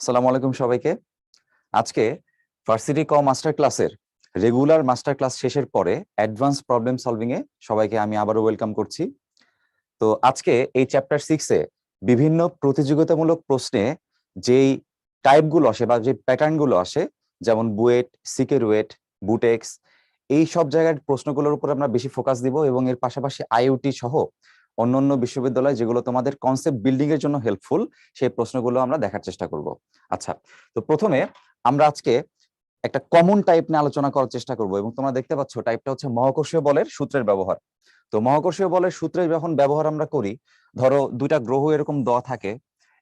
আসসালামু আলাইকুম সবাইকে। আজকে ভার্সিটি ক মাস্টার ক্লাসের রেগুলার মাস্টার ক্লাস শেষের পরে অ্যাডভান্স প্রবলেম সলভিং এ সবাইকে আমি আবারও ওয়েলকাম করছি। তো আজকে এই চ্যাপ্টার 6 এ বিভিন্ন প্রতিযোগিতামূলক প্রশ্নে যেই টাইপগুলো আসে বা যে প্যাটার্নগুলো আসে, যেমন বুয়েট, সিকে রুয়েট, বুটেক্স, এই সব জায়গার প্রশ্নগুলোর উপর আমরা বেশি ফোকাস দিব এবং এর পাশাপাশি আইওটি সহ অন্যান্য বিশ্ববিদ্যালয় যেগুলো তোমাদের কনসেপ্ট বিল্ডিং এর জন্য হেল্পফুল, সেই প্রশ্নগুলো আমরা দেখার চেষ্টা করব। আচ্ছা, তো প্রথমে আমরা আজকে একটা কমন টাইপ নিয়ে আলোচনা করার চেষ্টা করব এবং তোমরা দেখতে পাচ্ছ টাইপটা হচ্ছে মহাকর্ষীয় বলের সূত্রের ব্যবহার। তো মহাকর্ষীয় বলের সূত্রে যখন ব্যবহার আমরা করি, ধরো দুইটা গ্রহ এরকম দেওয়া থাকে,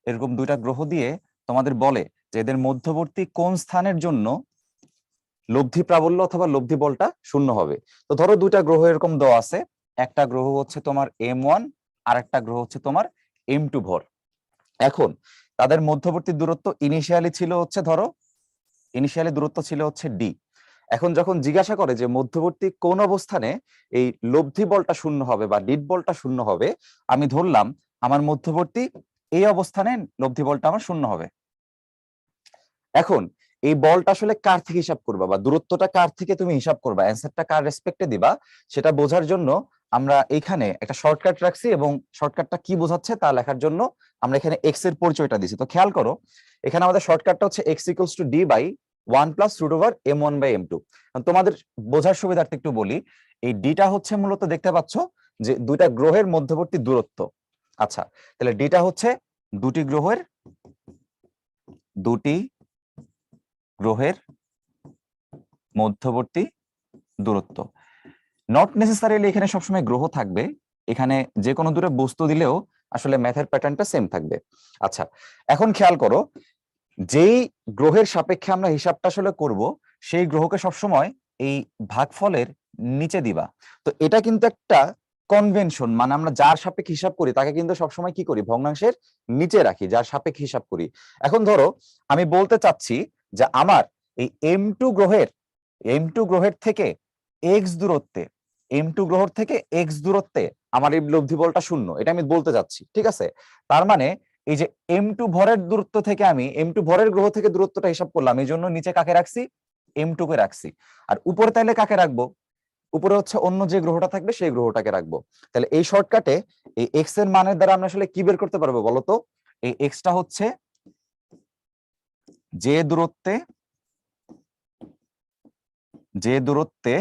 এরকম দুইটা গ্রহ দিয়ে তোমাদের বলে যে এদের মধ্যবর্তী কোন স্থানের জন্য লব্ধি প্রাবল্য অথবা লব্ধি বলটা শূন্য হবে। তো ধরো দুইটা গ্রহ এরকম দেওয়া আছে, একটা গ্রহ হচ্ছে তোমার M1 আর একটা গ্রহ হচ্ছে তোমার M2 ভর। এখন তাদের মধ্যবর্তী দূরত্ব ইনিশিয়ালি ছিল হচ্ছে ধরো ইনিশিয়ালি দূরত্ব ছিল হচ্ছে ডি। এখন যখন জিজ্ঞাসা করে যে মধ্যবর্তী কোন অবস্থানে এই লব্ধি বলটা শূন্য হবে বা ডিড বলটা শূন্য হবে, আমি ধরলাম আমার মধ্যবর্তী এই অবস্থানে লব্ধি বলটা আমার শূন্য হবে। এখন এই বলটা আসলে কার থেকে হিসাব করবা বা দূরত্বটা কার থেকে তুমি হিসাব করবা, অ্যান্সারটা কার রেসপেক্টে দিবা, সেটা বোঝার জন্য আমরা এখানে একটা শর্টকাট রাখছি এবং শর্টকাটটা কি বোঝাচ্ছে তা লেখার জন্য আমরা এখানে এক্স এর পরিচয়টা দিছি। তো খেয়াল করো, এখানে আমাদের শর্টকাটটা হচ্ছে x equals to d by 1 plus root over M1 by M2। তোমাদের বোঝার সুবিধার্থে একটু বলি, এই ডিটা হচ্ছে মূলত দেখতে পাচ্ছ যে দুইটা গ্রহের মধ্যবর্তী দূরত্ব। আচ্ছা, তাহলে ডিটা হচ্ছে দুটি গ্রহের মধ্যবর্তী দূরত্ব। নট নেসেসারিলি এখানে সবসময় গ্রহ থাকবে, এখানে যে কোনো দুটো বস্তু দিলেও আসলে ম্যাথের প্যাটার্নটা সেম থাকবে। আচ্ছা, এখন খেয়াল করো, যেই গ্রহের সাপেক্ষে আমরা হিসাবটা আসলে করব, সেই গ্রহকে সবসময় এই ভাগফলের নিচে দিবা। তো এটা কিন্তু একটা কনভেনশন, মানে আমরা যার সাপেক্ষে হিসাব করি তাকে কিন্তু সবসময় কি করি, ভগ্নাংশের নিচে রাখি, যার সাপেক্ষে হিসাব করি। এখন ধরো আমি বলতে চাচ্ছি যে আমার এই এম টু গ্রহের থেকে এক্স দূরত্বে আমার এই লব্ধি বলটা শূন্য, এটা আমি বলতে চাচ্ছি, ঠিক আছে? তার মানে এই যে M2 ভরের দূরত্ব থেকে আমি M2 ভরের গ্রহ থেকে দূরত্বটা হিসাব করলাম, এই জন্য নিচে কাকে রাখছি, M2 কে রাখছি। আর উপরে তাহলে কাকে রাখবো, উপরে হচ্ছে অন্য যে গ্রহটা থাকবে সেই গ্রহটাকে রাখবো। তাহলে এই শর্টকাটে এই এক্স এর মানের দ্বারা আমরা আসলে কি বের করতে পারবো বলতো? এই এক্সটা হচ্ছে যে দূরত্বে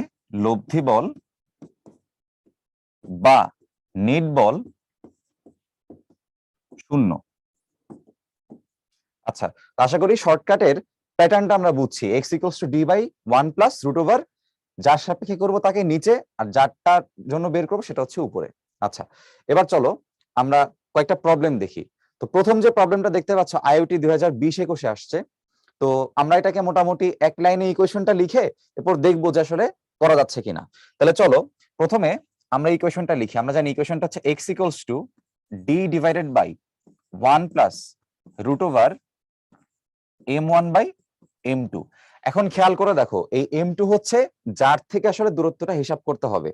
লব্ধি বল বা নিট বল শূন্য। আচ্ছা, আশা করি শর্টকাটের প্যাটার্নটা আমরা বুঝছি। X equals to d by 1 plus root over, যার সাপেক্ষে করবো তাকে নিচে আর যারটার জন্য বের করবো সেটা হচ্ছে উপরে। আচ্ছা, এবার চলো আমরা কয়েকটা প্রবলেম দেখি। তো প্রথম যে প্রবলেমটা দেখতে পাচ্ছ আইওটি 2020-21 আসছে। তো আমরা এটাকে মোটামুটি এক লাইনে ইকুয়েশনটা লিখে এরপর দেখবো যে আসলে করা যাচ্ছে কিনা। তাহলে চলো প্রথমে আমরা ইকুয়েশনটা লিখি। আমরা জানি ইকুয়েশনটা হচ্ছে x equals to d divided by 1 plus root over M1 by M2। এখন খেয়াল করে দেখো, এই M2 হচ্ছে যার থেকে আসলে দূরত্বটা হিসাব করতে হবে।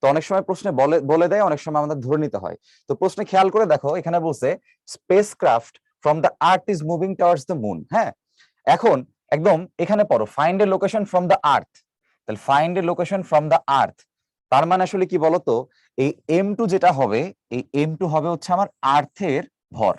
তো অনেক সময় প্রশ্নে বলে দেয়, অনেক সময় আমাদের ধরে নিতে হয়। তো প্রশ্নে খেয়াল করে দেখো, এখানে বলছে spacecraft from the earth is moving towards the moon. হ্যাঁ, এখন একদম এখানে পড়ো find a location from the earth. তাহলে find a location from the earth, তার মানে আসলে কি বলতো, এই M2 যেটা হবে, এই M2 হবে হচ্ছে আমার আর্থের ভর।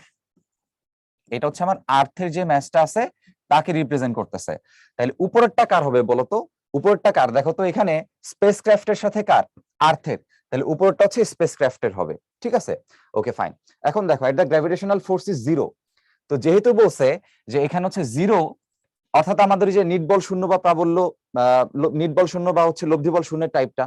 এটা হচ্ছে আমার আর্থের যে ম্যাসটা আছে তাকে রিপ্রেজেন্ট করতেছে। তাহলে উপরেরটা কার হবে বলতো? উপরেরটা কার দেখো তো, এখানে স্পেস ক্রাফটের সাথে কার, আর্থের। তাহলে উপরেরটা হচ্ছে স্পেস ক্রাফটের হবে, ঠিক আছে? Okay fine. এখন দেখো at the gravitational force is zero. তো যেহেতু বলছে যে এখানে হচ্ছে জিরো, অর্থাৎ আমাদের যে নিট বল শূন্য বা প্রাবল্য, নিট বল শূন্য বা হচ্ছে লব্ধি বল শূন্যের টাইপটা,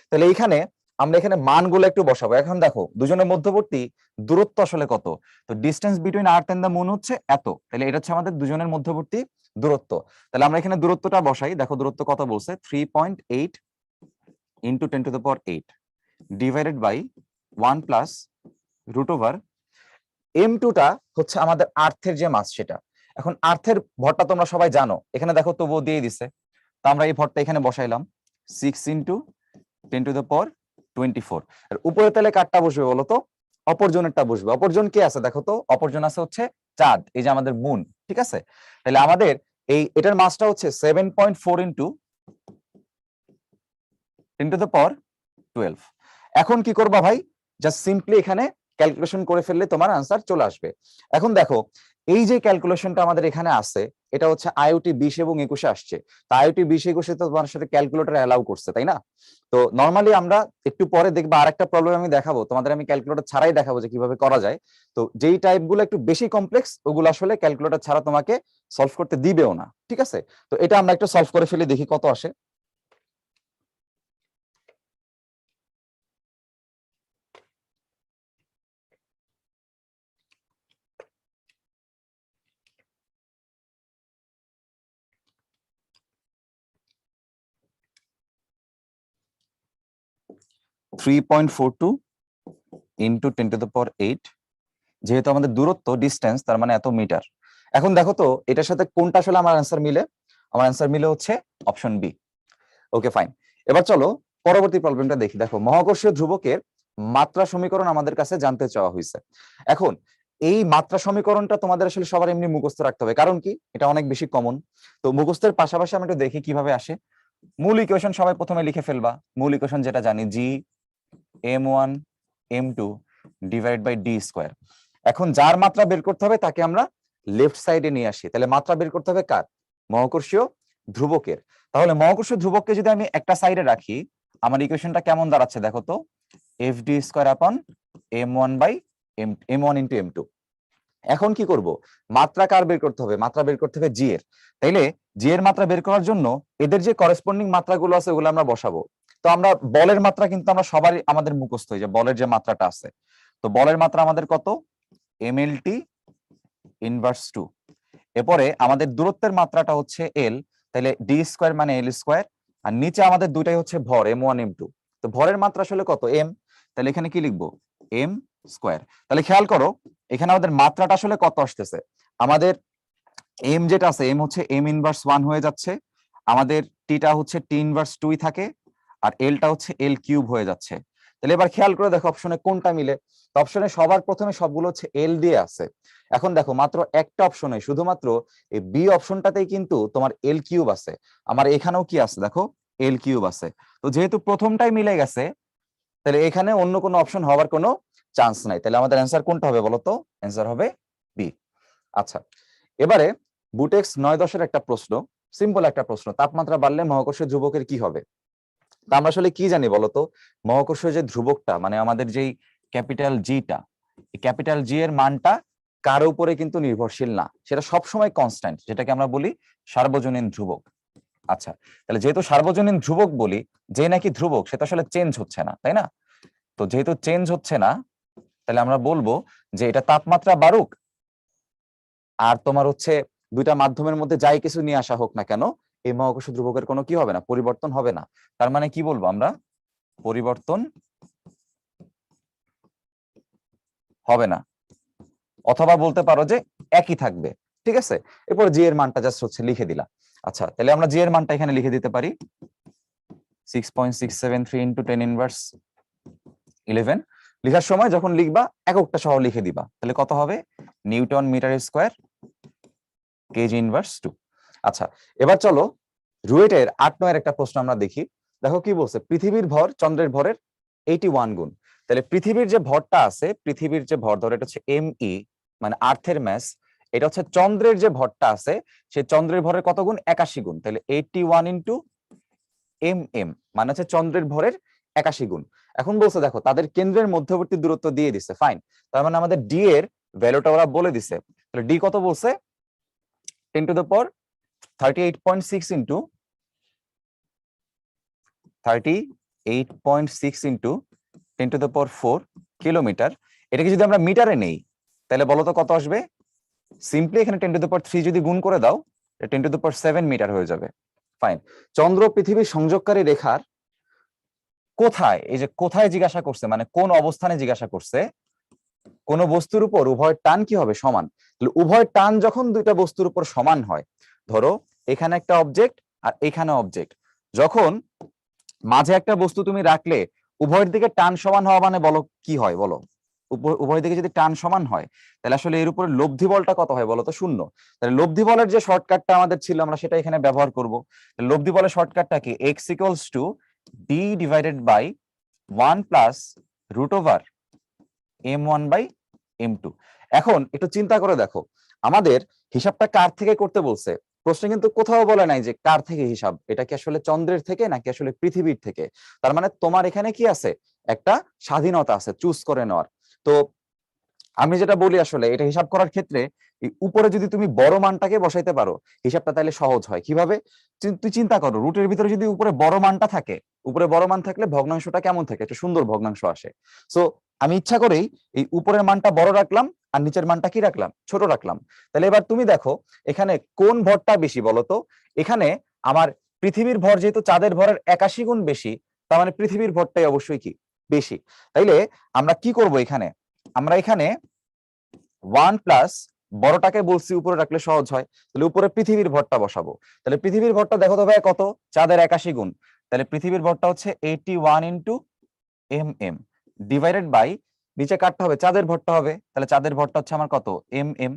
তাহলে এইখানে আমরা এখানে মানগুলো একটু বসাবো। এখন দেখো দুজনের মধ্যবর্তী দূরত্ব আসলে কত, তো distance between earth and the moon হচ্ছে এত, তাহলে এটা হচ্ছে আমাদের দুজনের মধ্যবর্তী দূরত্ব। তাহলে আমরা এখানে দূরত্বটা বসাই। দেখো দূরত্ব কত বলছে, 3.8 into 10⁸ divided by 1 plus root over M2 টা হচ্ছে আমাদের আর্থের যে মাস সেটা। এখন আর্থের ভরটা তোমরা সবাই জানো, এখানে দেখো তবুও দিয়ে দিছে, তো আমরা এই ভরটা এখানে বসাইলাম 6 ইন্টু 10⁻24। আর উপরে তাহলে কারটা বসবে বলো তো? অপরজনেরটা বসবে। অপরজন কে আছে দেখো তো, অপরজন আছে হচ্ছে চাঁদ, এই যে আমাদের মুন, ঠিক আছে? তাহলে আমাদের এটার মাসটা হচ্ছে 7.4 ইন্টু 10⁻12। এখন কি করবা ভাই, জাস্ট সিম্পলি এখানে ক্যালকুলেশন করে ফেললে তোমার আনসার চলে আসবে। এখন দেখো এই যে ক্যালকুলেশনটা আমাদের এখানে আছে, এটা হচ্ছে আইওটি 20 এবং 21 আসছে। তো আইওটি 20-21 তো তোমার সাথে ক্যালকুলেটর অ্যালাউ করছে, তাই না? তো নরমালি আমরা একটু পরে দেখবো আরেকটা প্রবলেম আমি দেখাবো তোমাদের, আমি ক্যালকুলেটর ছাড়াই দেখাবো যে কিভাবে করা যায়। তো যেই টাইপগুলো একটু বেশি কমপ্লেক্স ওগুলো আসলে ক্যালকুলেটর ছাড়া তোমাকে সলভ করতে দিবেও না, ঠিক আছে? তো এটা আমরা একটু সলভ করে ফেলে দেখি কত আসে। 3.42 ইন্টু 10⁻8, যেহেতু আমাদের দূরত্ব ডিস্টেন্স তার মানে এত মিটার। এখন দেখো তো এটার সাথে কোনটা আসলে আমার অ্যান্সার মিলে। আমার অ্যান্সার মিলে হচ্ছে অপশন বি। ওকে ফাইন, এবার চলো পরবর্তী প্রবলেমটা দেখি। দেখো মহাকর্ষীয় ধ্রুবকের মাত্রা সমীকরণ আমাদের কাছে জানতে চাওয়া হয়েছে। এখন এই মাত্রা সমীকরণটা তোমাদের আসলে সবার এমনি মুখস্থ রাখতে হবে, কারণ কি এটা অনেক বেশি কমন। তো মুখস্থের পাশাপাশি আমরা একটু দেখি কিভাবে আসে। মূল ইকুয়েশন সবাই প্রথমে লিখে ফেলবা। মূল ইকুয়েশন যেটা জানি, G m1 m2 divide by d square. এখন যার মাত্রা বের করতে হবে তাকে আমরা লেফট সাইডে নিয়ে আসি। তাহলে মাত্রা বের করতে হবে কার? মহাকর্ষীয় ধ্রুবকের। তাহলে মহাকর্ষীয় ধ্রুবককে যদি আমি একটা সাইডে রাখি, আমার ইকুয়েশনটা কেমন দাঁড়াচ্ছে দেখো তো, এফ ডি স্কোয়ার আপন m1 by m1 into m2। এখন কি করব, মাত্রা কার বের করতে হবে? মাত্রা বের করতে হবে জি এর। তাইলে জি এর মাত্রা বের করার জন্য এদের যে করেসপন্ডিং মাত্রাগুলো আছে ওগুলো আমরা বসাবো। তো আমরা বলের মাত্রা কিন্তু আমরা সবারই আমাদের মুখস্থ, যে বলের যে মাত্রাটা আছে, তো বলের মাত্রা আমাদের কত? mlt inverse 2। এরপরে আমাদের দূরত্বের মাত্রাটা হচ্ছে এল, তাহলে ডি স্কোয়ার মানে এল স্কোয়ার। আর নিচে আমাদের দুইটাই হচ্ছে ভর, m1 m2। তো ভরের মাত্রা আসলে কত? এম। তাহলে এখানে কি লিখবো? M square. তাহলে খেয়াল করো এখানে আমাদের মাত্রাটা আসলে কত আসতেছে। আমাদের এম যেটা আছে, এম হচ্ছে এম ইনভার্স 1 হয়ে যাচ্ছে, আমাদের টিটা হচ্ছে টি ইনভার্স 2 থাকে, আর এলটা হচ্ছে এল কিউব হয়ে যাচ্ছে। তাহলে এবার খেয়াল করে দেখো অপশনে কোনটা মিলে। তো অপশনে সবার প্রথমে সবগুলো হচ্ছে এল দিয়ে আছে। এখন দেখো মাত্র একটা অপশনে, শুধুমাত্র এই বি অপশনটাতেই কিন্তু তোমার এল কিউব আছে। আমার এখানেও কি আছে দেখো, এল কিউব আছে। তো যেহেতু প্রথমটাই মিলে গেছে, তাহলে এখানে অন্য কোনো অপশন হওয়ার কোনো চান্স নাই। তাহলে আমাদের অ্যান্সার কোনটা হবে বলতো? অ্যান্সার হবে বি। আচ্ছা, এবারে বুটেক্স 9-10-এর একটা প্রশ্ন, সিম্পল একটা প্রশ্ন, তাপমাত্রা বাড়লে মহাকর্ষীয় ধ্রুবকের কি হবে? তা আমরা আসলে কি জানি বলতো? মহাকর্ষীয় যে ধ্রুবকটা মানে আমাদের যেই ক্যাপিটাল জিটা, এই ক্যাপিটাল জি এর মানটা কার উপরে কিন্তু নির্ভরশীল না, সেটা সবসময় কনস্ট্যান্ট, যেটাকে আমরা বলি সার্বজনীন ধ্রুবক। আচ্ছা, তাহলে যেহেতু সার্বজনীন ধ্রুবক বলি, যে নাকি ধ্রুবক সেটা আসলে চেঞ্জ হচ্ছে না, তাই না? তো যেহেতু চেঞ্জ হচ্ছে না, তাহলে আমরা বলবো যে এটা তাপমাত্রা বাড়ুক আর তোমার হচ্ছে দুইটা মাধ্যমের মধ্যে যাই কিছু নিয়ে আসা হোক না কেন, এই মহাকর্ষ ধ্রুবকের কোনো কি হবে না, পরিবর্তন হবে না। তার মানে কি বলবো আমরা? পরিবর্তন হবে না, অথবা বলতে পারো যে একই থাকবে, ঠিক আছে? এরপর জি এর মানটা জাস্ট হচ্ছে লিখে দিলা। আচ্ছা, তাহলে আমরা জি এর মানটা এখানে লিখে দিতে পারি 6.673 ইন্টু 10 ইনভার্স 11। লিখার সময় যখন লিখবা এককটা সহ লিখে দিবা, তাহলে কত হবে? Newton metre square kg inverse 2। আচ্ছা, এবার চলো রুয়েটের 8-9 একটা প্রশ্ন আমরা দেখি। দেখো কি বলছে, পৃথিবীর ভর চন্দ্রের ভরের 81 গুণ। তাহলে পৃথিবীর যে ভরটা আছে, পৃথিবীর যে ভর ধর, এটা হচ্ছে এমই মানে আর্থের ম্যাস। এটা হচ্ছে চন্দ্রের যে ভরটা আছে, সেই চন্দ্রের ভরের কত গুণ? 81 গুণ। তাহলে 81 ইন্টু এম মানে হচ্ছে চন্দ্রের ভরের 81 গুণ। এখন বলছে দেখো তাদের কেন্দ্রের মধ্যবর্তী দূরত্ব দিয়ে দিছে, ফাইন। তার মানে আমাদের ডি এর ভ্যালুটা ওরা বলে দিছে। তাহলে ডি কত বলছে? 10⁻38.6 ইন্টু 10⁻4 কিলোমিটার। এটাকে যদি আমরা মিটারে নেই তাহলে বলো তো কত আসবে? সিম্পলি এখানে 10⁻3 যদি গুণ করে দাও, 10⁻7 মিটার হয়ে যাবে। ফাইন। চন্দ্র পৃথিবীর সংযোগকারী রেখার কোথায়, এই যে কোথায় জিজ্ঞাসা করছে মানে কোন অবস্থানে জিজ্ঞাসা করছে, কোন বস্তুর উপর উভয় টান কি হবে? সমান। উভয় টান যখন দুইটা বস্তুর উপর সমান হয়, ধরো এখানে একটা অবজেক্ট আর এখানে অবজেক্ট, যখন মাঝে একটা বস্তু তুমি রাখলে উভয়ের দিকে টান সমান হওয়া মানে বলো কি হয় বলো? উভয় দিকে যদি টান সমান হয় তাহলে আসলে এর উপরে লব্ধি বলটা কত হয় বলতো? শূন্য। তাহলে লব্ধি বলের যে শর্টকাটটা আমাদের ছিল আমরা সেটা এখানে ব্যবহার করব। লব্ধি বলের শর্টকাটটা কি? x equals to d divided by 1 plus root over m1 by m2। এখন একটু চিন্তা করে দেখো, আমাদের হিসাবটা কার থেকে করতে বলছে? প্রশ্নে কিন্তু কোথাও বলে নাই যে কার থেকে হিসাব, এটা কি আসলে চন্দ্রের থেকে নাকি আসলে পৃথিবীর থেকে। তার মানে তোমার এখানে কি আছে? একটা স্বাধীনতা আছে চুজ করে নেওয়ার। তো আমি যেটা বলি আসলে এটা হিসাব করার ক্ষেত্রে উপরে যদি তুমি বড় মানটাকে বসাইতে পারো হিসাবটা তাহলে সহজ হয়। কিভাবে? তুই চিন্তা করো, রুটের ভিতরে যদি উপরে বড় মানটা থাকে, উপরে বড় মান থাকলে ভগ্নাংশটা কেমন থাকে? একটা সুন্দর ভগ্নাংশ আসে। সো আমি ইচ্ছা করেই এই উপরের মানটা বড় রাখলাম আর নিচের মানটা কি রাখলাম? ছোট রাখলাম। তাহলে এবার তুমি দেখো এখানে কোন ভরটা বেশি বলতো? এখানে আমার পৃথিবীর ভর যেহেতু চাঁদের ভরের 81 গুণ বেশি, তার মানে পৃথিবীর ভরটাই অবশ্যই কি বেশি। তাইলে আমরা কি করব এখানে? আমরা এখানে 1 প্লাস বড়টাকে বলছি উপরে রাখলে সহজ হয়, তাহলে উপরে পৃথিবীর ভরটা বসাবো। তাহলে পৃথিবীর ভরটা দেখো তো ভাই কত? চাঁদের 81 গুণ। তাহলে পৃথিবীর ভরটা হচ্ছে 81 ইন্টু mm ডিভাইডেড বাই নিচে কাটতে হবে চাঁদের ভরটা হবে, তাহলে চাঁদের ভরটা হচ্ছে আমার কত? mm।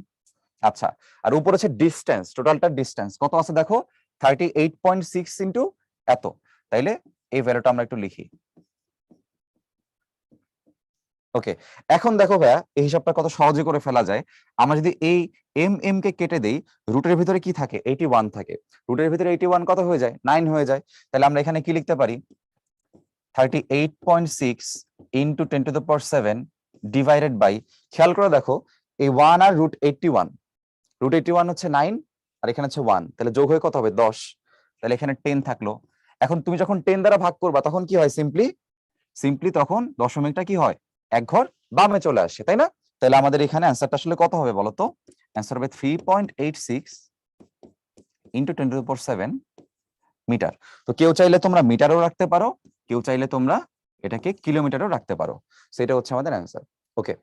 আচ্ছা, আর উপরে হচ্ছে ডিস্টেন্স, টোটালটা ডিস্টেন্স কত আছে দেখো? 38.6 ইন্টু এত। তাইলে এই ভ্যালুটা আমরা একটু লিখি। ওকে, এখন দেখো ভাইয়া এই হিসাবটা কত সহজে করে ফেলা যায়। আমরা যদি এই এম কে কেটে দেই, রুটের ভিতরে কি থাকে? 81 থাকে। রুটের ভিতরে 81 কত হয়ে যায়? 9 হয়ে যায়। তাহলে আমরা এখানে কি লিখতে পারি? 38.6 into 10 to the power 7 divided by, খেয়াল করে দেখো এই 1 আর রুট 81, রুট 81 হচ্ছে 9 আর এখানে হচ্ছে 1, তাহলে যোগ হয়ে কত হবে? 10। তাহলে এখানে 10 থাকলো। এখন তুমি যখন 10 দ্বারা ভাগ করবা তখন কি হয়? সিম্পলি তখন দশমিকটা কি হয়? এক ঘর বামে চলে আসে, তাই না? তাহলে আমাদের এখানে অ্যান্সারটা আসলে কত হবে বলতো? অ্যান্সার হবে 3.86 into 10 to the power 7 metre. তো কেউ চাইলে তোমরা মিটারও রাখতে পারো, কেউ চাইলে তোমরা এটাকে কিলোমিটারও রাখতে পারো। সেটা হচ্ছে আমাদের অ্যান্সার। ওকে,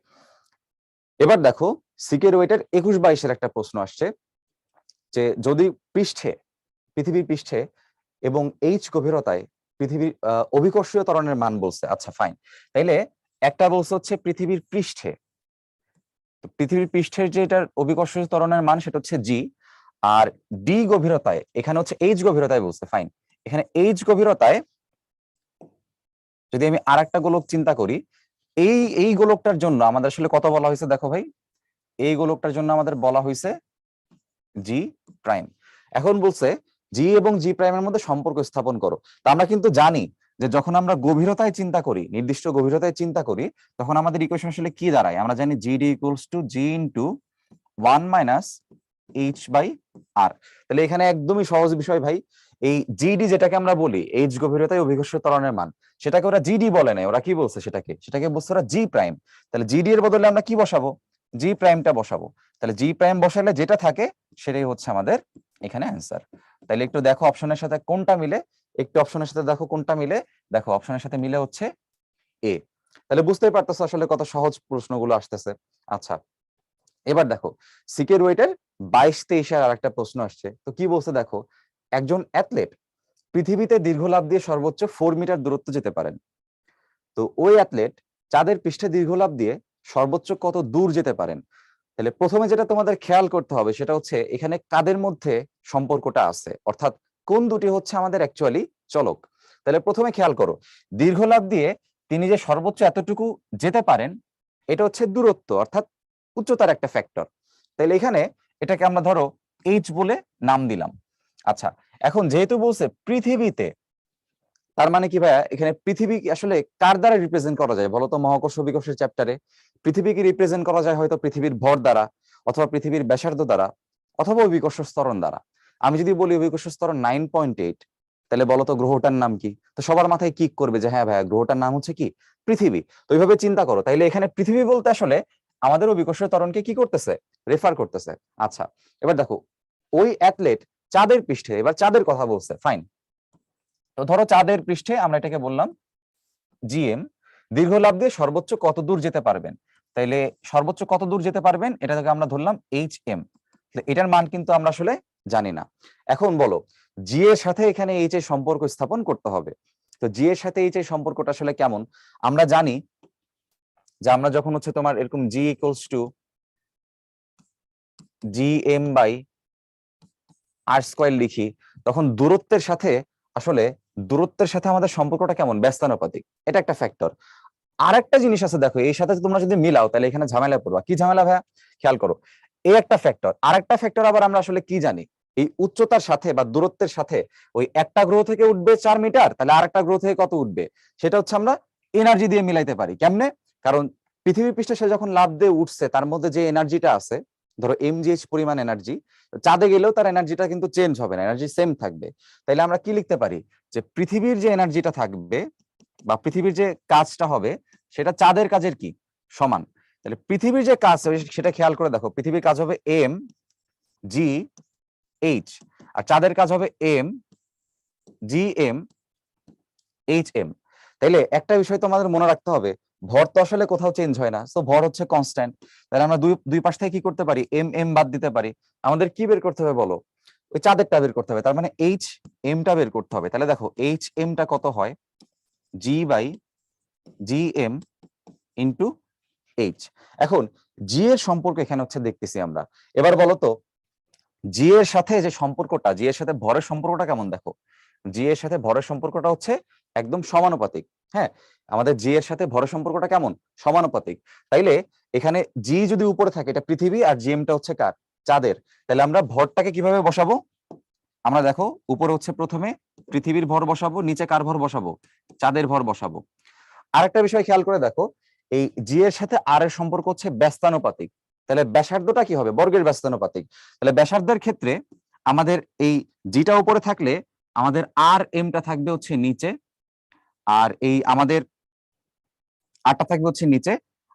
এবার দেখো সিকের ওয়েটের 21-22-এর একটা প্রশ্ন আসছে যে যদি পৃথিবীর পৃষ্ঠে এবং এইচ গভীরতায় পৃথিবীর অভিকর্ষীয় ত্বরণের মান বলছে। আচ্ছা ফাইন, তাইলে একটা বলছে হচ্ছে পৃথিবীর পৃষ্ঠে, পৃথিবীর পৃষ্ঠের যেটার অভিকর্ষীয় ত্বরণের মান সেটা হচ্ছে জি, আর ডি গভীরতায়, এখানে হচ্ছে এইচ গভীরতায় বলছে। ফাইন, এখানে এইচ গভীরতায় যদি আমি আর একটা গোলক চিন্তা করি, এই গোলকটার জন্য আমাদের আসলে কত বলা হয়েছে দেখো ভাই, এই গোলকটার জন্য আমাদের বলা হয়েছে জি প্রাইম। এখন বলছে জি এবং জি প্রাইমের মধ্যে সম্পর্ক স্থাপন করো। তা আমরা কিন্তু জানি যে যখন আমরা গভীরতায় চিন্তা করি, নির্দিষ্ট গভীরতায় চিন্তা করি, তখন আমাদের ইকুয়েশন আসলে কি দাঁড়ায়? আমরা জানি GD equals to G into 1 minus H by R. তাহলে এখানে একদমই সহজ বিষয় ভাই, এই জিডি যেটাকে আমরা বলি এইচ গভীরতায় অভিকর্ষীয় ত্বরণের মান, সেটাকে ওরা জিডি বলে না, ওরা কি বলছে? সেটাকে বলছে ওরা জি প্রাইম। তাহলে জিডি এর বদলে আমরা কি বসাবো? জি প্রাইমটা বসাবো। তাহলে জি প্রাইম বসালে যেটা থাকে সেটাই হচ্ছে আমাদের এখানে অ্যান্সার। তাহলে একটু দেখো অপশনের সাথে কোনটা মিলে, একটু অপশনের সাথে দেখো কোনটা মিলে। দেখো অপশনের সাথে মিলে হচ্ছে এ। তাহলে বুঝতেই পারতেছো আসলে কত সহজ প্রশ্নগুলো আসতেছে। আচ্ছা, এবার দেখো সিকের ওয়েটের 22-23-এর আর একটা প্রশ্ন আসছে। তো কি বলছে দেখো, একজন অ্যাথলেট পৃথিবীতে দীর্ঘলাভ দিয়ে সর্বোচ্চ 4 মিটার দূরত্ব যেতে পারেন। তো ওই অ্যাথলেট চাঁদের পৃষ্ঠে দীর্ঘলাভ দিয়ে সর্বোচ্চ কত দূর যেতে পারেন? তাহলে প্রথমে যেটা তোমাদের খেয়াল করতে হবে সেটা হচ্ছে এখানে কাদের মধ্যে সম্পর্কটা আছে, অর্থাৎ কোন দুটি হচ্ছে আমাদের অ্যাকচুয়ালি চলক। তাহলে প্রথমে খেয়াল করো, দীর্ঘলাভ দিয়ে তিনি যে সর্বোচ্চ এতটুকু যেতে পারেন, এটা হচ্ছে দূরত্ব অর্থাৎ উচ্চতার একটা ফ্যাক্টর। তাহলে এখানে এটাকে আমরা ধরো এইচ বলে নাম দিলাম। আচ্ছা, এখন যেহেতু বলছে পৃথিবীতে, তার মানে কি ভাইয়া এখানে পৃথিবী আসলে কার দ্বারা রিপ্রেজেন্ট করা যায় বলতো? মহাকর্ষ বিকর্ষের চ্যাপ্টারে পৃথিবীকে রিপ্রেজেন্ট করা যায় হয়তো পৃথিবীর ভর দ্বারা, অথবা পৃথিবীর ব্যাসার্ধ দ্বারা, অথবা অভিকর্ষ ত্বরণ দ্বারা। আমি যদি বলি অভিকর্ষ ত্বরণ 9.8, তাহলে বলতো গ্রহটার নাম কি? তো সবার মাথায় কিক করবে যে হ্যাঁ ভাইয়া গ্রহটার নাম হচ্ছে কি? পৃথিবী। তো এইভাবে চিন্তা করো, তাইলে এখানে পৃথিবী বলতে আসলে আমাদের অভিকর্ষ ত্বরণকে কি করতেছে? রেফার করতেছে। আচ্ছা, এবার দেখো ওই অ্যাথলেট চাঁদের পৃষ্ঠে, এবার চাঁদের কথা বলছে। ফাইন, তো ধরো চাঁদের পৃষ্ঠে আমরা এটাকে বললাম জিএম, দীর্ঘলাভ দিয়ে সর্বোচ্চ কত দূর যেতে পারবেন? তাইলে সর্বোচ্চ কত দূর যেতে পারবেন এটা থেকে আমরা ধরলাম এইচ এম। এটার মান কিন্তু আমরা আসলে জানি না। এখন বলো জি এর সাথে এখানে এইচ এর সম্পর্ক স্থাপন করতে হবে। তো জি এর সাথে এইচ এর সম্পর্কটা আসলে কেমন? আমরা জানি যে আমরা যখন হচ্ছে তোমার এরকম G equals to G M by R square লিখি, তখন দূরত্বের সাথে আসলে আমাদের সম্পর্কটা কেমন, ব্যস্তানুপাতিক। এটা একটা ফ্যাক্টর। আর একটা জিনিস আছে দেখো, এই সাথে তোমরা যদি মিলাও তাহলে এখানে ঝামেলা পড়বা। কি ঝামেলা ভাইয়া? খেয়াল করো, এই একটা ফ্যাক্টর। আর একটা ফ্যাক্টর আবার আমরা আসলে কি জানি, এই উচ্চতার সাথে বা দূরত্বের সাথে ওই একটা গ্রহ থেকে উঠবে 4 মিটার, তাহলে আর একটা গ্রহ থেকে কত উঠবে সেটা হচ্ছে আমরা এনার্জি দিয়ে মিলাইতে পারি। কেমনে? কারণ পৃথিবী পৃষ্ঠে সে যখন লাফ দিয়ে উঠছে, তার মধ্যে যে এনার্জিটা আছে, ধরো mgh পরিমাণ এনার্জি, চাঁদে গেলেও তার এনার্জিটা কিন্তু চেঞ্জ হবে না, এনার্জি সেম থাকবে। তাইলে আমরা কি লিখতে পারি, যে পৃথিবীর যে এনার্জিটা থাকবে বা পৃথিবীর যে কাজটা হবে সেটা চাঁদের কাজের কি সমান। তাহলে পৃথিবীর যে কাজ হবে সেটা খেয়াল করে দেখো, পৃথিবীর কাজ হবে এম জি এইচ, আর চাঁদের কাজ হবে M G M H M. তাইলে একটা বিষয় তোমাদের মনে রাখতে হবে, ভর তো আসলে কোথাও চেঞ্জ হয় না, তো ভর হচ্ছে কনস্ট্যান্ট। তাহলে আমরা দুই দুই পাশ থেকে কি করতে পারি, এম এম বাদ দিতে পারি। আমাদের কি বের করতে হবে বলো, ওই চাঁদেরটা বের করতে হবে, তার মানে এইচ এমটা বের করতে হবে। তাহলে দেখো এইচ এমটা কত হয়, G by G M into H. এখন জি এর সম্পর্ক এখানে হচ্ছে দেখতেছি আমরা। এবার বলো তো, জি এর সাথে যে সম্পর্কটা, জি এর সাথে ভরের সম্পর্কটা কেমন দেখো, জি এর সাথে ভরের সম্পর্কটা হচ্ছে একদম সমানুপাতিক। হ্যাঁ, আমাদের জি এর সাথে ভরের সম্পর্কটা কেমন, সমানুপাতিক। তাইলে এখানে জি যদি উপরে থাকে, এটা পৃথিবী, আর জি এমটা হচ্ছে কার, চাঁদের। তাহলে আমরা ভরটাকে কিভাবে বসাবো, আমরা দেখো উপরে হচ্ছে প্রথমে পৃথিবীর ভর বসাবো, নিচে কার ভর বসাবো, চাঁদের ভর বসাবো। আরেকটা বিষয় খেয়াল করে দেখো, এই জি এর সাথে আর এর সম্পর্ক হচ্ছে ব্যস্তানুপাতিক। তাহলে ব্যাসার্ধটা কি হবে, বর্গের ব্যস্তানুপাতিক। তাহলে ব্যাসার্ধের ক্ষেত্রে আমাদের এই জিটা উপরে থাকলে আমাদের আর এমটা থাকবে হচ্ছে নিচে, আর এই আমাদের আরটা থাকবে হচ্ছে নিচে।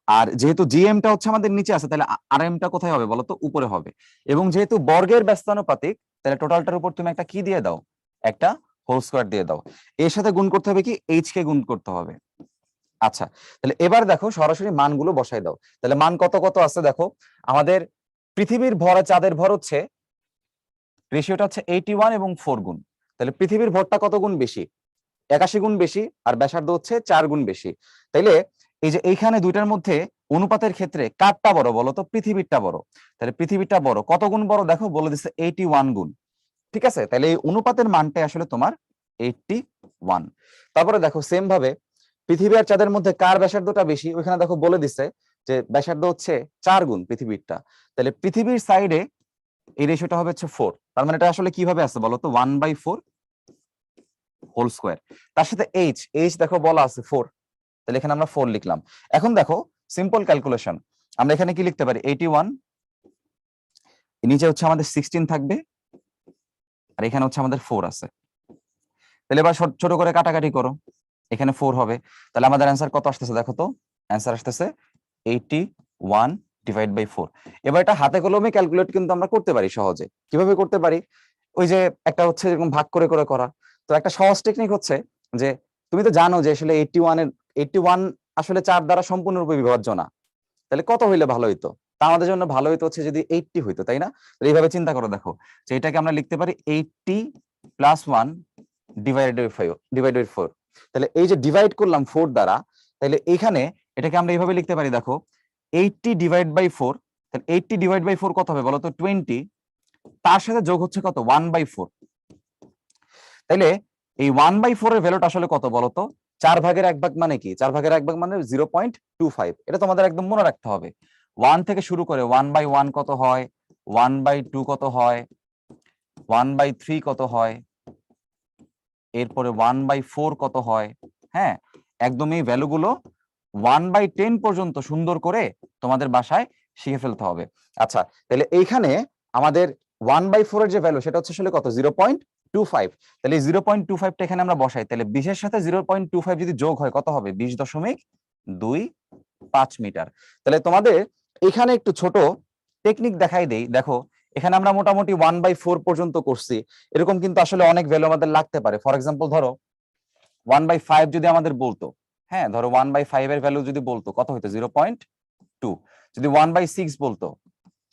আর যেহেতু জি এমটা হচ্ছে আমাদের নিচে আছে, তাহলে আর এমটা কোথায় হবে বলতো, উপরে হবে। এবং যেহেতু বর্গের ব্যস্তানুপাতিক, তাহলে টোটালটার উপর তুমি একটা কি দিয়ে দাও, একটা হোল স্কয়ার দিয়ে দাও। এর সাথে গুণ করতে হবে কি, এইচ কে গুণ করতে হবে। আচ্ছা, তাহলে এবার দেখো সরাসরি মানগুলো বসাই দাও। তাহলে মান কত কত আছে দেখো, আমাদের পৃথিবীর ভর আর চাঁদের ভর হচ্ছে, রেশিওটা হচ্ছে 81 এবং 4 গুণ। তাহলে পৃথিবীর ভরটা কত গুণ বেশি, 81 গুণ বেশি, আর ব্যাসার্ধ হচ্ছে 4 গুণ বেশি। তাইলে এই যে এইখানে দুইটার মধ্যে অনুপাতের ক্ষেত্রে কারটা বড় বলো তো, পৃথিবীরটা বড়। তাহলে পৃথিবীরটা বড়, কত গুণ বড় দেখো, বলে দিচ্ছে 81 গুণ। ঠিক আছে, তাহলে এই অনুপাতের মানটা আসলে তোমার 81। তারপরে দেখো সেম ভাবে পৃথিবী আর চাঁদের মধ্যে কার ব্যাসার্ধটা বেশি, ওইখানে দেখো বলে দিছে যে ব্যাসার্ধ হচ্ছে 4 গুণ পৃথিবীরটা। তাহলে পৃথিবীর সাইডে এই রেশিওটা হবে হচ্ছে 4। তার মানে এটা আসলে কিভাবে আছে বলো তো, 1/4 হোল স্কয়ার। তার সাথে এইচ, এইচ দেখো বলা আছে 4, তাহলে এখানে আমরা 4 লিখলাম। এখন দেখো সিম্পল ক্যালকুলেশন, আমরা এখানে কি লিখতে পারি, 81, নিচে হচ্ছে আমাদের 16 থাকবে, আর এখানে হচ্ছে আমাদের 4 আছে। তাহলে এবার ছোট করে কাটাকাটি করো, এখানে 4 হবে। তাহলে আমাদের অ্যান্সার কত আসতেছে দেখো তো, অ্যান্সার আসতেছে 81 ডিভাইড বাই 4। এবার এটা হাতে কলমে ক্যালকুলেট কিন্তু আমরা করতে পারি সহজে। কিভাবে করতে পারি, ওই যে একটা হচ্ছে এরকম ভাগ করে করে করা। তো একটা সহজ টেকনিক হচ্ছে যে, তুমি তো জানো যে আসলে 81 আসলে 4 দ্বারা সম্পূর্ণরূপে বিভাজ্য না। তাহলে কত হইলে ভালো হইতো, তা আমাদের জন্য ভালো হইতো হচ্ছে যদি 80 হইতো, তাই না? তো এইভাবে চিন্তা করো দেখো, যে এটাকে আমরা লিখতে পারি 80 + 1 ডিভাইডেড বাই 5 ডিভাইডেড বাই 4। তাহলে এই যে ডিভাইড করলাম 4 দ্বারা, তাহলে এখানে এটাকে আমরা এইভাবে লিখতে পারি দেখো, 80 ডিভাইড বাই 4। তাহলে 80 ডিভাইড বাই 4 কত হবে বলো তো, 20, তার সাথে যোগ হচ্ছে কত, 1/4। তাইলে এই 1/4 এর ভ্যালুটা আসলে কত বলতো, 4/1 মানে কি, 4/1 মানে 0.25। এটা তোমাদের একদম মনে রাখতে হবে। 1 থেকে শুরু করে 1/1 কত হয়, 1/2 কত হয়, 1/3 কত হয়, এরপরে 1/4 কত হয়। হ্যাঁ, একদম এই ভ্যালুগুলো 1/10 পর্যন্ত সুন্দর করে তোমাদের বাসায় শিখে ফেলতে হবে। আচ্ছা, তাহলে এইখানে আমাদের 1/4 এর যে ভ্যালু সেটা হচ্ছে আসলে কত, 0.25। তাহলে 0.25টা এখানে আমরা বসাই, তাহলে 20 এর সাথে 0.25 যদি যোগ হয় কত হবে, 20.25 মিটার। তাহলে তোমাদের এখানে একটু ছোট টেকনিক দেখাই দেই, দেখো এখানে আমরা মোটামুটি 1/4 পর্যন্ত করছি। এরকম কিন্তু আসলে অনেক ভ্যালু আমাদের লাগতে পারে। ফর এক্সাম্পল ধরো 1/5 যদি আমাদের বলতো, হ্যাঁ ধরো 1/5 এর ভ্যালু যদি বলতো কত হইতো, 0.2। যদি 1/6 বলতো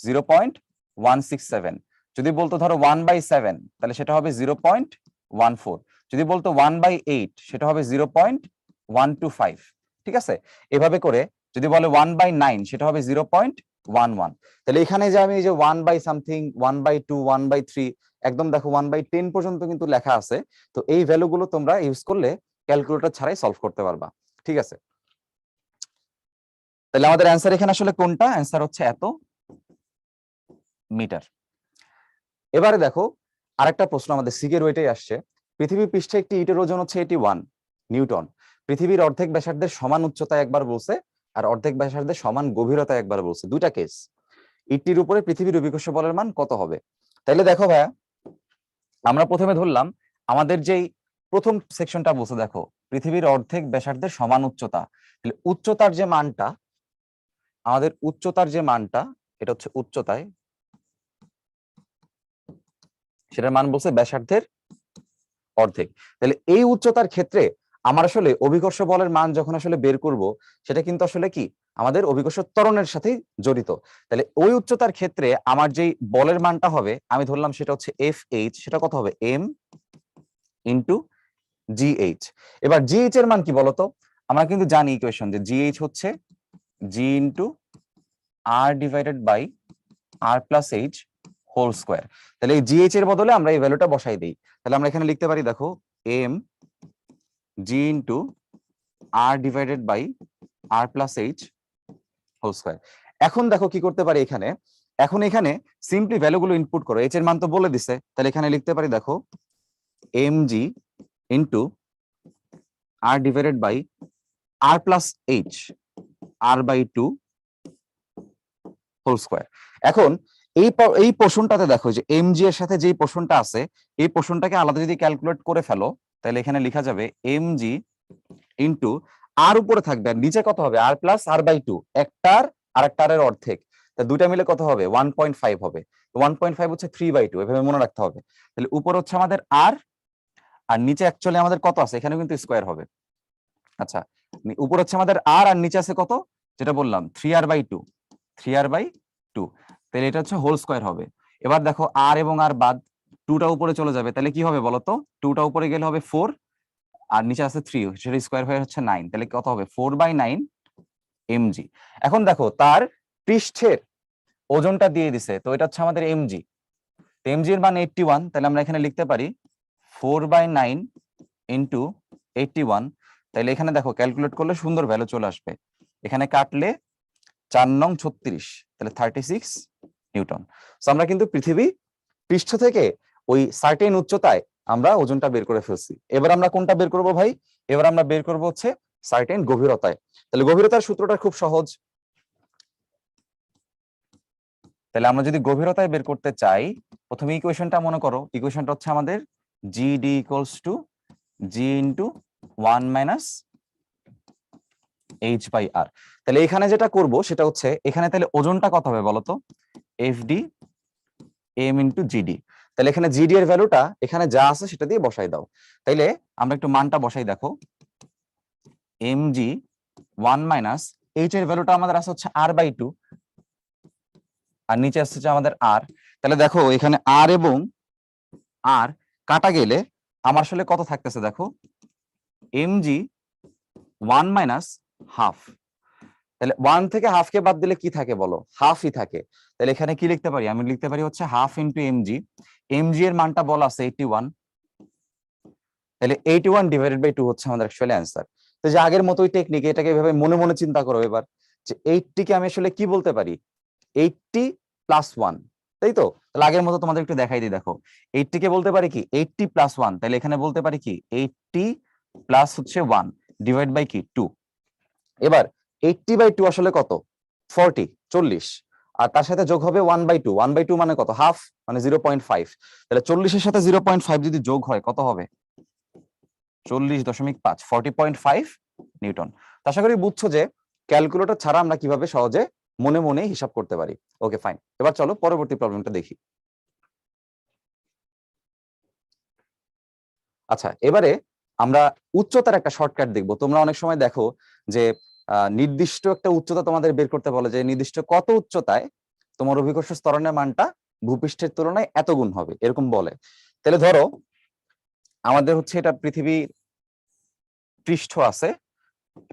0.167। যদি বলতো ধরো 1/7, তাহলে সেটা হবে 0.14। যদি বলতো 1/8, সেটা হবে 0.125। ঠিক আছে, এভাবে করে যদি বলে 1/9 সেটা হবে 0.11। তাহলে এখানে যে আমি যে 1/something 1/2 1/3 একদম দেখো 1/10 পর্যন্ত কিন্তু লেখা আছে। তো এই ভ্যালুগুলো তোমরা ইউজ করলে ক্যালকুলেটর ছাড়াই সলভ করতে পারবা। ঠিক আছে, তাহলে আমাদের অ্যান্সার এখানে আসলে কোনটা? অ্যান্সার হচ্ছে এত মিটার। এবারে দেখো আরেকটা প্রশ্ন আমাদের সিগের ওয়েটেই আসছে। পৃথিবী পৃষ্ঠে একটি ইটের ওজন হচ্ছে 81 নিউটন। পৃথিবীর অর্ধেক ব্যাসার্ধের সমান উচ্চতায় একবার বলছে, আর অর্ধেক ব্যাসার্ধের সমান গভীরতায় একবার বলছে, দুইটা কেস। ইটটির উপরে পৃথিবীর অভিকর্ষ বলের মান কত হবে? তাইলে দেখো ভাইয়া, আমরা প্রথমে ধরলাম আমাদের যেই প্রথম সেকশনটা বলছে, দেখো পৃথিবীর অর্ধেক ব্যাসার্ধের সমান উচ্চতা, তাহলে উচ্চতার যে মানটা, আমাদের উচ্চতার যে মানটা, এটা হচ্ছে উচ্চতায়, সেটার মান বলছে ব্যাসার্ধের অর্ধেক। তাহলে এই উচ্চতার ক্ষেত্রে আমার আসলে অভিকর্ষ বলের মান যখন আসলে বের করব, সেটা কিন্তু আসলে কি আমাদের অভিকর্ষ ত্বরণের সাথে জড়িত। তাহলে ওই উচ্চতার ক্ষেত্রে আমার যেই বলের মানটা হবে, আমি ধরলাম সেটা হচ্ছে FH, সেটা কত হবে? M into GH। এবার GH এর মান কি বলতো? আমরা কিন্তু জানি ইকুয়েশন যে GH হচ্ছে G into R divided by R plus H whole square. তাহলে এই GH এর বদলে আমরা এই ভ্যালুটা বসাই দিই। তাহলে আমরা এখানে লিখতে পারি, দেখো M G into R divided by R plus H whole square. এখন দেখো কি করতে পারি এখানে, এখন এখানে সিম্পলি ভ্যালুগুলো ইনপুট করো। H এর মান তো বলে দিছে, তাহলে এখানে লিখতে পারি, দেখো mg into R divided by R plus H R by 2 whole square. এখন এই পোর্শনটাতে দেখো যে mg এর সাথে যে পোর্শনটা আছে, এই পোর্শনটাকে আলাদা যদি ক্যালকুলেট করে ফেলো, তাহলে এখানে লেখা যাবে mg ইন্টু আর উপরে থাকবে, আর নিচে কত হবে? আর প্লাস আর বাই 2, একটার আর একটার অর্ধেক, তা দুইটা মিলে কত হবে? 1.5 হবে। 1.5 হচ্ছে 3/2, এভাবে মনে রাখতে হবে। তাহলে উপর হচ্ছে আমাদের আর, আর নিচে অ্যাকচুয়ালি আমাদের কত আছে? এখানে কিন্তু স্কোয়ার হবে। আচ্ছা, উপর হচ্ছে আমাদের আর নিচে আছে কত? যেটা বললাম 3r/2, 3r/2, তাহলে এটা হচ্ছে হোল স্কোয়ার হবে। এবার দেখো আর এবং আর বাদ, 2টা উপরে চলে যাবে, তাহলে কি হবে বলতো? 2টা উপরে গেলে হবে 4, আর নিচে আছে 3, সেটা স্কোয়ার হয়ে হচ্ছে 9, তাহলে কত হবে? 4/9 mg। এখন দেখো তার পৃষ্ঠের ওজনটা দিয়ে দিছে, তো এটা হচ্ছে আমাদের mg। তো mg এর মান 81, তাহলে আমরা এখানে লিখতে পারি 4/9 ইন্টু 81। তাহলে এখানে দেখো ক্যালকুলেট করলে সুন্দর ভ্যালু চলে আসবে। এখানে কাটলে 4 নং 36, তাহলে 36 নিউটন। সো আমরা কিন্তু পৃথিবী পৃষ্ঠ থেকে ওই সার্টেন উচ্চতায় আমরা ওজনটা বের করে ফেলছি। এবার আমরা কোনটা বের করব ভাই? এবার আমরা বের করব হচ্ছে সার্টেন গভীরতায়। তাহলে গভীরতার সূত্রটা খুব সহজ। তাহলে আমরা যদি গভীরতায় বের করতে চাই, প্রথমে ইকুয়েশনটা মনে করো, ইকুয়েশনটা হচ্ছে আমাদের GD equals to G into 1 minus H/R। তাহলে এখানে যেটা করব সেটা হচ্ছে, এখানে তাহলে ওজনটা কত হবে বলতো? FD M into GD। তাহলে এখানে GD এর ভ্যালুটা এখানে যা আছে সেটা দিয়ে বসাই দাও। তাইলে আমরা একটু মানটা বসাই, দেখো mg 1 মাইনাস H এর ভ্যালুটা আমাদের আছে হচ্ছে R/2, আর নিচে আসছে আমাদের R। তাহলে দেখো এখানে R এবং R কাটা গেলে আমার আসলে কত থাকতেছে? দেখো mg 1 মাইনাস হাফ। তাহলে 1 থেকে হাফ কে বাদ দিলে কি থাকে বলো? হাফই থাকে। তাহলে এখানে কি লিখতে পারি? আমি লিখতে পারি হচ্ছে হাফ ইন্টু mg। mg এর মানটা বলা আছে 81, তাহলে 81 ডিভাইডেড বাই 2 হচ্ছে আমাদের অ্যাকচুয়ালি অ্যান্সার। তো যে আগের মতোই টেকনিক, এটাকে এভাবে মনে মনে চিন্তা করো এবার, যে 80 কে আমি আসলে কি বলতে পারি? 80 প্লাস 1, তাই তো? তাহলে আগের মতো তোমাদের একটু দেখাই দিই, দেখো 80 কে বলতে পারি কি 80 প্লাস 1, তাহলে এখানে বলতে পারি কি 80 প্লাস হচ্ছে 1 ডিভাইড বাই কি 2। এবার 80/2 আসলে কত? 40, আর তার সাথে যোগ হবে 1/2, 1/2 মানে কত? হাফ, মানে 0.5। তাহলে 40-এর সাথে 0.5 যদি যোগ হয় কত হবে? 40.5, 40.5 নিউটন। তো আশা করি বুঝছো যে ক্যালকুলেটর ছাড়া আমরা কিভাবে সহজে মনে মনে হিসাব করতে পারি। ওকে ফাইন, এবার চলো পরবর্তী প্রবলেমটা দেখি। আচ্ছা, এবারে আমরা উচ্চতার একটা শর্টকাট দেখবো। তোমরা অনেক সময় দেখো যে নির্দিষ্ট একটা উচ্চতা তোমাদের বের করতে বলে, যে নির্দিষ্ট কত উচ্চতায় তোমার অভিকর্ষ ত্বরণের মানটা ভূপৃষ্ঠের তুলনায় এত গুণ হবে, এরকম বলে। তাহলে ধরো আমাদের হচ্ছে এটা পৃথিবীর পৃষ্ঠ আছে,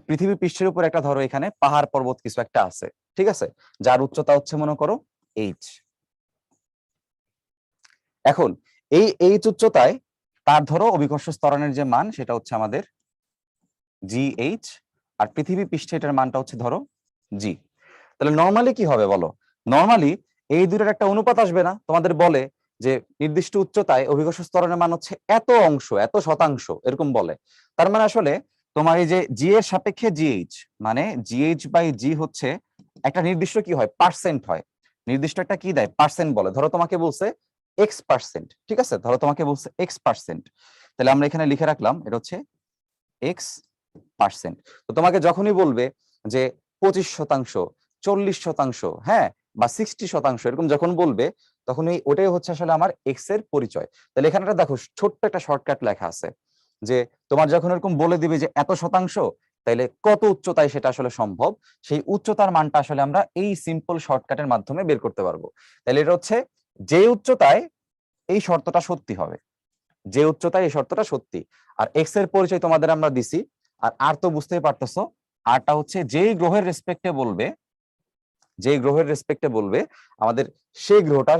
পৃথিবী পৃষ্ঠের উপর একটা ধরো এখানে পাহাড় পর্বত কিছু একটা আছে, ঠিক আছে, যার উচ্চতা হচ্ছে মনে করো এইচ। এখন এই এইচ উচ্চতায় তার ধরো অভিকর্ষ ত্বরণের যে মান সেটা হচ্ছে আমাদের GH, আর পৃথিবী পৃষ্ঠে এটার মানটা হচ্ছে ধরো G। তাহলে নর্মালি কি হবে বলো? নর্মালি এই দুটোর একটা অনুপাত আসবে না? তোমাদের বলে যে নির্দিষ্ট উচ্চতায় অভিকর্ষ ত্বরণের মান হচ্ছে এত অংশ, এত শতাংশ, এরকম বলে। তার মানে আসলে তোমার এই যে জি এর সাপেক্ষে জিএইচ, মানে GH/G হচ্ছে একটা নির্দিষ্ট কি হয়, পার্সেন্ট হয়। নির্দিষ্ট একটা কি দেয়, পার্সেন্ট বলে। ধরো তোমাকে বলছে X%, ঠিক আছে, ধরো তোমাকে বলছে X%, তাহলে আমরা এখানে লিখে রাখলাম এটা হচ্ছে X%। তো তোমাকে যখনই বলবে যে 25%, 40%, হ্যাঁ, বা 60%, এরকম যখন বলবে তখন ওটাই হচ্ছে আসলে আমার এক্স এর পরিচয়। তাহলে এখানে দেখো ছোট্ট একটা শর্টকাট লেখা আছে যে তোমার যখন এরকম বলে দিবে যে এত শতাংশ, তাইলে কত উচ্চতায় সেটা আসলে সম্ভব, সেই উচ্চতার মানটা আসলে আমরা এই সিম্পল শর্টকাটের মাধ্যমে বের করতে পারবো। তাহলে এটা হচ্ছে যে উচ্চতায় এই শর্তটা সত্যি হবে, যে উচ্চতায় এই শর্তটা সত্যি। আর এক্স এর পরিচয় তোমাদের আমরা দিছি। আর তো বুঝতেই পারতেছো, আরটা হচ্ছে যেই গ্রহের রেসপেক্টে বলবে, যেই গ্রহের রেসপেক্টে বলবে আমাদের সেই গ্রহটার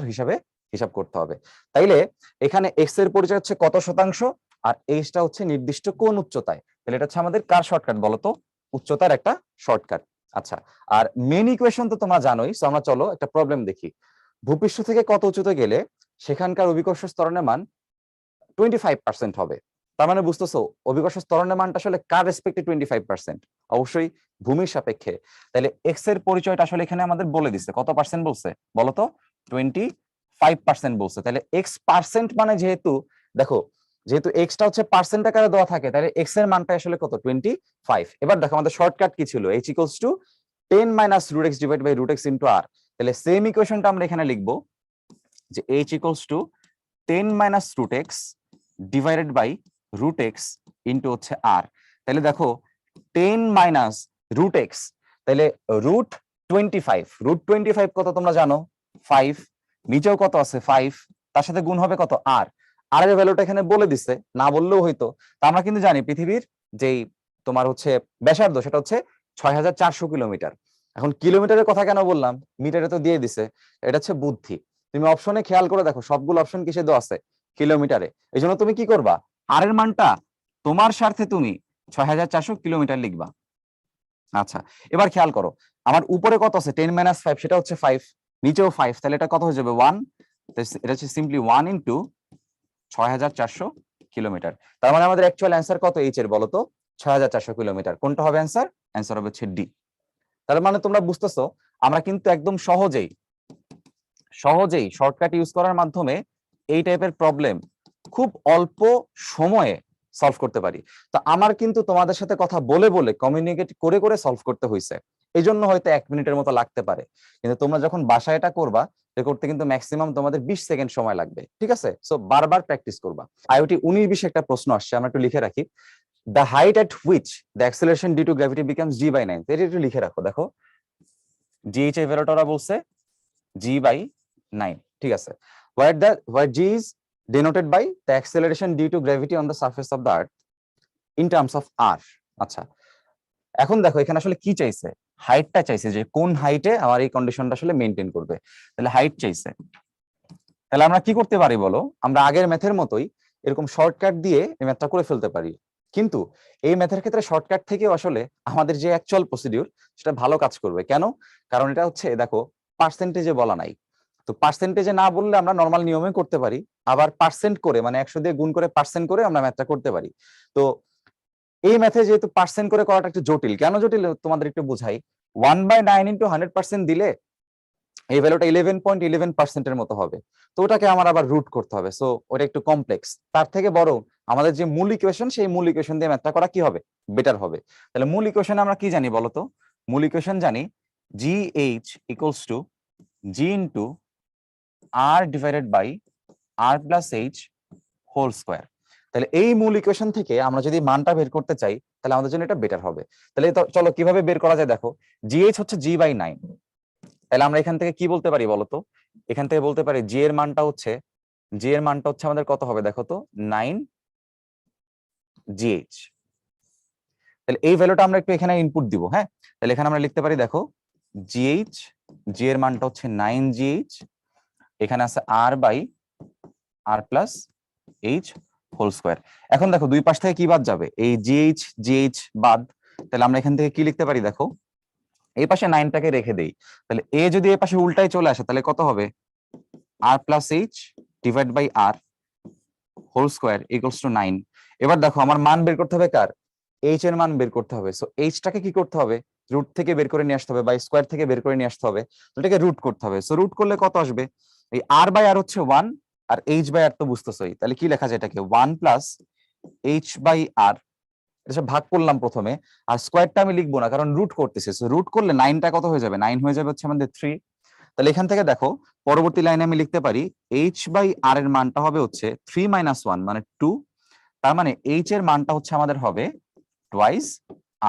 হিসাব করতে হবে। তাইলে এখানে এক্স এর পরিচয় হচ্ছে কত শতাংশ, আর এইচটা হচ্ছে নির্দিষ্ট কোন উচ্চতায়। তাহলে এটা হচ্ছে আমাদের কার শর্টকাট বলতো? উচ্চতার একটা শর্টকাট। আচ্ছা, আর মেন ইকুয়েশন তো তোমরা জানোই। সো আমরা চলো একটা প্রবলেম দেখি। ভূপৃষ্ঠ থেকে কত উঁচুতে গেলে সেখানকার অভিকর্ষ ত্বরণের মান 25% হবে। তার মানে বুঝতেছো অভিকর্ষ ত্বরণের মানটা আসলে কার রেসপেক্টে 25%? অবশ্যই ভূমির সাপেক্ষে। তাহলে এক্স এর পরিচয়টা আসলে এখানে আমাদের বলে দিচ্ছে, কত পার্সেন্ট বলছে বলতো? 25% বলছে। তাহলে এক্স পার্সেন্ট মানে যেহেতু দেখো, যেহেতু এক্সটা হচ্ছে পার্সেন্ট আকারে দেওয়া থাকে, তাহলে এক্স এর মানটা আসলে কত? 25। এবার দেখো আমাদের শর্টকাট কি ছিল? h equals to 10 minus root x divide by root x into R. তাহলে সেম ইকুয়েশনটা আমরা এখানে লিখবো যে h equals to 10 minus root x divided by root x into হচ্ছে আর। তাহলে দেখো 10 মাইনাস রুট এক্স, তাহলে রুট 25। রুট 25 কত তোমরা জানো? 5। নিচেও কত আছে? 5। তার সাথে গুণ হবে কত? আর। আর এর ভ্যালুটা এখানে বলে দিচ্ছে, না বললেও হইতো। তা আমরা কিন্তু জানি পৃথিবীর যেই তোমার হচ্ছে ব্যাসার্ধ সেটা হচ্ছে 6400 কিলোমিটার। এখন কিলোমিটারের কথা কেন বললাম? মিটারে তো দিয়ে দিছে। এটা হচ্ছে বুদ্ধি। তুমি অপশনে খেয়াল করে দেখো, সবগুলো অপশন কিসে দেওয়া আছে? কিলোমিটারে। এই জন্য তুমি কি করবা, আর এর মানটা তোমার স্বার্থে তুমি 6400 কিলোমিটার লিখবা। আচ্ছা, এবার খেয়াল করো আমার উপরে কত আছে? 10 মাইনাস 5, সেটা হচ্ছে 5। নিচেও 5, তাহলে এটা কত হয়ে যাবে? 1। এটা হচ্ছে সিম্পলি 1 ইন্টু 6400 কিলোমিটার। তার মানে আমাদের অ্যাকচুয়াল অ্যান্সার কত এইচ এর বলো তো? 6400 কিলোমিটার। কোনটা হবে অ্যান্সার? অ্যান্সার হবে হচ্ছে ডি। তার মানে তোমরা বুঝতেছো আমরা কিন্তু একদম সহজেই শর্টকাট ইউজ করার মাধ্যমে এই টাইপের প্রবলেম খুব অল্প সময়ে সলভ করতে পারি। তো আমার কিন্তু তোমাদের সাথে কথা বলে বলে কমিউনিকেট করে করে সলভ করতে হয়েছে, এই জন্য হয়তো 1 মিনিটের মতো লাগতে পারে। কিন্তু তোমরা যখন বাসায় এটা করবা, এটা করতে কিন্তু ম্যাক্সিমাম তোমাদের 20 সেকেন্ড সময় লাগবে, ঠিক আছে? সো বারবার প্র্যাকটিস করবা। আইওটি 19-20 একটা প্রশ্ন আসছে, আমরা একটু লিখে রাখি। The height at which the acceleration due to gravity becomes g/9। এটা একটু লিখে রাখো। দেখো জিএইচ এর ভ্যালুটা বলছে g/9, ঠিক আছে। Where g is denoted by the acceleration due to gravity on the surface of the earth in terms of r। আচ্ছা, এখন দেখো এখানে আসলে কি চাইছে? হাইটটা চাইছে, যে কোন হাইটে আমার এই কন্ডিশনটা আসলে মেইনটেইন করবে। তাহলে হাইট চাইছে। তাহলে আমরা কি করতে পারি বলো? আমরা আগের ম্যাথের মতোই এরকম শর্টকাট দিয়ে এই ম্যাথটা করে ফেলতে পারি। কিন্তু এই ম্যাথের ক্ষেত্রে শর্টকাট থেকেও আসলে আমাদের যে অ্যাকচুয়াল প্রসিডিউর সেটা ভালো কাজ করবে। কেন? কারণ এটা হচ্ছে দেখো পার্সেন্টেজে বলা নাই। তো পার্সেন্টেজে না বললে আমরা নর্মাল নিয়মে করতে পারি, আবার পার্সেন্ট করে মানে 100 দিয়ে গুণ করে পার্সেন্ট করে আমরা ম্যাথটা করতে পারি। তো এই ম্যাথে যেহেতু পার্সেন্ট করে করাটা একটু জটিল। কেন জটিল তোমাদের একটু বুঝাই। 1/9 ইন্টু 100% দিলে এই ভ্যালুটা 11.11% এর মতো হবে। তো ওটাকে আমার আবার রুট করতে হবে। সো ওটা একটু কমপ্লেক্স। তার থেকে বড় আমাদের যে মূল ইকুয়েশন, সেই মূল ইকুয়েশন দিয়ে ম্যাথটা করা কি হবে? বেটার হবে। তাহলে মূল ইকুয়েশনে আমরা কি জানি বলতো? মূল ইকুয়েশন জানি GH equals to G into R divided by R plus H whole square. তাহলে এই মূল ইকুয়েশন থেকে আমরা যদি মানটা বের করতে চাই, তাহলে আমাদের জন্য এটা বেটার হবে। তাহলে চলো কিভাবে বের করা যায় দেখো। GH হচ্ছে g/9। তাহলে আমরা এখান থেকে কি বলতে পারি বলতো? এখান থেকে বলতে পারি জি এর মানটা হচ্ছে আমাদের কত হবে দেখো তো? 9 GH। তাহলে এই ভ্যালুটা আমরা একটু এখানে ইনপুট দিব। হ্যাঁ, তাহলে এখানে আমরা লিখতে পারি, দেখো জিএইচ, জি এর মানটা হচ্ছে 9 GH, এখানে আছে R by R plus H whole square. এখন দেখো দুই পাশ থেকে কি বাদ যাবে, এই জিএইচ জিএইচ বাদ, তাহলে আমরা এখান থেকে কি লিখতে পারি, দেখো এই পাশে 9টাকে রেখে দেই, তাহলে এ যদি এই পাশে উল্টাই চলে আসে তাহলে কত হবে, R plus H divide by R whole square equals to 9। এবার দেখো আমার মান বের করতে হবে কার, এইচ এর মান বের করতে হবে। সো এইচটাকে কি করতে হবে, রুট থেকে বের করে নিয়ে আসতে হবে, বা স্কোয়ার থেকে বের করে নিয়ে আসতে হবে, তো এটাকে রুট করতে হবে। সো রুট করলে কত আসবে, এই আর বাই আর হচ্ছে 1, আর এইচ বাই আর তো বুঝতেছই, তাহলে কি লেখা যায় এটাকে 1 প্লাস এইচ বাই আর, এটা সব ভাগ করলাম প্রথমে, আর স্কোয়ারটা আমি লিখবো না কারণ রুট করতেছে। সো রুট করলে 9টা কত হয়ে যাবে, 9 হয়ে যাবে হচ্ছে আমাদের 3। তাহলে এখান থেকে দেখো পরবর্তী লাইনে আমি লিখতে পারি এইচ বাই আর এর মানটা হবে হচ্ছে 3 - 1 মানে 2, তার মানে এইচ এর মানটা হচ্ছে আমাদের হবে টুয়াইস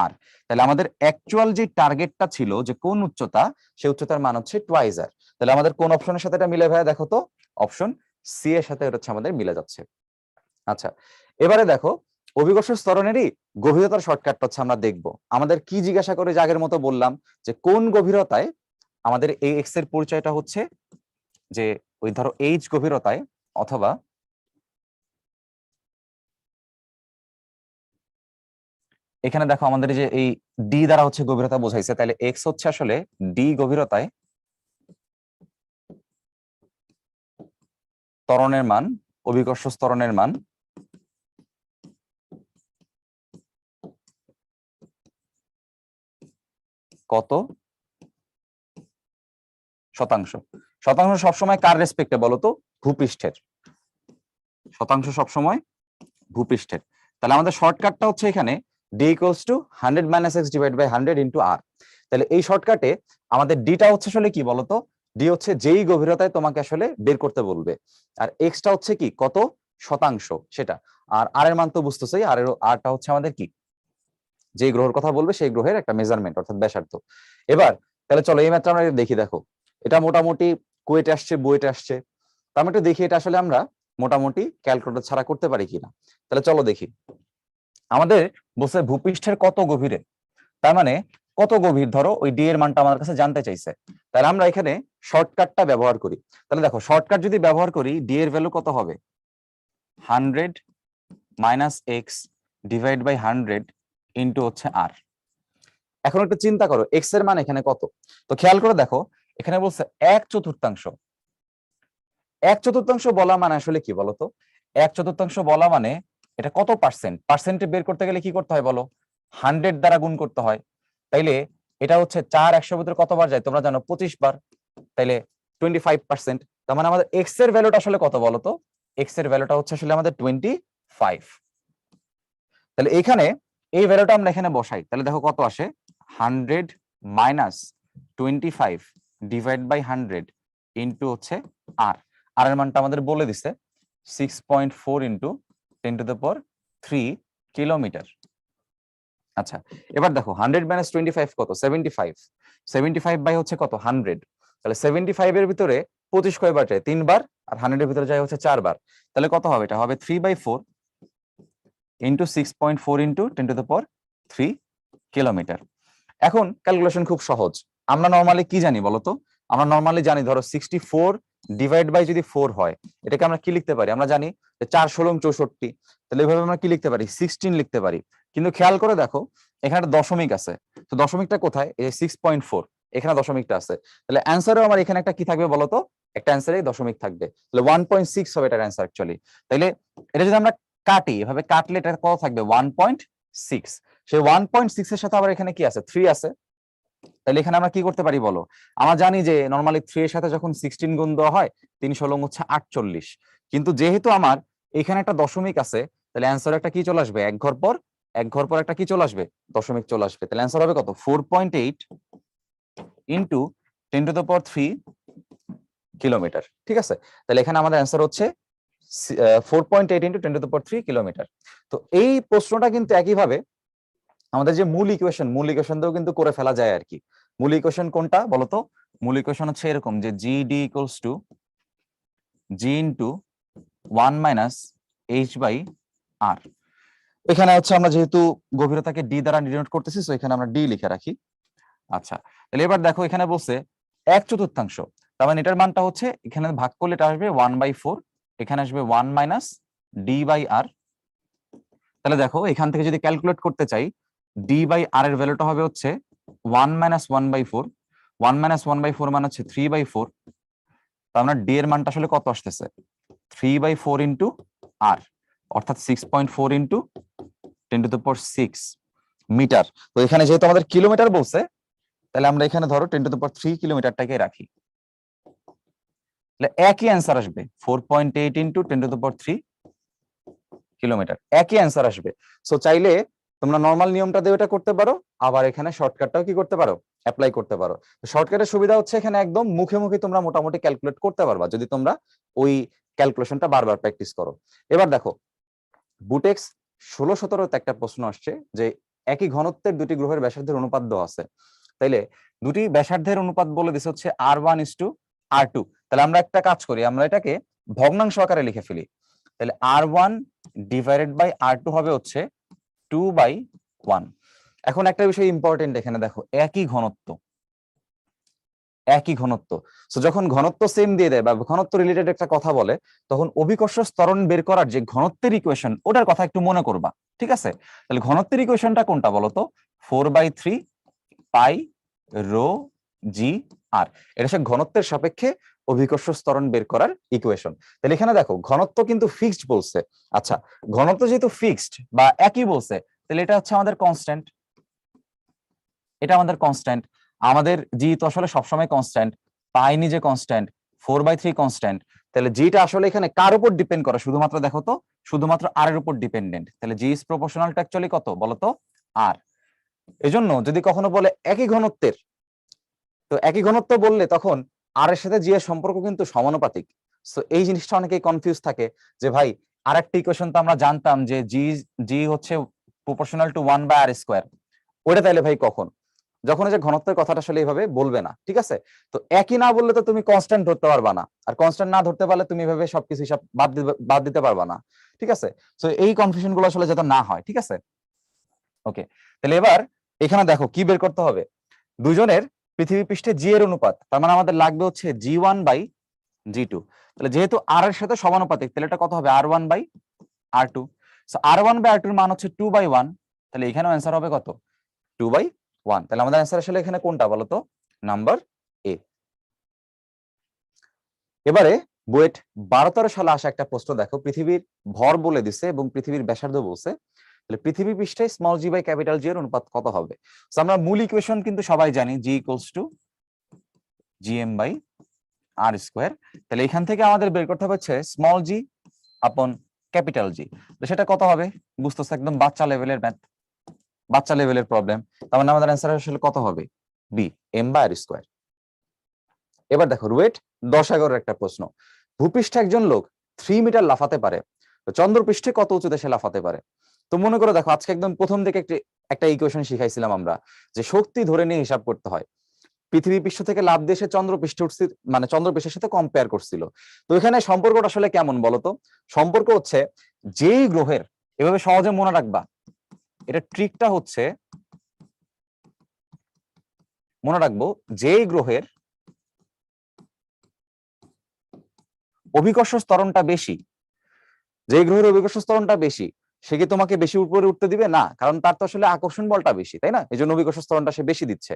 আর। তাহলে আমাদের অ্যাকচুয়াল যে টার্গেটটা ছিল যে কোন উচ্চতা, সেই উচ্চতার মান হচ্ছে টুয়াইস আর। তাহলে আমাদের কোন অপশনের সাথে এটা মিলে ভাইয়া, দেখো তো অপশন সি এর সাথে এটা হচ্ছে আমাদের মিলে যাচ্ছে। আচ্ছা, এবারে দেখো অভিকর্ষ ত্বরণেরই গভীরতার শর্টকাটটা হচ্ছে আমরা দেখব। আমাদের কি জিজ্ঞাসা করে, যে আগের মতো বললাম যে কোন গভীরতায় আমাদের এই এক্স এর পরিচয়টা হচ্ছে, যে ওই ধরো এইচ গভীরতায়, অথবা এখানে দেখো আমাদের যে এই ডি দ্বারা হচ্ছে গভীরতা বোঝাইছে, তাহলে এক্স হচ্ছে আসলে ডি গভীরতায় ত্বরণের মান, অভিকর্ষ ত্বরণের মান কত শতাংশ। শতাংশ সবসময় কার রেসপেক্টে বলো তো, ভূপৃষ্ঠের। শতাংশ সবসময় ভূপৃষ্ঠের। তাহলে আমাদের শর্টকাটটা হচ্ছে এখানে D equals to 100 - x divide by 100 into R. তাহলে এই শর্টকাটে আমাদের ডিটা হচ্ছে আসলে কি বলতো, ডি হচ্ছে যেই গভীরতায় তোমাকে আসলে বের করতে বলবে, আর এক্সটা হচ্ছে কি কত শতাংশ সেটা, আর আর এর মান তো বুঝতেছই, আর এর আরটা হচ্ছে আমাদের কি, যে গ্রহের কথা বলবে সেই গ্রহের একটা মেজারমেন্ট অর্থাৎ ব্যাসার্ধ। এবার তাহলে চলো এই ম্যাথটা আমরা দেখি। দেখো এটা মোটামুটি কুয়েটে আসছে, বুয়েটে আসছে, তো আমরা একটু দেখি এটা আসলে আমরা মোটামুটি ক্যালকুলেটর ছাড়া করতে পারি কিনা। তাহলে চলো দেখি, আমাদের বলছে ভূপৃষ্ঠের কত গভীরে, তার মানে কত গভীর, ধরো ওই ডি এর মানটা আমার কাছে জানতে চাইছে। তাহলে আমরা এখানে শর্টকাটটা ব্যবহার করি। তাহলে দেখো শর্টকাট যদি ব্যবহার করি, ডি এর ভ্যালু কত হবে, 100 - x ডিভাইড বাই 100 ইন্টু হচ্ছে আর। এখন একটু চিন্তা করো এক্স এর মান এখানে কত, তো খেয়াল করে দেখো এখানে বলছে 1/4। 1/4 বলা মানে আসলে কি বলতো, 1/4 বলা মানে এটা কত পার্সেন্ট, পার্সেন্টে বের করতে গেলে কি করতে হয় বলো, 100 দ্বারা গুণ করতে হয়। তাইলে এটা হচ্ছে 4 100 ভিতরে কতবার যায় তোমরা জানো, 25 বার, তাইলে 25%। তার মানে আমাদের এক্স এর ভ্যালুটা আসলে কত বলতো, এক্স এর ভ্যালুটা হচ্ছে আসলে আমাদের 25। তাহলে এখানে এই ভ্যালুটা আমরা এখানে বসাই, তাহলে দেখো কত আসে, 100 - 25 ডিভাইড বাই 100 ইন্টু হচ্ছে আর। আর এর মানটা আমাদের বলে দিছে 6.4 ইন্টু 10⁻³ কিলোমিটার। আচ্ছা, এবার দেখো 100 - 25 কত, 75। 75 বাই হচ্ছে কত, 100। তাহলে 75 এর ভিতরে 25 কয়বার যায়, 3 বার, আর 100 এর ভিতরে যায় হচ্ছে 4 বার। তাহলে কত হবে, এটা হবে 3/4 ইন্টু 6.4 ইন্টু 10⁻³ কিলোমিটার। এখন ক্যালকুলেশন খুব সহজ। আমরা নর্মালি কি জানি বলতো, আমরা নর্মালি জানি ধরো 64 ডিভাইড বাই যদি 4 হয়, এটাকে আমরা কি লিখতে পারি, আমরা জানি যে 4 ষোলং 64। তাহলে এইভাবে আমরা কি লিখতে পারি, 16 লিখতে পারি। কিন্তু খেয়াল করে দেখো এখানে একটা দশমিক আছে, তো দশমিকটা কোথায়, এই 6.4 এখানে দশমিকটা আছে। তাহলে অ্যান্সারও আমার এখানে একটা কি থাকবে বলতো, একটা অ্যান্সারে দশমিক থাকবে, তাহলে 1.6 হবে এটার অ্যান্সার অ্যাকচুয়ালি। তাইলে এটা যদি আমরা কাটি, এভাবে কাটলে এটা কত থাকবে, 1.6। সেই 1.6 এর সাথে আবার এখানে কি আছে, 3 আছে। তাহলে এখানে আমরা কি করতে পারি বলো, আমরা জানি যে নরমালি 3 এর সাথে যখন 16 গুণ দেওয়া হয় 3 ষোলং হচ্ছে 48, কিন্তু যেহেতু আমার এখানে একটা দশমিক আছে, তাহলে অ্যান্সার একটা কি চলে আসবে, এক ঘর পর একটা কি চলে আসবে, দশমিক চলে আসবে। তাহলে অ্যান্সার হবে কত, 4.8 ইন্টু 10⁻³ কিলোমিটার। ঠিক আছে, তাহলে এখানে আমাদের অ্যান্সার হচ্ছে 4.8 ইন্টু 10⁻³ কিলোমিটার। তো এই প্রশ্নটা কিন্তু একইভাবে আমাদের যে মূল ইকুয়েশন দিয়েও কিন্তু করে ফেলা যায় আর কি। মূল ইকুয়েশন কোনটা বলতো, মূল ইকুয়েশন হচ্ছে এরকম যে GD equals to G into 1 - h by R. এখানে হচ্ছে আমরা যেহেতু গভীরতাকে ডি দ্বারা ডিনোট করতেছি, সো এখানে আমরা ডি লিখে রাখি। আচ্ছা, তাহলে এবার দেখো এখানে বলছে 1/4, তার মানে এটার মানটা হচ্ছে এখানে ভাগ করলে এটা আসবে 1/4, এখানে আসবে 1 মাইনাস ডি বাই আর। তাহলে দেখো এখান থেকে যদি ক্যালকুলেট করতে চাই, ডি বাই আর এর ভ্যালুটা হবে হচ্ছে 1 মাইনাস 1/4, 1 মাইনাস 1/4 মানে হচ্ছে 3/4। তার মানে ডি এর মানটা আসলে কত আসতেছে, 3/4 ইন্টু আর, অর্থাৎ 6.4 ইন্টু 10⁶ মিটার। তো এখানে যেহেতু আমাদের কিলোমিটার বলছে, তাহলে আমরা এখানে ধরো 10⁻³ কিলোমিটারটাকে রাখি, তাহলে একই অ্যান্সার আসবে 4.8 ইন্টু 10⁻³ কিলোমিটার, একই অ্যান্সার আসবে। সো চাইলে তোমরা নর্মাল নিয়মটা দিয়ে এটা করতে পারো, আবার এখানে শর্টকাটটাও কি করতে পারো, অ্যাপ্লাই করতে পারো। শর্টকাটের সুবিধা হচ্ছে এখানে একদম মুখে মুখে তোমরা মোটামুটি ক্যালকুলেট করতে পারবা যদি তোমরা ওই ক্যালকুলেশনটা বারবার প্র্যাকটিস করো। এবার দেখো বুটেক্স 16-17 একটা প্রশ্ন আসছে যে একই ঘনত্বের দুটি গ্রহের ব্যাসার্ধের অনুপাত দেওয়া আছে। তাইলে দুটি ব্যাসার্ধের অনুপাত বলে দিছে হচ্ছে R1:R2। তাহলে আমরা একটা কাজ করি, আমরা এটাকে ভগ্নাংশ আকারে লিখে ফেলি। তাহলে R1 ডিভাইডেড বাই R2 হবে হচ্ছে 2/1। এখন একটা বিষয় ইম্পর্টেন্ট, এখানে দেখো একই ঘনত্ব, একই ঘনত্ব। সো যখন ঘনত্ব সেম দিয়ে দেয় বা ঘনত্ব রিলেটেড একটা কথা বলে, তখন অভিকর্ষ ত্বরণ বের করার যে ঘনত্বের ইকুয়েশন, ওটার কথা একটু মনে করবা, ঠিক আছে? তাহলে ঘনত্বের ইকুয়েশনটা কোনটা বলতো, 4/3 পাই রো জি আর। এটা হচ্ছে ঘনত্বের সাপেক্ষে অভিকর্ষ ত্বরণ বের করার ইকুয়েশন। তাহলে এখানে দেখো ঘনত্ব কিন্তু ফিক্সড বলছে। আচ্ছা, ঘনত্ব যেহেতু ফিক্সড বা একই বলছে, তাহলে এটা হচ্ছে আমাদের কনস্ট্যান্ট, এটা আমাদের কনস্ট্যান্ট। আমাদের জি তো আসলে সবসময় কনস্ট্যান্ট, পাই নিজে কনস্ট্যান্ট, 4/3 কনস্ট্যান্ট। তাহলে জিটা আসলে এখানে কার উপর ডিপেন্ড করে, শুধুমাত্র দেখো তো, শুধুমাত্র আর এর উপর ডিপেন্ডেন্ট। তাহলে জি ইজ প্রপোর্শনাল টু অ্যাকচুয়ালি কত বলতো, আর। এজন্য যদি কখনো বলে একই ঘনত্বের, তো একই ঘনত্ব বললে তখন আর এর সাথে জি এর সম্পর্ক কিন্তু সমানুপাতিক। সো এই জিনিসটা অনেকেই কনফিউজ থাকে যে ভাই আরেকটা ইকুয়েশন তো আমরা জানতাম যে জি জি হচ্ছে প্রপোর্শনাল টু 1/r², ওটা তাইলে ভাই কখন, যখন যে ঘনত্বের কথাটা আসলে এইভাবে বলবে না, ঠিক আছে? তো একই না বললে তো তুমি কনস্ট্যান্ট ধরতে পারবা না, আর কনস্ট্যান্ট না ধরতে পারলে তুমি এভাবে সবকিছু হিসাব বাদ দিতে পারবা না, ঠিক আছে? তো এই কনফিউশন গুলো আসলে যাতে না হয়, ঠিক আছে? ওকে, তাহলে এবার এখানে দেখো কি বের করতে হবে, দুজনের পৃথিবী পৃষ্ঠে জি এর অনুপাত, তার মানে আমাদের লাগবে হচ্ছে G1/G2। তাহলে যেহেতু আর এর সাথে সমানুপাতিক, তাহলে এটা কত হবে, R1/R2। সো R1/R2 এর মান হচ্ছে 2/1, তাহলে এখানেও অ্যান্সার হবে কত, 2/1। তাহলে আমাদের অ্যান্সার আসলে এখানে কোনটা বলতো, নাম্বার এ। এবারে বুয়েট 12-13 সালে আসা একটা প্রশ্ন দেখো, পৃথিবীর ভর বলে দিছে এবং পৃথিবীর ব্যাসার্ধ বলছে। তাহলে পৃথিবী পৃষ্ঠে small G by capital G এর অনুপাত কত হবে? সো আমরা মূল ইকুয়েশন কিন্তু সবাই জানি, জি ইকুয়ালস টু gm/r²। তাহলে এখান থেকে আমাদের বের করতে হবে হচ্ছে স্মল জি আপন ক্যাপিটাল জি। তো সেটা কত হবে, বুঝতেছ, একদম বাচ্চা লেভেলের ম্যাথ, বাচ্চা লেভেলের প্রবলেম। তার মানে আমাদের অ্যান্সার আসলে কত হবে, বি m/r²। এবার দেখো রুয়েট 10-11 একটা প্রশ্ন, ভূপৃষ্ঠে একজন লোক 3 মিটার লাফাতে পারে, তো চন্দ্রপৃষ্ঠে কত উঁচুতে সে লাফাতে পারে? তো মনে করো দেখো আজকে একদম প্রথম থেকে একটা ইকুয়েশন শিখাইছিলাম আমরা, যে শক্তি ধরে নিয়ে হিসাব করতে হয়। পৃথিবী পৃষ্ঠ থেকে লাফ দিয়ে সে চন্দ্রপৃষ্ঠে উঠছে, মানে চন্দ্রপৃষ্ঠের সাথে কম্পেয়ার করছিল। তো এখানে সম্পর্কটা আসলে কেমন বলতো, সম্পর্ক হচ্ছে যেই গ্রহের, এভাবে সহজে মনে রাখবা, এটা ট্রিকটা হচ্ছে মনে রাখবো, যেই গ্রহের অভিকর্ষ ত্বরণটা বেশি, যে গ্রহের অভিকর্ষ ত্বরণটা বেশি, সে কি তোমাকে বেশি উপরে উঠতে দিবে না, কারণ তার তো আসলে আকর্ষণ বলটা বেশি, তাই না? এই জন্য অভিকর্ষ ত্বরণটা সে বেশি দিচ্ছে।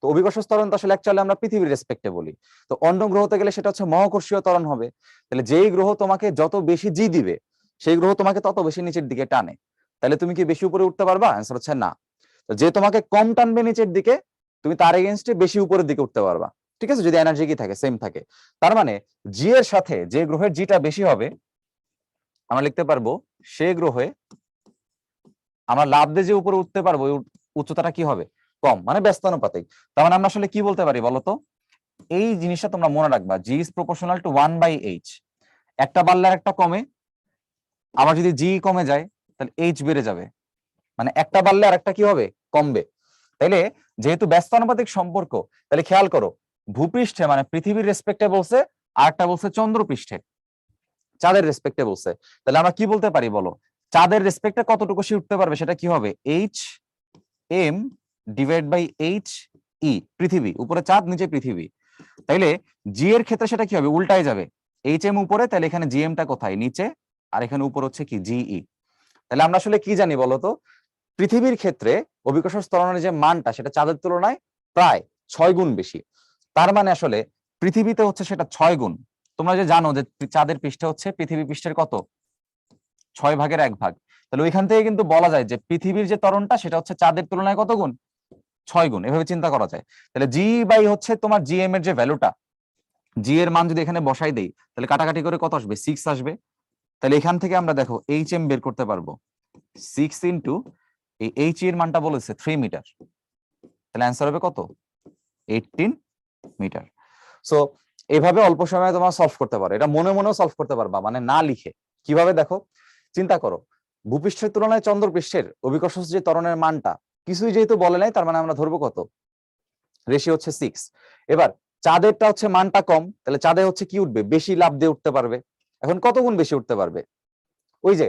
তো অভিকর্ষ ত্বরণ তো আসলে অ্যাকচুয়ালি আমরা পৃথিবীর রেসপেক্টে বলি। তো অন্য গ্রহতে গেলে সেটা হচ্ছে মহাকর্ষীয় ত্বরণ হবে। তাহলে যেই গ্রহ তোমাকে যত বেশি জি দিবে, সেই গ্রহ তোমাকে তত বেশি নিচের দিকে টানে। তাহলে তুমি কি বেশি উপরে উঠতে পারবা? অ্যান্সার হচ্ছে না। তো যে তোমাকে কম টানবে নিচের দিকে, তুমি তার এগেনস্টে বেশি উপরের দিকে উঠতে পারবা, ঠিক আছে, যদি এনার্জি কি থাকে, সেম থাকে। তার মানে জি এর সাথে যে গ্রহের জিটা বেশি হবে, আমরা লিখতে পারবো সে গ্রহে আমরা লাফ দিয়ে যে উপরে উঠতে পারবো, উচ্চতাটা কি হবে, কম, মানে ব্যস্তানুপাতিক। তার মানে আমরা আসলে কি বলতে পারি বলতো, এই জিনিসটা তোমরা মনে রাখবা, জি ইজ প্রপোর্শনাল টু 1/h। একটা বাড়লে আর একটা কমে, আবার যদি জি কমে যায় তাহলে এইচ বেড়ে যাবে, মানে একটা বাড়লে আর একটা কি হবে, কমবে। তাইলে যেহেতু ব্যস্তানুপাতিক সম্পর্ক, তাহলে খেয়াল করো, ভূপৃষ্ঠে মানে পৃথিবীর রেসপেক্টে বলছে, আর একটা বলছে চন্দ্রপৃষ্ঠে, চাঁদের রেসপেক্টে বলছে। তাহলে আমরা কি বলতে পারি বলো, চাঁদের রেসপেক্টে কতটুকু সে উঠতে পারবে সেটা কি হবে, H M divide by H E, পৃথিবী উপরে চাঁদ নিচে পৃথিবী। তাইলে জি এর ক্ষেত্রে সেটা কি হবে, উল্টায় যাবে, এইচ এম উপরে, তাহলে এখানে জি এমটা কোথায়, নিচে, আর এখানে উপর হচ্ছে কি জিই। তাহলে আমরা আসলে কি জানি বলতো, পৃথিবীর ক্ষেত্রে অভিকর্ষ ত্বরণের যে মানটা সেটা চাঁদের তুলনায় প্রায় 6 গুণ বেশি। তার মানে আসলে পৃথিবীতে হচ্ছে সেটা 6 গুণ। তোমরা যে জানো যে চাঁদের পৃষ্ঠ হচ্ছে পৃথিবী পৃষ্ঠের কত, 6/1 তাহলে ওইখান থেকে কিন্তু বলা যায় যে পৃথিবীর যে ত্বরণটা সেটা হচ্ছে চাঁদের তুলনায় কত গুণ, 6 গুণ। এভাবে চিন্তা করা যায়। তাহলে জি বাই হচ্ছে তোমার জিএম এর যে ভ্যালুটা, জি এর মান যদি এখানে বসাই দেই তাহলে কাটাকাটি করে কত আসবে, 6 আসবে। তাহলে এখান থেকে আমরা দেখো এইচ এম বের করতে পারবো, 6 ইন্টু এই এইচ এর মানটা বলেছে 3 মিটার, তাহলে অ্যান্সার হবে কত, 18 মিটার। সো এভাবে অল্প সময়ে তোমরা সলভ করতে পারো, এটা মনে মনেও সলভ করতে পারবা, মানে না লিখে। কিভাবে দেখো, চিন্তা করো, ভূপৃষ্ঠের তুলনায় চন্দ্রপৃষ্ঠের অভিকর্ষ যে ত্বরণের মানটা কিছুই যেহেতু বলে নাই, তার মানে আমরা ধরবো কত, রেশিও হচ্ছে 6। এবার চাঁদেরটা হচ্ছে মানটা কম, তাহলে চাঁদে হচ্ছে কি উঠবে, বেশি লাভ দিয়ে উঠতে পারবে। এখন কত গুণ বেশি উঠতে পারবে, ওই যে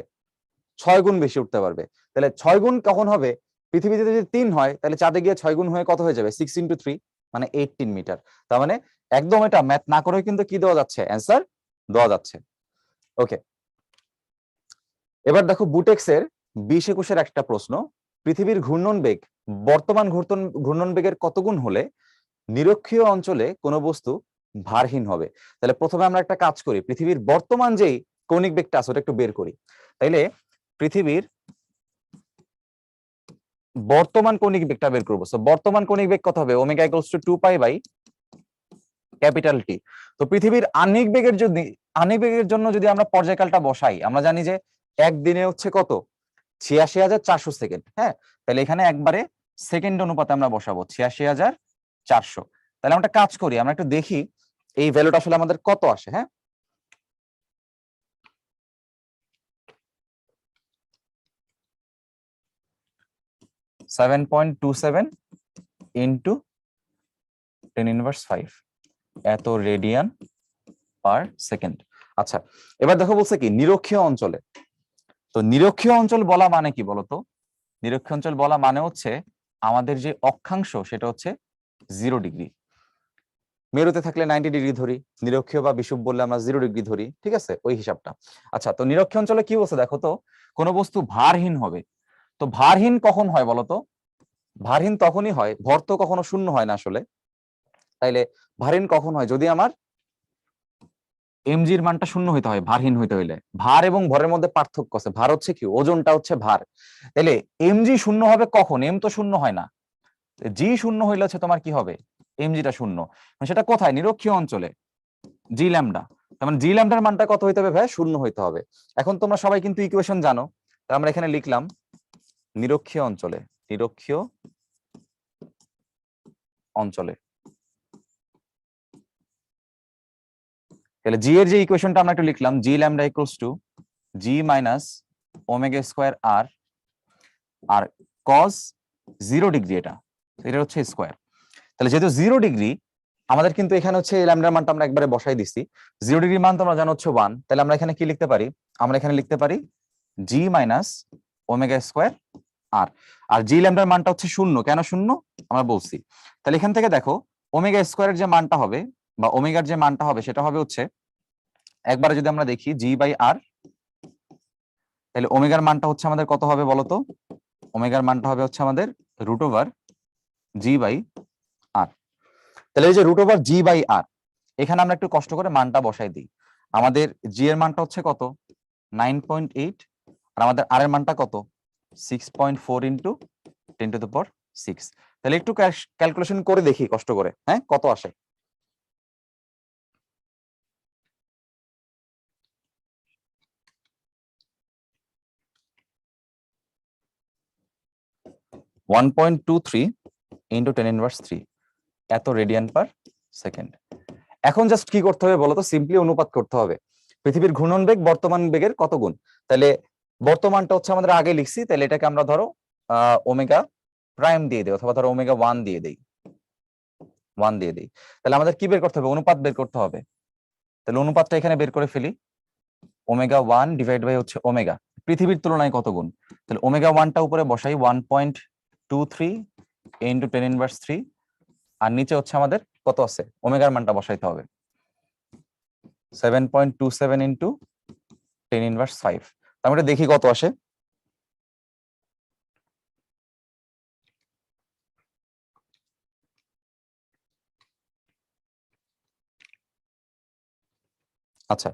6 গুণ বেশি উঠতে পারবে। তাহলে 6 গুণ কখন হবে, পৃথিবীতে যদি 3 হয় তাহলে চাঁদে গিয়ে 6 গুণ হয়ে কত হয়ে যাবে, 6 ইন্টু 3 মানে 18 মিটার। তার মানে একদম এটা ম্যাথ না করে কিন্তু কি দেওয়া যাচ্ছে, অ্যান্সার দেওয়া যাচ্ছে। ওকে, এবার দেখো বুটেক্স এর 20-21 একটা প্রশ্ন, পৃথিবীর ঘূর্ণন বেগ বর্তমান ঘূর্ণন বেগের কত গুণ হলে নিরক্ষীয় অঞ্চলে কোনো বস্তু ভারহীন হবে। তাহলে প্রথমে আমরা একটা কাজ করি, পৃথিবীর বর্তমান যেই কৌণিক বেগটা আছে ওটা একটু বের করি। তাইলে পৃথিবীর বর্তমান কৌণিক বেগটা বের করবো। সো বর্তমান কৌণিক বেগ কত হবে, omega equals to 2 pi by capital T. তো পৃথিবীর আহ্নিক বেগের জন্য যদি আমরা পর্যায়কালটা বসাই, আমরা জানি যে একদিনে হচ্ছে কত, 86,400 সেকেন্ড। হ্যাঁ, তাহলে এখানে একবারে সেকেন্ড অনুপাতে আমরা বসাবো 86,400। তাহলে আমরা একটা কাজ করি, আমরা একটু দেখি এই ভ্যালুটা আসলে আমাদের কত আসে। হ্যাঁ, (7.27 ইন্টু 10⁻⁵) এত রেডিয়ান পার সেকেন্ড। আচ্ছা, এবার দেখো বলছে কি নিরক্ষীয় অঞ্চলে। তো নিরক্ষীয় অঞ্চল বলা মানে কি বলতো, নিরক্ষীয় অঞ্চল বলা মানে হচ্ছে আমাদের যে অক্ষাংশ সেটা হচ্ছে 0 ডিগ্রি। মেরুতে থাকলে 90 ডিগ্রি ধরি, নিরক্ষীয় বা বিষুব বললে আমরা 0 ডিগ্রি ধরি, ঠিক আছে, ওই হিসাবটা। আচ্ছা, তো নিরক্ষীয় অঞ্চলে কি বলছে দেখো তো, কোনো বস্তু ভারহীন হবে। তো ভারহীন কখন হয় বলতো, ভারহীন তখনই হয়, ভর তো কখনো শূন্য হয় না আসলে। তাইলে ভারহীন কখন হয়, যদি আমার এমজির মানটা শূন্য হইতে হয় ভারহীন হইতে হইলে। ভার এবং ভরের মধ্যে পার্থক্য আছে, ভার হচ্ছে কি, ওজনটা হচ্ছে ভার। তাহলে এমজি শূন্য হবে কখন, এম তো শূন্য হয় না, জি শূন্য হইলে হচ্ছে তোমার কি হবে, এমজিটা শূন্য। সেটা কোথায়, নিরক্ষীয় অঞ্চলে, জি ল্যামডা। তার মানে জি ল্যামডার মানটা কত হইতে হবে ভাই, শূন্য হইতে হবে। এখন তোমরা সবাই কিন্তু ইকুয়েশন জানো, তা আমরা এখানে লিখলাম নিরক্ষীয় অঞ্চলে, নিরক্ষীয় অঞ্চলে। তাহলে জি এর যে ইকুয়েশনটা আমরা একটু লিখলাম, G lambda equals to G minus omega square R, R cos 0 degree এটা, এটা হচ্ছে স্কোয়ার। তাহলে যেহেতু 0 ডিগ্রি, আমাদের কিন্তু এখানে হচ্ছে এই ল্যামডার মানটা আমরা একবারে বসাই দিছি। 0 ডিগ্রি মান তোমরা জানো হচ্ছে 1, তাহলে আমরা এখানে কি লিখতে পারি, আমরা এখানে লিখতে পারি জি মাইনাস ওমেগা স্কোয়ার আর, আর জি ল্যামডার মানটা হচ্ছে শূন্য। কেন শূন্য আমরা বলছি, তাহলে এখান থেকে দেখো ওমেগা স্কোয়ারের যে মানটা হবে বা ওমেগার যে মানটা হবে সেটা হবে হচ্ছে, একবারে যদি আমরা দেখি জি বাই আর, তাহলে ওমেগার মানটা হচ্ছে আমাদের কত হবে বলতো, ওমেগার মানটা হবে হচ্ছে আমাদের root over G by R. তাহলে এই যে root over G by R, এখানে আমরা একটু কষ্ট করে মানটা বসাই দিই। আমাদের জি এর মানটা হচ্ছে কত, 9.8, আর আমাদের আর এর মানটা কত, 6.4 ইন্টু 10⁶। তাহলে একটু ক্যালকুলেশন করে দেখি কষ্ট করে, হ্যাঁ কত আসে। (1.23 ইন্টু 10⁻³ এত রেডিয়ান পার সেকেন্ড। এখন জাস্ট কি করতে হবে বলতো, সিম্পলি অনুপাত করতে হবে পৃথিবীর ঘূর্ণন বেগ বর্তমান বেগের কত গুণ। তাহলে বর্তমানটা হচ্ছে আমাদের আগে লিখছি, তাহলে এটাকে আমরা ধরো ওমেগা প্রাইম দিয়ে দিই, অথবা ধরো ওমেগা 1 দিয়ে দিই, 1 দিয়ে দিই। তাহলে আমাদের কি বের করতে হবে, অনুপাত বের করতে হবে। তাহলে অনুপাতটা এখানে বের করে ফেলি, ওমেগা 1 ডিভাইড বাই হচ্ছে ওমেগা পৃথিবীর তুলনায় কত গুণ, তাহলে ওমেগা 1টা উপরে বসাই 1.23 ইনটু 10⁻³ আর নিচে হচ্ছে আমাদের কত আছে, ওমেগার মানটা বসাইতে হবে 7.27 ইনটু 10⁻⁵। তাহলে দেখি কত আসে। আচ্ছা,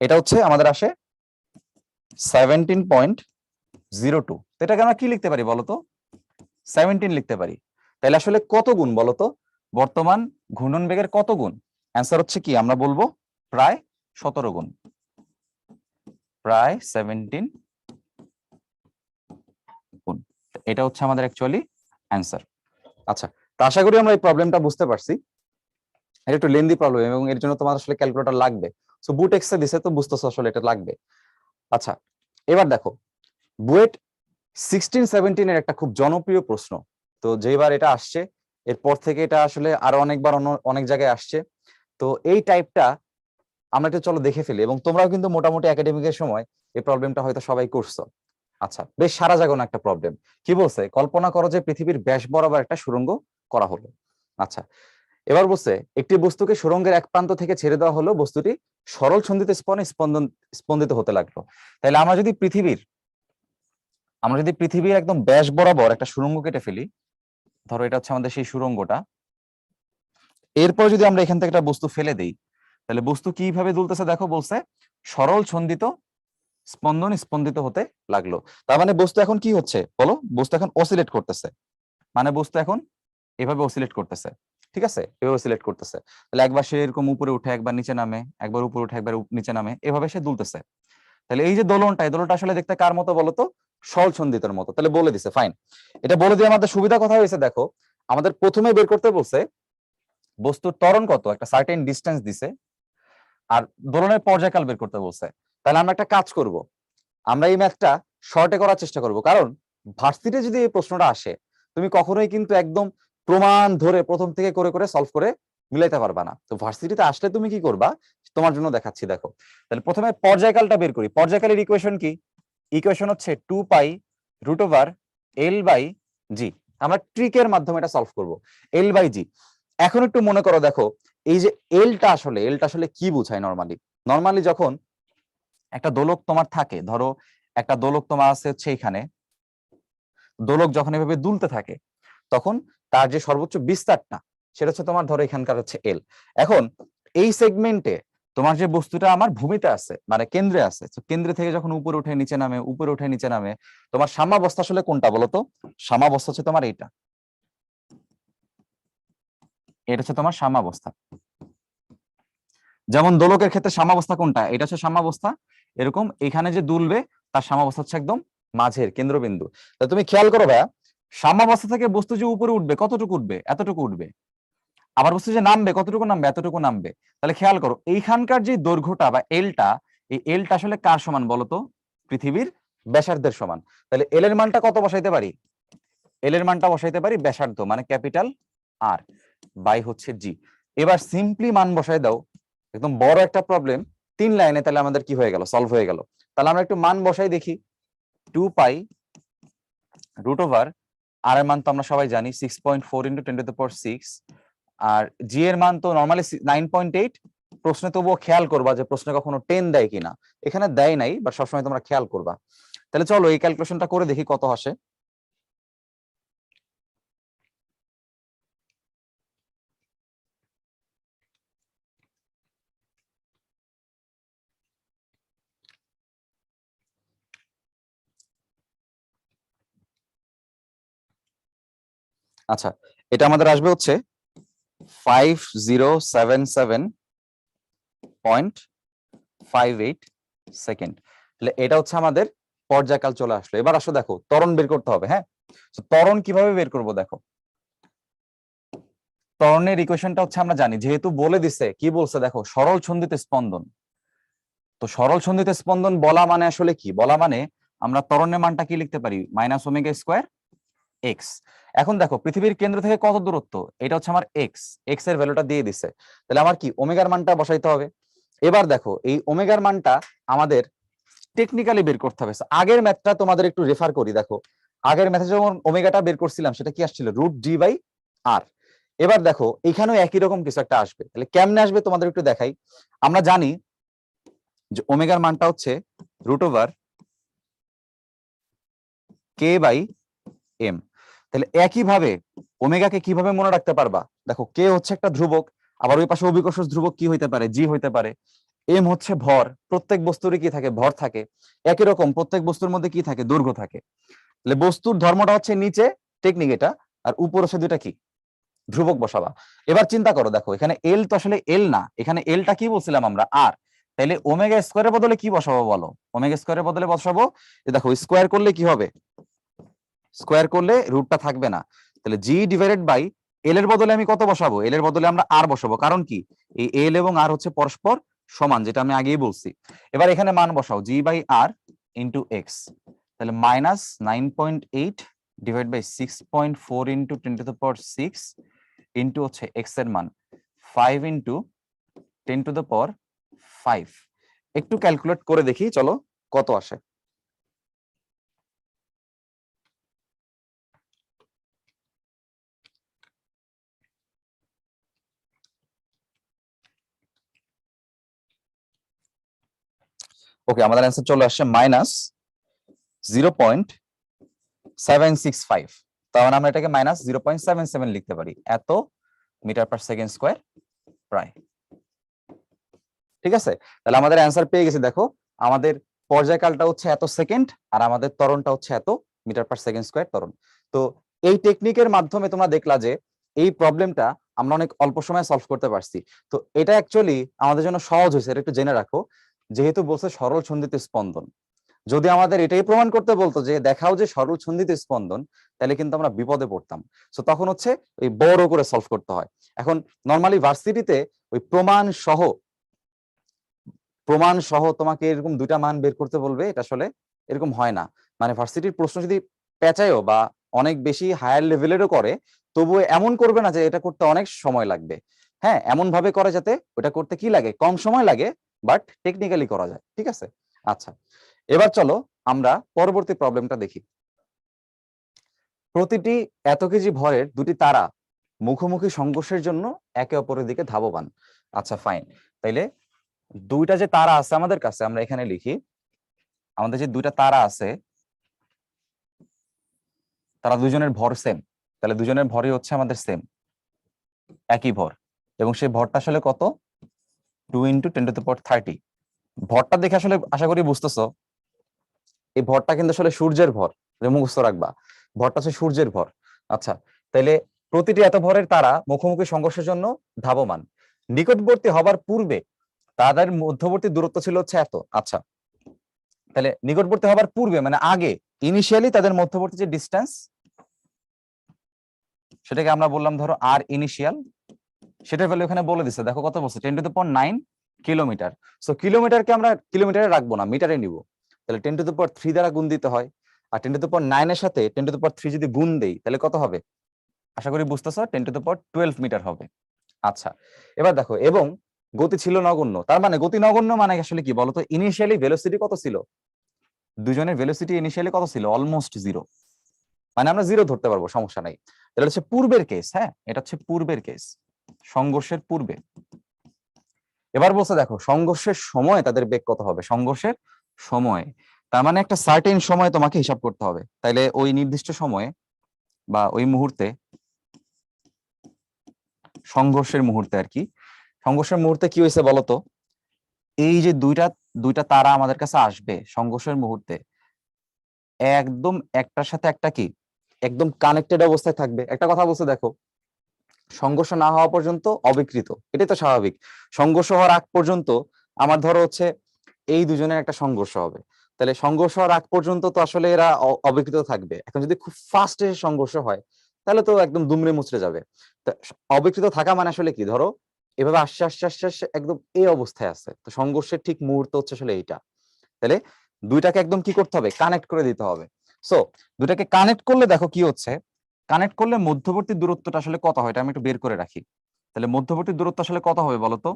এটা হচ্ছে আমাদের আসে 17.02। এটাকে আমরা কি লিখতে পারি বলতো, 17 লিখতে পারি। তাহলে আসলে কত গুণ বলতো, বর্তমান ঘূর্ণন বেগের কত গুণ? অ্যান্সার হচ্ছে কি, আমরা বলবো প্রায় 17 গুণ, প্রায় 17 গুণ। এটা হচ্ছে আমাদের অ্যাকচুয়ালি অ্যান্সার। আচ্ছা, তো আশা করি আমরা এই প্রবলেমটা বুঝতে পারছি। এটা একটু লেন্দি প্রবলেম এবং এর জন্য তোমার আসলে ক্যালকুলেটর লাগবে। সো বুটেক্সে দিছে তো বুঝতেছো আসলে এটা লাগবে। আচ্ছা, এবার দেখো বুয়েট 16-17 এর একটা খুব জনপ্রিয় প্রশ্ন। তো যেবার এটা আসছে এরপর থেকে এটা আসলে আরো অনেকবার অনেক জায়গায় আসছে। তো এই টাইপটা আমরা একটু চলো দেখে ফেলি, এবং তোমরাও কিন্তু মোটামুটি একাডেমিকের সময় এই প্রবলেমটা হয়তো সবাই করছো। আচ্ছা, বেশ সারা জাগানো একটা প্রবলেম। কি বলছে, কল্পনা করো যে পৃথিবীর ব্যাস বরাবর একটা সুড়ঙ্গ করা হলো। আচ্ছা, এবার বলছে একটি বস্তুকে সুড়ঙ্গের এক প্রান্ত থেকে ছেড়ে দেওয়া হলো, বস্তুটি সরল সন্ধিত স্পন্দিত হতে লাগলো। তাহলে আমরা যদি পৃথিবীর একদম ব্যাস বরাবর একটা সুড়ঙ্গ কেটে ফেলি, ধরো এটা হচ্ছে আমাদের সেই সুড়ঙ্গটা, এরপর যদি আমরা এখান থেকে একটা বস্তু ফেলে দেই, তাহলে বস্তু কিভাবে দুলতেছে দেখো, বলছে সরল সন্ধিত স্পন্দিত হতে লাগলো। তার মানে বস্তু এখন কি হচ্ছে বলো, বস্তু এখন অসিলেট করতেছে, মানে বস্তু এখন এভাবে অসিলেট করতেছে। ঠিক আছে, এভাবে অসিলেট করতেছে। তাহলে একবার সে এরকম উপরে উঠে একবার নিচে নামে, একবার উপরে উঠে একবার নিচে নামে, এভাবে সে দুলতেছে। তাহলে এই যে দোলনটা, এই দোলনটা আসলে দেখতে কার মতো বলতো, সরল সন্ধিতের মতো। তাহলে বলে দিছে, ফাইন। এটা বলে দিয়ে আমাদের সুবিধা কথা হয়েছে, দেখো আমাদের প্রথমে বের করতে বলছে বস্তুর ত্বরণ কত, একটা সার্টেন ডিস্টেন্স দিছে, আর দোলনের পর্যায়কাল বের করতে বলছে। তাহলে আমরা একটা কাজ করব, আমরা এই ম্যাথটা শর্টে করার চেষ্টা করব, কারণ ভার্সিটিতে যদি এই প্রশ্নটা আসে তুমি কখনোই কিন্তু একদম প্রমাণ ধরে প্রথম থেকে করে করে সলভ করে মিলাইতে পারবা না। তো ভার্সিটিতে আসলে তুমি কি করবা, তোমার জন্য দেখাচ্ছি। দেখো, তাহলে প্রথমে পর্যায়কালটা বের করি। পর্যায়কালের ইকুয়েশন কি, ইকুয়েশন হচ্ছে 2π√L/g। আমরা ট্রিকের মাধ্যমে এটা সলভ করব, L/g। এখন একটু মনে করো, দেখো এই যে এলটা আসলে কি বোঝায় নরমালি যখন একটা দোলক তোমার থাকে, ধরো একটা দোলক তোমার আছে হচ্ছে এখানে, দোলক যখন এভাবে দুলতে থাকে তখন তার যে সর্বোচ্চ বিস্তারটা সেটা হচ্ছে তোমার, ধরো এখানকার হচ্ছে এল। এখন এই সেগমেন্টে তোমার যে বস্তুটা আমার ভূমিতে আছে, মানে কেন্দ্রে আছে, তো কেন্দ্রে থেকে যখন উপরে উঠে নিচে নামে, উপরে উঠে নিচে নামে, তোমার সাম্যাবস্থা আসলে কোনটা বলতো, সাম্যাবস্থা হচ্ছে তোমার এটা হচ্ছে তোমার সাম্যাবস্থা। যেমন দোলকের ক্ষেত্রে সাম্যাবস্থা কোনটা, এটা হচ্ছে সাম্যাবস্থা। এরকম এখানে যে দুলবে তার সাম্যাবস্থা হচ্ছে একদম মাঝের কেন্দ্রবিন্দু। তা তুমি খেয়াল করো ভাইয়া, সাম্যাবস্থা থেকে বস্তু যে উপরে উঠবে কতটুকু উঠবে, এতটুকু উঠবে, আবার বস্তু যে নামবে কতটুকু নামবে, এতটুকু নামবে। তাহলে খেয়াল করো এইখানকার যে দৈর্ঘ্যটা বা এলটা, এই এলটা আসলে কার সমান বলতো, পৃথিবীর ব্যাসার্ধের সমান। তাহলে এল এর মানটা কত বসাইতে পারি, এল এর মানটা বসাইতে পারি ব্যাসার্ধ মানে ক্যাপিটাল আর বাই হচ্ছে জি। এবার সিম্পলি মান বসাই দাও, একদম বড় একটা প্রবলেম 3 লাইনে, তাহলে আমাদের কি হয়ে গেল, সলভ হয়ে গেল। তাহলে আমরা একটু মান বসাই দেখি। 2π√আর এর মান তো আমরা সবাই জানি 6.4 × 10⁶, আর জি এর মান তো নরমালি 9.8। প্রশ্নে তবুও খেয়াল করবা যে প্রশ্নে কখনো 10 দেয় কিনা, এখানে দেয় নাই, বাট সবসময় তোমরা খেয়াল করবা। তাহলে চলো এই ক্যালকুলেশনটা করে দেখি কত আসে। আচ্ছা, এটা আমাদের আসবে হচ্ছে 5077.58 সেকেন্ড। তাহলে এটা হচ্ছে আমাদের পর্যায়কাল চলে আসলো। এবার আসো দেখো ত্বরণ বের করতে হবে। হ্যাঁ, ত্বরণ কিভাবে বের করব, দেখো ত্বরণের ইকুয়েশনটা হচ্ছে আমরা জানি, যেহেতু বলে দিছে, কি বলছে দেখো, সরল সন্ধিত স্পন্দন। তো সরল সন্ধিত স্পন্দন বলা মানে আসলে কি, বলা মানে আমরা ত্বরণের মানটা কি লিখতে পারি, -ω² এক্স। এখন দেখো পৃথিবীর কেন্দ্র থেকে কত দূরত্ব, এটা হচ্ছে আমার এক্স, এক্স এর ভ্যালুটা দিয়ে দিছে। তাহলে আমার কি ওমেগার মানটা বসাইতে হবে। এবার দেখো এই ওমেগার মানটা আমাদের টেকনিক্যালি বের করতে হবে। আগের ম্যাথটা তোমাদের একটু রেফার করি, দেখো আগের ম্যাথে যখন ওমেগাটা বের করছিলাম সেটা কি আসছিল, √d/r। এবার দেখো এখানেও একই রকম কিছু একটা আসবে, তাহলে কেমনে আসবে তোমাদের একটু দেখাই। আমরা জানি যে ওমেগার মানটা হচ্ছে √k/m। তাহলে একইভাবে ওমেগাকে কিভাবে মনে রাখতে পারবা, দেখো কে হচ্ছে একটা ধ্রুবক, আবার ওই পাশে অভিকর্ষ ধ্রুবক কি হইতে পারে, জি হইতে পারে। এম হচ্ছে ভর, প্রত্যেক বস্তুরই কি থাকে, ভর থাকে। একই রকম প্রত্যেক বস্তুর মধ্যে কি থাকে, দৈর্ঘ্য থাকে। তাহলে বস্তুর ধর্মটা হচ্ছে নিচে টেকনিক এটা, আর উপর হচ্ছে দুইটা কি, ধ্রুবক বসাবা। এবার চিন্তা করো, দেখো এখানে এল তো আসলে এল না, এখানে এলটা কি বলছিলাম আমরা, আর। তাহলে ওমেগা স্কোয়ারের বদলে কি বসাবো বলো, ওমেগা স্কোয়ারের বদলে বসাবো, দেখো স্কোয়ার করলে কি হবে, স্কোয়ার করলে রুটটা থাকবে না। তাহলে g/, এল এর বদলে আমি কত বসাবো, এল এর বদলে আমরা আর বসাবো, কারণ কি এই এল এবং আর হচ্ছে পরস্পর সমান, যেটা আমি আগেই বলছি। এবার এখানে মান বসাও g/r ইন্টু এক্স, তাহলে -9.8 ডিভাইড বাই 6.4 ইন্টু 10⁶ ইন্টু হচ্ছে এক্স এর মান 5 ইন্টু 10⁵। একটু ক্যালকুলেট করে দেখি চলো কত আসে। ওকে, আমাদের অ্যান্সার চলে আসছে -0.765। তার মানে আমরা এটাকে -0.77 লিখতে পারি, এত মিটার/সেকেন্ড স্কোয়ার প্রায়। ঠিক আছে, তাহলে আমাদের অ্যান্সার পেয়ে গেছি। দেখো আমাদের পর্যায়কালটা হচ্ছে এত সেকেন্ড, আর আমাদের ত্বরণটা হচ্ছে এত মিটার/সেকেন্ড স্কোয়ার ত্বরণ। তো এই টেকনিকের মাধ্যমে তোমরা দেখলা যে এই প্রবলেমটা আমরা অনেক অল্প সময়ে সলভ করতে পারছি। তো এটা অ্যাকচুয়ালি আমাদের জন্য সহজ হয়েছে, এটা একটু জেনে রাখো। যেহেতু বলছে সরল সন্ধিত স্পন্দন, যদি আমাদের এটাই প্রমাণ করতে বলতো যে দেখাও যে সরল সন্ধিত স্পন্দন, তাহলে কিন্তু আমরা বিপদে পড়তাম। তো তখন হচ্ছে ওই বড় করে সলভ করতে হয়। এখন নর্মালি ভার্সিটিতে ওই প্রমাণ সহ তোমাকে এরকম দুইটা মান বের করতে বলবে, এটা আসলে এরকম হয় না। মানে ভার্সিটির প্রশ্ন যদি পেঁচায়ও বা অনেক বেশি হায়ার লেভেলেরও করে, তবুও এমন করবে না যে এটা করতে অনেক সময় লাগবে। হ্যাঁ, এমন ভাবে করে যাতে ওটা করতে কি লাগে, কম সময় লাগে, বাট টেকনিক্যালি করা যায়। ঠিক আছে, আচ্ছা এবার চলো আমরা পরবর্তী প্রবলেমটা দেখি। প্রতিটি এত কেজি ভরের দুটি তারা মুখোমুখি সংঘর্ষের জন্য একে অপরের দিকে ধাবমান। আচ্ছা ফাইন, তাইলে দুইটা যে তারা আছে আমাদের কাছে, আমরা এখানে লিখি আমাদের যে দুইটা তারা আছে, তারা দুজনের ভর সেম। তাহলে দুজনের ভরই হচ্ছে আমাদের সেম, একই ভর, এবং সেই ভরটা আসলে কত, 2 × 10⁻30। ভরটা দেখে আসলে আশা করি বুঝতেছো, এই ভরটা কিন্তু আসলে সূর্যের ভর, মুখস্থ রাখবা, ভরটা হচ্ছে সূর্যের ভর। আচ্ছা, তাইলে প্রতিটি এত ভরের তারা মুখোমুখি সংঘর্ষের জন্য ধাবমান। নিকটবর্তী হবার পূর্বে তাদের মধ্যবর্তী দূরত্ব ছিল হচ্ছে এত। আচ্ছা, তাহলে নিকটবর্তী হবার পূর্বে মানে আগে, ইনিশিয়ালি তাদের মধ্যবর্তী যে ডিস্টেন্স, সেটাকে আমরা বললাম ধরো আর ইনিশিয়াল, সেটার ভ্যালু এখানে বলে দিচ্ছে, দেখো কত বলছে, 10⁹ কিলোমিটার। সো কিলোমিটারকে আমরা কিলোমিটারে রাখবো না, মিটারে নিব। তাহলে 10⁻³ দ্বারা গুণ দিতে হয়, আর 10⁹ এর সাথে 10⁻³ যদি গুণ দেই তাহলে কত হবে, আশা করি বুঝতেছো, 10⁻12 মিটার হবে। আচ্ছা, এবার দেখো, এবং গতি ছিল নগণ্য। তার মানে গতি নগণ্য মানে আসলে কি বলতো, ইনিশিয়ালি ভেলোসিটি কত ছিল, দুজনের ভেলোসিটি ইনিশিয়ালি কত ছিল, অলমোস্ট জিরো। মানে আমরা জিরো ধরতে পারবো, সমস্যা নাই। এটা হচ্ছে পূর্বের কেস, হ্যাঁ এটা হচ্ছে পূর্বের কেস, সংঘর্ষের পূর্বে। এবার বলছে দেখো সংঘর্ষের সময় তাদের বেগ কত হবে, সংঘর্ষের সময়, তার মানে একটা সার্টেন সময় তোমাকে হিসাব করতে হবে। তাইলে ওই নির্দিষ্ট সময়ে বা ওই মুহূর্তে, সংঘর্ষের মুহূর্তে আর কি, সংঘর্ষের মুহূর্তে কি হয়েছে বলতো, এই যে দুইটা দুইটা তারা আমাদের কাছে আসবে সংঘর্ষের মুহূর্তে, একদম একটার সাথে একটা কি একদম কানেক্টেড অবস্থায় থাকবে। একটা কথা বলছে দেখো, সংঘর্ষ না হওয়া পর্যন্ত অবিকৃত, এটাই তো স্বাভাবিক। সংঘর্ষ হওয়ার আগ পর্যন্ত আমার ধরো হচ্ছে এই দুজনের একটা সংঘর্ষ হবে, তাহলে সংঘর্ষ হওয়ার আগ পর্যন্ত তো আসলে এরা অবিকৃত থাকবে। এখন যদি খুব ফাস্ট সংঘর্ষ হয় তাহলে তো একদম দুমড়ে মুচড়ে যাবে। অবিকৃত থাকা মানে আসলে কি, ধরো এভাবে আস্তে আস্তে আস্তে আস্তে একদম এই অবস্থায় আছে, তো সংঘর্ষের ঠিক মুহূর্ত হচ্ছে আসলে এইটা। তাহলে দুইটাকে একদম কি করতে হবে, কানেক্ট করে দিতে হবে। সো দুটাকে কানেক্ট করলে দেখো কি হচ্ছে, কানেক্ট করলে মধ্যবর্তী দূরত্বটা আসলে কত হয়, এটা আমি একটু বের করে রাখি। তাহলে মধ্যবর্তী দূরত্ব আসলে কত হবে বলতো,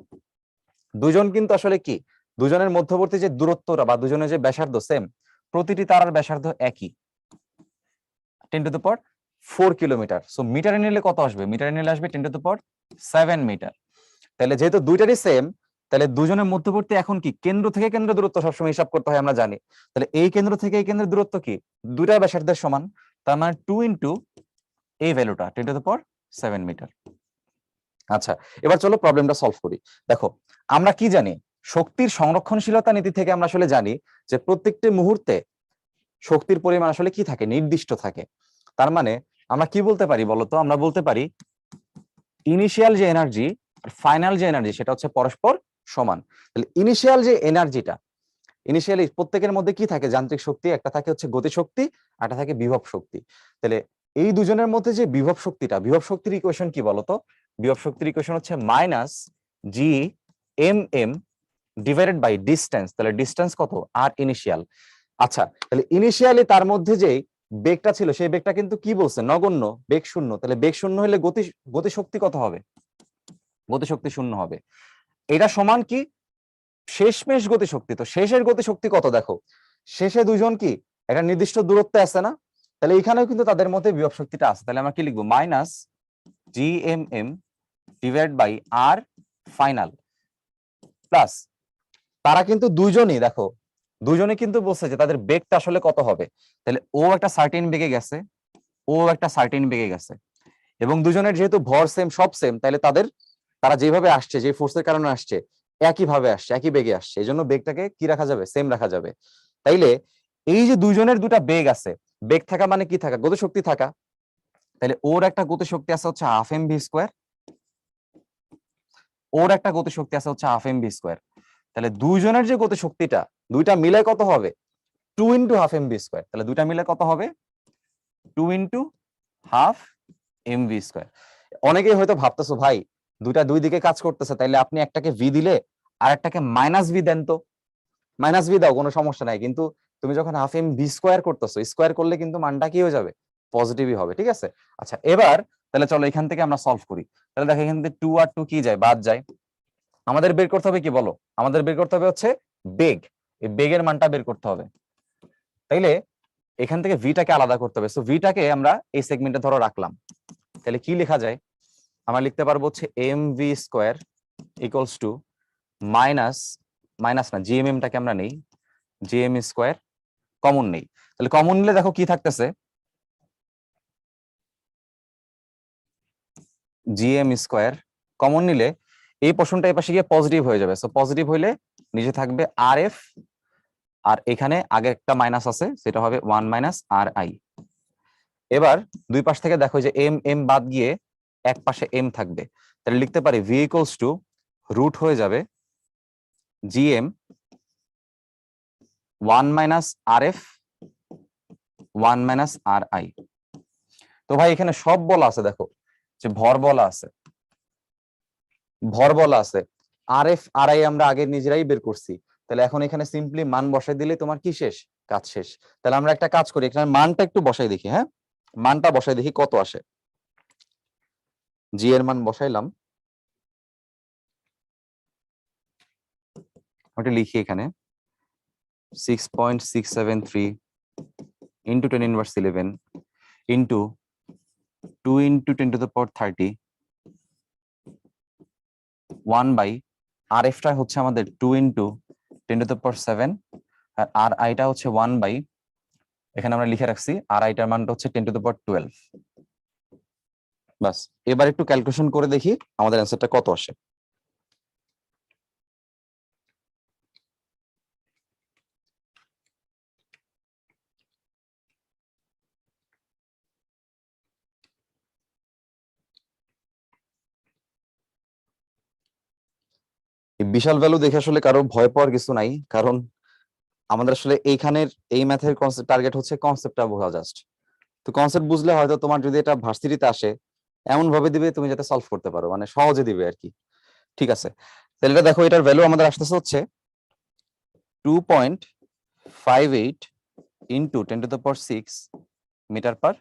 দুজন কিন্তু আসলে কি দুজনের মধ্যবর্তী যে দূরত্বটা বা দুজনের যে ব্যাসার্ধ সেম, প্রতিটি তারার ব্যাসার্ধ একই, 10⁴ কিলোমিটার। সো মিটারে নিলে কত আসবে? মিটারে নিলে আসবে 10⁷ মিটার। তাহলে যেহেতু দুইটারই সেম, তাহলে দুজনের মধ্যবর্তী এখন কি কেন্দ্র থেকে কেন্দ্র দূরত্ব সবসময় হিসাব করতে হয় আমরা জানি। তাহলে এই কেন্দ্র থেকে এই কেন্দ্রের দূরত্ব কি? দুইটা ব্যাসার্ধের সমান, তার মানে 2 ইন্টু এই ভ্যালুটা 10⁻7 মিটার। আচ্ছা, এবার চলো প্রবলেমটা সলভ করি। দেখো আমরা কি জানি, শক্তির সংরক্ষণশীলতা নীতি থেকে আমরা আসলে জানি যে প্রত্যেকটি মুহূর্তে শক্তির পরিমাণ আসলে কি থাকে? নির্দিষ্ট থাকে। তার মানে আমরা কি বলতে পারি বলতো? আমরা বলতে পারি ইনিশিয়াল যে এনার্জি আর ফাইনাল যে এনার্জি সেটা হচ্ছে পরস্পর সমান। তাহলে ইনিশিয়াল যে এনার্জিটা, ইনিশিয়ালি প্রত্যেকের মধ্যে কি থাকে? যান্ত্রিক শক্তি, একটা থাকে হচ্ছে গতিশক্তি, আর একটা থাকে বিভব শক্তি। তাহলে এই দুজনের মধ্যে যে বিভব শক্তিটা, বিভব শক্তির ইকুয়েশন কি বলতো? বিভব শক্তির ইকুয়েশন হচ্ছে minus G M M divided by distance. তাহলে ডিস্টেন্স কত? R initial. আচ্ছা, তাহলে ইনিশিয়ালি তার মধ্যে যে বেগটা ছিল সেই বেগটা কিন্তু কি বলছে? নগণ্য, বেগ শূন্য। তাহলে বেগ শূন্য হলে গতিশক্তি কত হবে? গতিশক্তি শূন্য হবে। এটা সমান কি? শেষমেশ গতিশক্তি। তো শেষের গতিশক্তি কত? দেখো শেষে দুজন কি একটা নির্দিষ্ট দূরত্বে আছে না? তাহলে এখানেও কিন্তু তাদের মধ্যে বিভব শক্তিটা আছে। তাহলে আমরা কি লিখবো? Minus G M M divide by R final plus, তারা কিন্তু দুইজনই দেখো, দুইজনে কিন্তু বলছে যে তাদের বেগটা আসলে কত হবে। তাহলে ও একটা সার্টেন বেগে গেছে, ও একটা সার্টেন বেগে গেছে, এবং দুজনের যেহেতু ভর সেম, সব সেম, তাহলে তারা যেভাবে আসছে, যে ফোর্সের কারণে আসছে, একই ভাবে আসছে, একই বেগে আসছে, এই জন্য বেগটাকে কি রাখা যাবে? সেম রাখা যাবে। তাইলে এই যে দুইজনের দুটা বেগ আছে, বেগ থাকা মানে কি থাকা? গতিশক্তি থাকা। তাহলে ওর একটা গতিশক্তি আছে হচ্ছে ½ mv², ওর একটা গতিশক্তি আছে হচ্ছে ½ mv²। তাহলে দুইজনের যে গতিশক্তিটা, দুইটা মিলে কত হবে? 2 ইন্টু ½ mv²। তাহলে দুইটা মিলে কত হবে? 2 ইন্টু ½ mv²। অনেকেই হয়তো ভাবতেছো ভাই দুইটা দুই দিকে কাজ করতেছে, তাইলে আপনি একটাকে ভি দিলে আর একটাকে মাইনাস ভি দেন। তো মাইনাস ভি দাও, কোনো সমস্যা নাই, কিন্তু তুমি যখন ½ mv² করতেছো, স্কোয়ার করলে কিন্তু মানটা কি হয়ে যাবে? পজিটিভই হবে। ঠিক আছে? আচ্ছা, এবার তাহলে চলো এখান থেকে আমরা সলভ করি। তাহলে দেখো এখান থেকে 2 আর 2 কি যায়? বাদ যায়। আমাদের বের করতে হবে কি বলো? আমাদের বের করতে হবে হচ্ছে বেগ। এই বেগের মানটা বের করতে হবে। তাইলে এখান থেকে ভিটাকে আলাদা করতে হবে। সো ভিটাকে আমরা এই সেগমেন্টে ধরো রাখলাম। তাহলে কি লেখা যায়? আমরা লিখতে পারবো হচ্ছে mv² equals to minus, minus না, জিএমএমটাকে আমরা নেই, জিএম² কমন নেই। তাহলে কমন নিলে দেখো কি থাকতেছে? জিএম² কমন নিলে এই পোর্শনটা এই পাশে গিয়ে পজিটিভ হয়ে যাবে। সো পজিটিভ হইলে নিচে থাকবে আর এফ, আর এখানে আগে একটা মাইনাস আছে, সেটা হবে 1 মাইনাস আর আই। এবার দুই পাশ থেকে দেখো যে এম এম বাদ গিয়ে এক পাশে এম থাকবে। তাহলে লিখতে পারি ভি ইকুয়ালস টু রুট হয়ে যাবে GM 1 minus R F 1 minus R I. তো ভাই এখানে সব বলা আছে, দেখো যে ভর বলা আছে, ভর বলা আছে, আর এফ আর আই আমরা আগে নিজেরাই বের করছি। তাহলে এখন এখানে সিম্পলি মান বসাই দিলে তোমার কি শেষ? কাজ শেষ। তাহলে আমরা একটা কাজ করি, এখানে মানটা একটু বসাই দেখি। হ্যাঁ, মানটা বসাই দেখি কত আসে। জি এর মান বসাইলাম, ওটা লিখি এখানে 6.673 ইন্টু 10⁻11 ইন্টু 2 ইন্টু 10⁻30 1 বাই আর এফটা হচ্ছে আমাদের 2 ইন্টু 10⁻7, আর আর আইটা হচ্ছে 1 বাই, এখানে আমরা লিখে রাখছি আর আইটার মানটা হচ্ছে 10⁻12। বাস, এবার একটু ক্যালকুলেশন করে দেখি আমাদের অ্যান্সারটা কত আসে। এই বিশাল ভ্যালু দেখে আসলে কারো ভয় পাওয়ার কিছু নাই, কারণ আমাদের আসলে এইখানের এই ম্যাথের টার্গেট হচ্ছে কনসেপ্টটা বোঝা জাস্ট। তো কনসেপ্ট বুঝলে হয়তো তোমার যদি এটা ভার্সিটিতে আসে এমন ভাবে দিবে তুমি যাতে সলভ করতে পারো, মানে সহজে দিবে আর কি। ঠিক আছে, তাহলে এটা দেখো, এটার ভ্যালু আমাদের আসতেছে হচ্ছে 2.58 ইন্টু 10⁻6 মিটার পার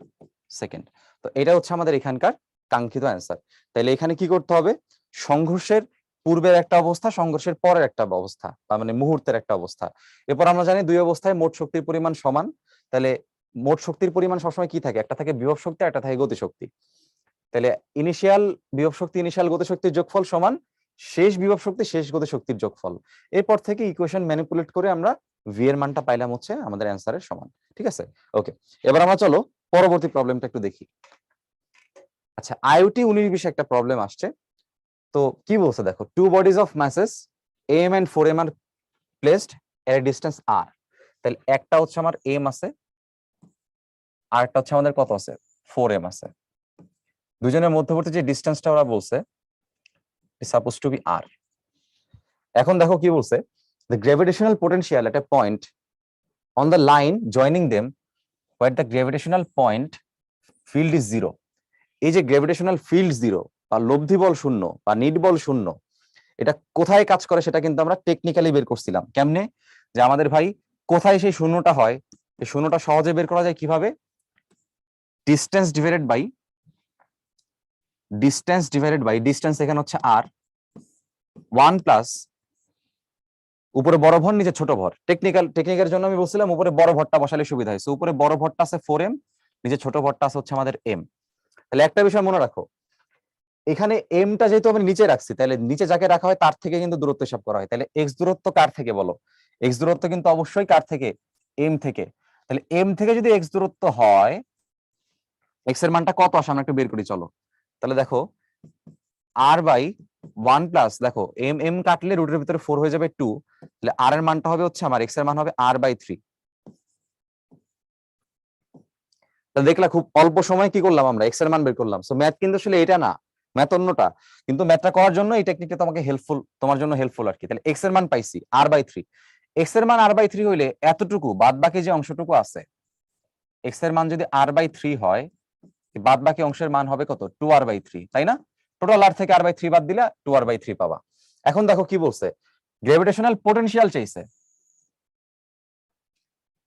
সেকেন্ড। তো এটা হচ্ছে আমাদের এখানকার কাঙ্ক্ষিত অ্যান্সার। তাহলে এখানে কি করতে হবে? সংঘর্ষের পূর্বের একটা অবস্থা, সংঘর্ষের পরের একটা অবস্থা, তার মানে মুহূর্তের একটা অবস্থা। এরপর আমরা জানি দুই অবস্থায় মোট শক্তির পরিমাণ সমান। তাহলে মোট শক্তির পরিমাণ সবসময় কি থাকে? একটা থাকে বিভব শক্তি, একটা থাকে গতিশক্তি। তাহলে ইনিশিয়াল বিভব শক্তি, ইনিশিয়াল গতিশক্তির যোগফল সমান শেষ বিভব শক্তি, শেষ গতিশক্তির যোগফল। এরপর থেকে ইকুয়েশন ম্যানিপুলেট করে আমরা ভি এর মানটা পাইলাম হচ্ছে আমাদের অ্যান্সারের সমান। ঠিক আছে, ওকে। এবার আমরা চলো পরবর্তী প্রবলেমটা একটু দেখি। আচ্ছা, আইওটি 19-20 একটা প্রবলেম আসছে। তো কি বলছে দেখো, two bodies of masses M and 4m are placed at a distance R. তাহলে একটা হচ্ছে আমার এম আছে, আর একটা হচ্ছে আমাদের কত আছে? 4m আছে। দুজনের মধ্যবর্তী যে ডিস্টেন্সটা ওরা বলছে সাপোজ টু বি আর। এখন দেখো কি বলছে, the gravitational potential at A point on the line joining them where the gravitational point field is zero. এই যে গ্র্যাভিটেশনাল ফিল্ড জিরো বা লব্ধি বল শূন্য বা নিট বল শূন্য, এটা কোথায় কাজ করে সেটা কিন্তু আমরা টেকনিক্যালি বের করছিলাম। কেমনে? যে আমাদের ভাই কোথায় সেই শূন্যটা হয়, এই শূন্যটা সহজে বের করা যায় কিভাবে? ডিস্টেন্স ডিভাইডেড বাই ডিস্টেন্স, এখানে হচ্ছে আর 1 প্লাস উপরে বড় ভর নিচে ছোট ভর। টেকনিকের জন্য আমি বলছিলাম উপরে বড় ভরটা বসালে সুবিধা হয়। উপরে বড় ভরটা আছে 4m, নিচে ছোট ভরটা আছে হচ্ছে আমাদের m। তাহলে একটা বিষয় মনে রাখো, এখানে এমটা যেহেতু আমি নিচে রাখছি, তাহলে নিচে যাকে রাখা হয় তার থেকে কিন্তু দূরত্ব হিসাব করা হয়। তাহলে এক্স দূরত্ব কার থেকে বলো? এক্স দূরত্ব কিন্তু অবশ্যই কার থেকে? এম থেকে। তাহলে এম থেকে যদি এক্স দূরত্ব হয়, এক্স এর মানটা কত আসে আমরা একটু বের করি চলো। তাহলে দেখো আর বাই 1 প্লাস, দেখো এম এম কাটলে রুটের ভিতরে 4 হয়ে যাবে 2। তাহলে আর এর মানটা হবে হচ্ছে আমার, এক্স এর মান হবে আর বাই 3। তাহলে দেখলা খুব অল্প সময় কি করলাম আমরা, এক্স এর মান বের করলাম। সো ম্যাথ কিন্তু আসলে এটা না, ম্যাথ অন্যটা। কিন্তু ম্যাথটা করার জন্য এই টেকনিকটা তোমাকে হেল্পফুল, তোমার জন্য হেল্পফুল আর কি। তাহলে এক্স এর মান পাইছি আর বাই 3। এক্স এর মান আর বাই 3 হইলে এতটুকু বাদ বাকি যে অংশটুকু আছে, এক্স এর মান যদি আর বাই 3 হয়, বাদ বাকি অংশের মান হবে কত? 2 আর বাই 3, তাই না? টোটাল আর থেকে আর বাই 3 বাদ দিলে 2 আর বাই 3 পাবা। এখন দেখো কি বলছে, গ্র্যাভিটেশনাল পোটেনশিয়াল চাইছে,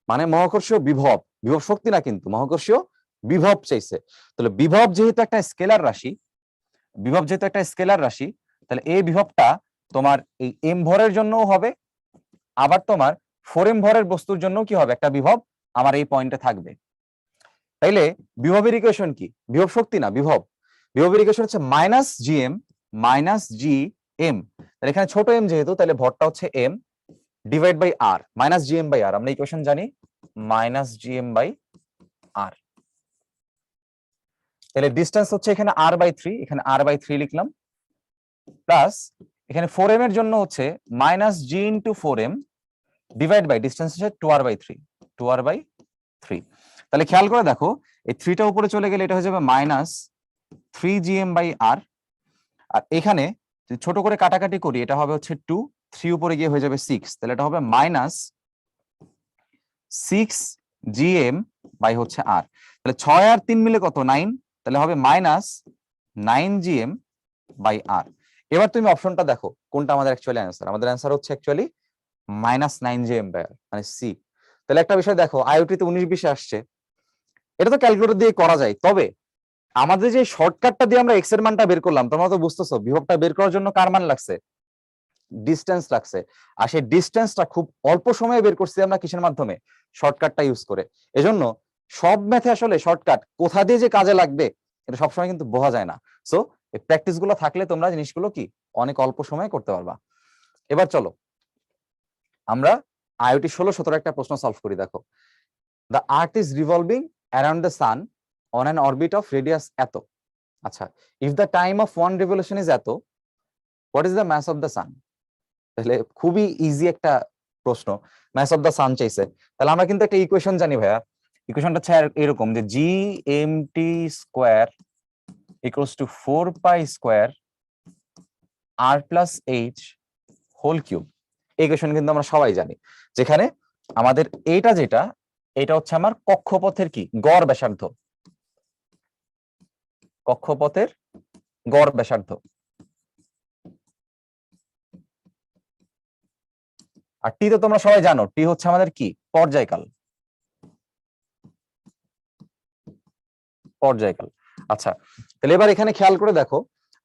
মানে মহাকর্ষীয় বিভব, বিভব শক্তি না কিন্তু, মহাকর্ষীয় বিভব চাইছে। তাহলে বিভব যেহেতু একটা স্কেলার রাশি, তাহলে এই বিভবটা তোমার এই এম ভরের জন্যও হবে, আবার তোমার 4m ভরের বস্তুর জন্য কি হবে? একটা বিভব আমার এই পয়েন্টে থাকবে। তাইলে বিভবের ইকুয়েশন কি? বিভব শক্তি না, বিভব। বিভবের ইকুয়েশন হচ্ছে জি এম। তাহলে এখানে ছোট এম যেহেতু, তাহলে ভরটা হচ্ছে M divide by R, minus G M by R. আমরা ইকুয়েশন জানি minus G M by R. তাহলে ডিস্টেন্স হচ্ছে এখানে আর বাই 3, এখানে আর বাই 3 লিখলাম, প্লাস এখানে 4m এর জন্য হচ্ছে minus G into 4m divide by distance হচ্ছে 2r/3। তাহলে খেয়াল করে দেখো, এই 3টা উপরে চলে গেলে এটা হয়ে যাবে মাইনাস 3gm বাই আর। আর এখানে যদি ছোট করে কাটাকাটি করি, এটা হবে হচ্ছে 2, 3 উপরে গিয়ে হয়ে যাবে 6। তাহলে এটা হবে মাইনাস 6gm বাই হচ্ছে আর। তাহলে 6 আর 3 মিলে কত? 9। তাহলে হবে মাইনাস 9gm বাই আর। এবার তুমি অপশনটা দেখো কোনটা আমাদের অ্যাকচুয়ালি অ্যান্সার। আমাদের অ্যান্সার হচ্ছে অ্যাকচুয়ালি মাইনাস 9gm বাই আর, মানে সি। তাহলে একটা বিষয় দেখো, আইওটি তে 19-20 আসছে, এটা তো ক্যালকুলেটর দিয়ে করা যায়। তবে আমাদের যে শর্টকাটটা দিয়ে আমরা এক্স এর মানটা বের করলাম, তোমরা তো বুঝতেছো বিভবটা বের করার জন্য কার মান লাগছে? ডিস্টেন্স লাগছে। আর সেই ডিস্টেন্সটা খুব অল্প সময়ে বের করছি আমরা কিসের মাধ্যমে? শর্টকাটটা ইউজ করে। এজন্য সব ম্যাথে আসলে শর্টকাট কোথা দিয়ে যে কাজে লাগবে এটা সবসময় কিন্তু বোঝা যায় না। সো এই প্র্যাকটিস গুলো থাকলে তোমরা জিনিসগুলো কি অনেক অল্প সময়ে করতে পারবা। এবার চলো আমরা আইওটি 16-17 একটা প্রশ্ন সলভ করি। দেখো, the earth is revolving around the sun on an orbit of radius এত। আচ্ছা, if the time of one revolution is এত, what is the mass of the sun? তাহলে খুবই ইজি একটা প্রশ্ন, মাস অফ দ্য সান চাইছে। তাহলে আমরা কিন্তু একটা ইকুয়েশন জানি ভাইয়া। ইকুয়েশনটা হচ্ছে এরকম যে G M T square equals to 4 pi square R plus H whole cube. এই ইকুয়েশন কিন্তু আমরা সবাই জানি, যেখানে আমাদের এটা হচ্ছে আমার কক্ষপথের কি গড় ব্যাসার্ধ, কক্ষপথের গড় ব্যাসার্ধ। আর টি তো তোমরা সবাই জানো, টি হচ্ছে আমাদের কি পর্যায়কাল। আচ্ছা, তাহলে এবার এখানে খেয়াল করে দেখো,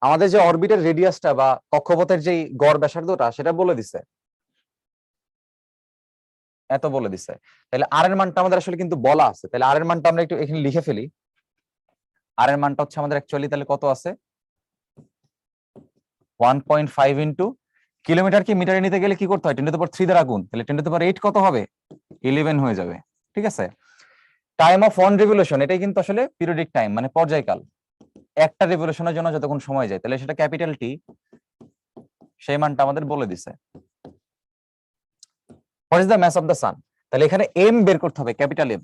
আমাদের যে অরবিটের রেডিয়াসটা বা কক্ষপথের যে গড় ব্যাসার্ধটা সেটা বলে দিছে, এত বলে দিছে। তাহলে আর এর মানটা আমাদের আসলে কিন্তু বলা আছে, তাহলে আর এর মানটা আমরা একটু এখানে লিখে ফেলি। আর এর মানটা হচ্ছে আমাদের অ্যাকচুয়ালি তাহলে কত আছে, 1.5 ইন্টু কিলোমিটারকে মিটারে নিতে গেলে কি করতে হয়, 10⁻³ দ্বারা গুণ, তাহলে 10⁻8 কত হবে, 11 হয়ে যাবে। ঠিক আছে। টাইম অফ ওয়ান রিভলিউশন, এটাই কিন্তু আসলে পিরিয়ডিক টাইম, মানে পর্যায়কাল, একটা রিভলিউশনের জন্য যতক্ষণ সময় যায়, তাহলে সেটা ক্যাপিটাল টি, সেই মানটা আমাদের বলে দিছে। What is the mass of the sun, তাহলে এখানে এম বের করতে হবে, ক্যাপিটাল এম।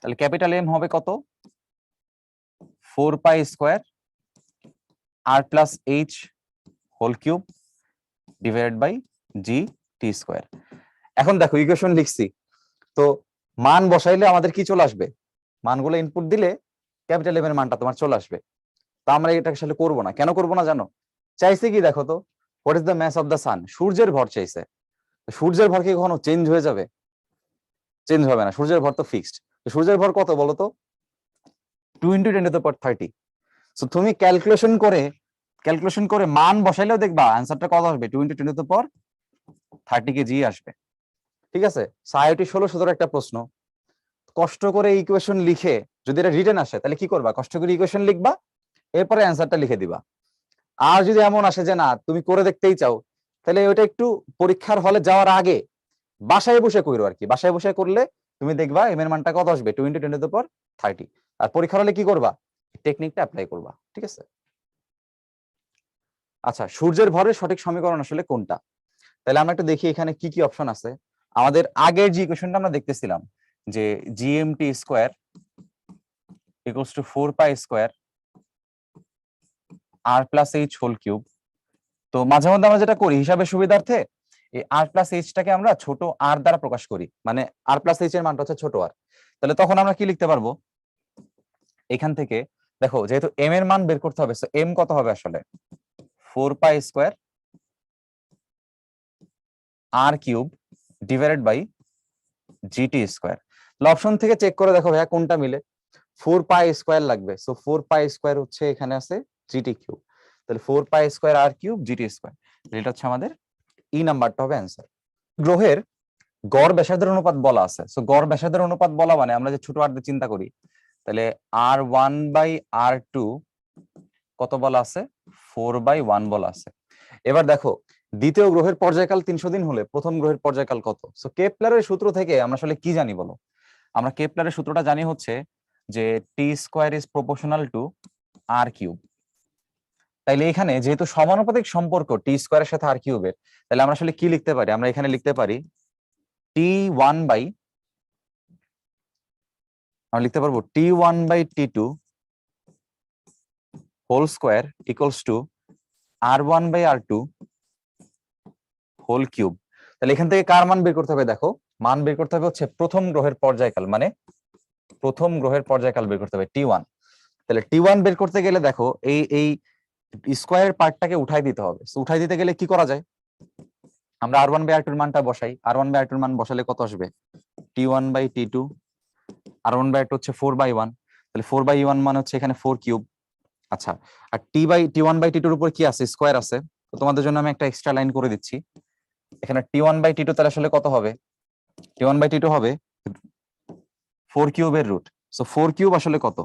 তাহলে ক্যাপিটাল এম হবে কত, 4π² r plus H whole cube divided by G T square. এখন দেখো ইকুয়েশন লিখছি, তো মান বসাইলে আমাদের কি চলে আসবে, মানগুলো ইনপুট দিলে ক্যাপিটাল এম এর মানটা তোমার চলে আসবে। তা আমরা এটা আসলে করবো না, কেন করবো না জানো, চাইছে কি দেখো তো, what is the mass of the sun, সূর্যের ভর চাইছে। সূর্যের ভর কি কখনো চেঞ্জ হয়ে যাবে, চেঞ্জ হবে না, সূর্যের ভর তো ফিক্সড। সূর্যের ভর কত বলো তো, 2 × 10⁻30। সো তুমি ক্যালকুলেশন করে মান বসাইলেও দেখবা অ্যান্সারটা কত আসবে, 2 × 10⁻30 কেজি আসবে। ঠিক আছে। সাইওটি 16-17 একটা প্রশ্ন, কষ্ট করে ইকুয়েশন লিখে যদি এটা রিটেন আসে তাহলে কি করবা, কষ্ট করে ইকুয়েশন লিখবা, এরপরে অ্যান্সারটা লিখে দিবা। আর যদি এমন আসে যে না তুমি করে দেখতেই চাও, তাহলে ওইটা একটু পরীক্ষার হলে যাওয়ার আগে বাসায় বসে করো আর কি, বাসায় বসে করলে তুমি দেখবা এম এর মানটা কত আসবে, 2 × 10⁻30। আর পরীক্ষার হলে কি করবা, টেকনিকটা অ্যাপ্লাই করবা। ঠিক আছে। আচ্ছা, সূর্যের ভরের সঠিক সমীকরণ আসলে কোনটা, তাহলে আমরা একটু দেখি এখানে কি কি অপশন আছে। আমাদের আগের যে ইকুয়েশনটা আমরা দেখতেছিলাম যে GMT square equals to 4π² r plus H whole cube. তো মাঝে মধ্যে আমরা যেটা করি হিসাবের সুবিধার্থে এই আর প্লাস এইচটাকে আমরা ছোট আর দ্বারা প্রকাশ করি, মানে আর প্লাস এইচ এর মানটা হচ্ছে ছোট আর। তাহলে তখন আমরা কি লিখতে পারবো, এখান থেকে দেখো যেহেতু এম এর মান বের করতে হবে, সো এম কত হবে আসলে 4π² r cube divided by GT square. তাহলে অপশন থেকে চেক করে দেখো ভাইয়া কোনটা মিলে, 4π² লাগবে, সো 4π² হচ্ছে এখানে আছে জিটি কিউব, তাহলে 4π² r কিউব জিটি স্কোয়ার, এটা হচ্ছে আমাদের ই নাম্বারটা হবে অ্যান্সার। গ্রহের গড় ব্যাসার্ধের অনুপাত বলা আছে, সো গড় ব্যাসার্ধের অনুপাত বলা মানে আমরা যে ছোট আর দিয়ে চিন্তা করি, তাহলে r1/r2 কত বলা আছে, 4/1 বলা আছে। এবার দেখো দ্বিতীয় গ্রহের পর্যায়কাল 300 দিন হলে প্রথম গ্রহের পর্যায়কাল কত, সো কেপলারের সূত্র থেকে আমরা আসলে কি জানি বলো, আমরা কেপলারের সূত্রটা জানি হচ্ছে যে t² is proportional two r cube. তাইলে এখানে যেহেতু সমানুপাতিক সম্পর্ক t² এর সাথে r কিউবের, তাহলে আমরা আসলে কি লিখতে পারি, আমরা এখানে লিখতে পারি আমরা লিখতে পারবো t1/t2 whole square equals to r1/r2 whole cube. তাহলে এখান থেকে কার মান বের করতে হবে, দেখো মান বের করতে হবে হচ্ছে প্রথম গ্রহের পর্যায়কাল, মানে প্রথম গ্রহের পর্যায়কাল বের করতে হবে t1। তাহলে t1 বের করতে গেলে দেখো এই এই স্কোয়ারের পার্টটাকে উঠাই দিতে হবে, উঠাই দিতে গেলে কি করা যায়, আমরা r1/r2 এর মানটা বসাই, r1/r2 এর মান বসালে কত আসবে, t1/t2, r1/r2 হচ্ছে 4/1, তাহলে 4/1 মানে হচ্ছে এখানে 4 কিউব। আচ্ছা, আর t1/t2 এর উপর কি আছে, স্কোয়ার আছে, তো তোমাদের জন্য আমি একটা এক্সট্রা লাইন করে দিচ্ছি, এখানে t1/t2 তাহলে আসলে কত হবে, t1/t2 হবে 4 কিউবের রুট, সো 4 কিউব আসলে কত,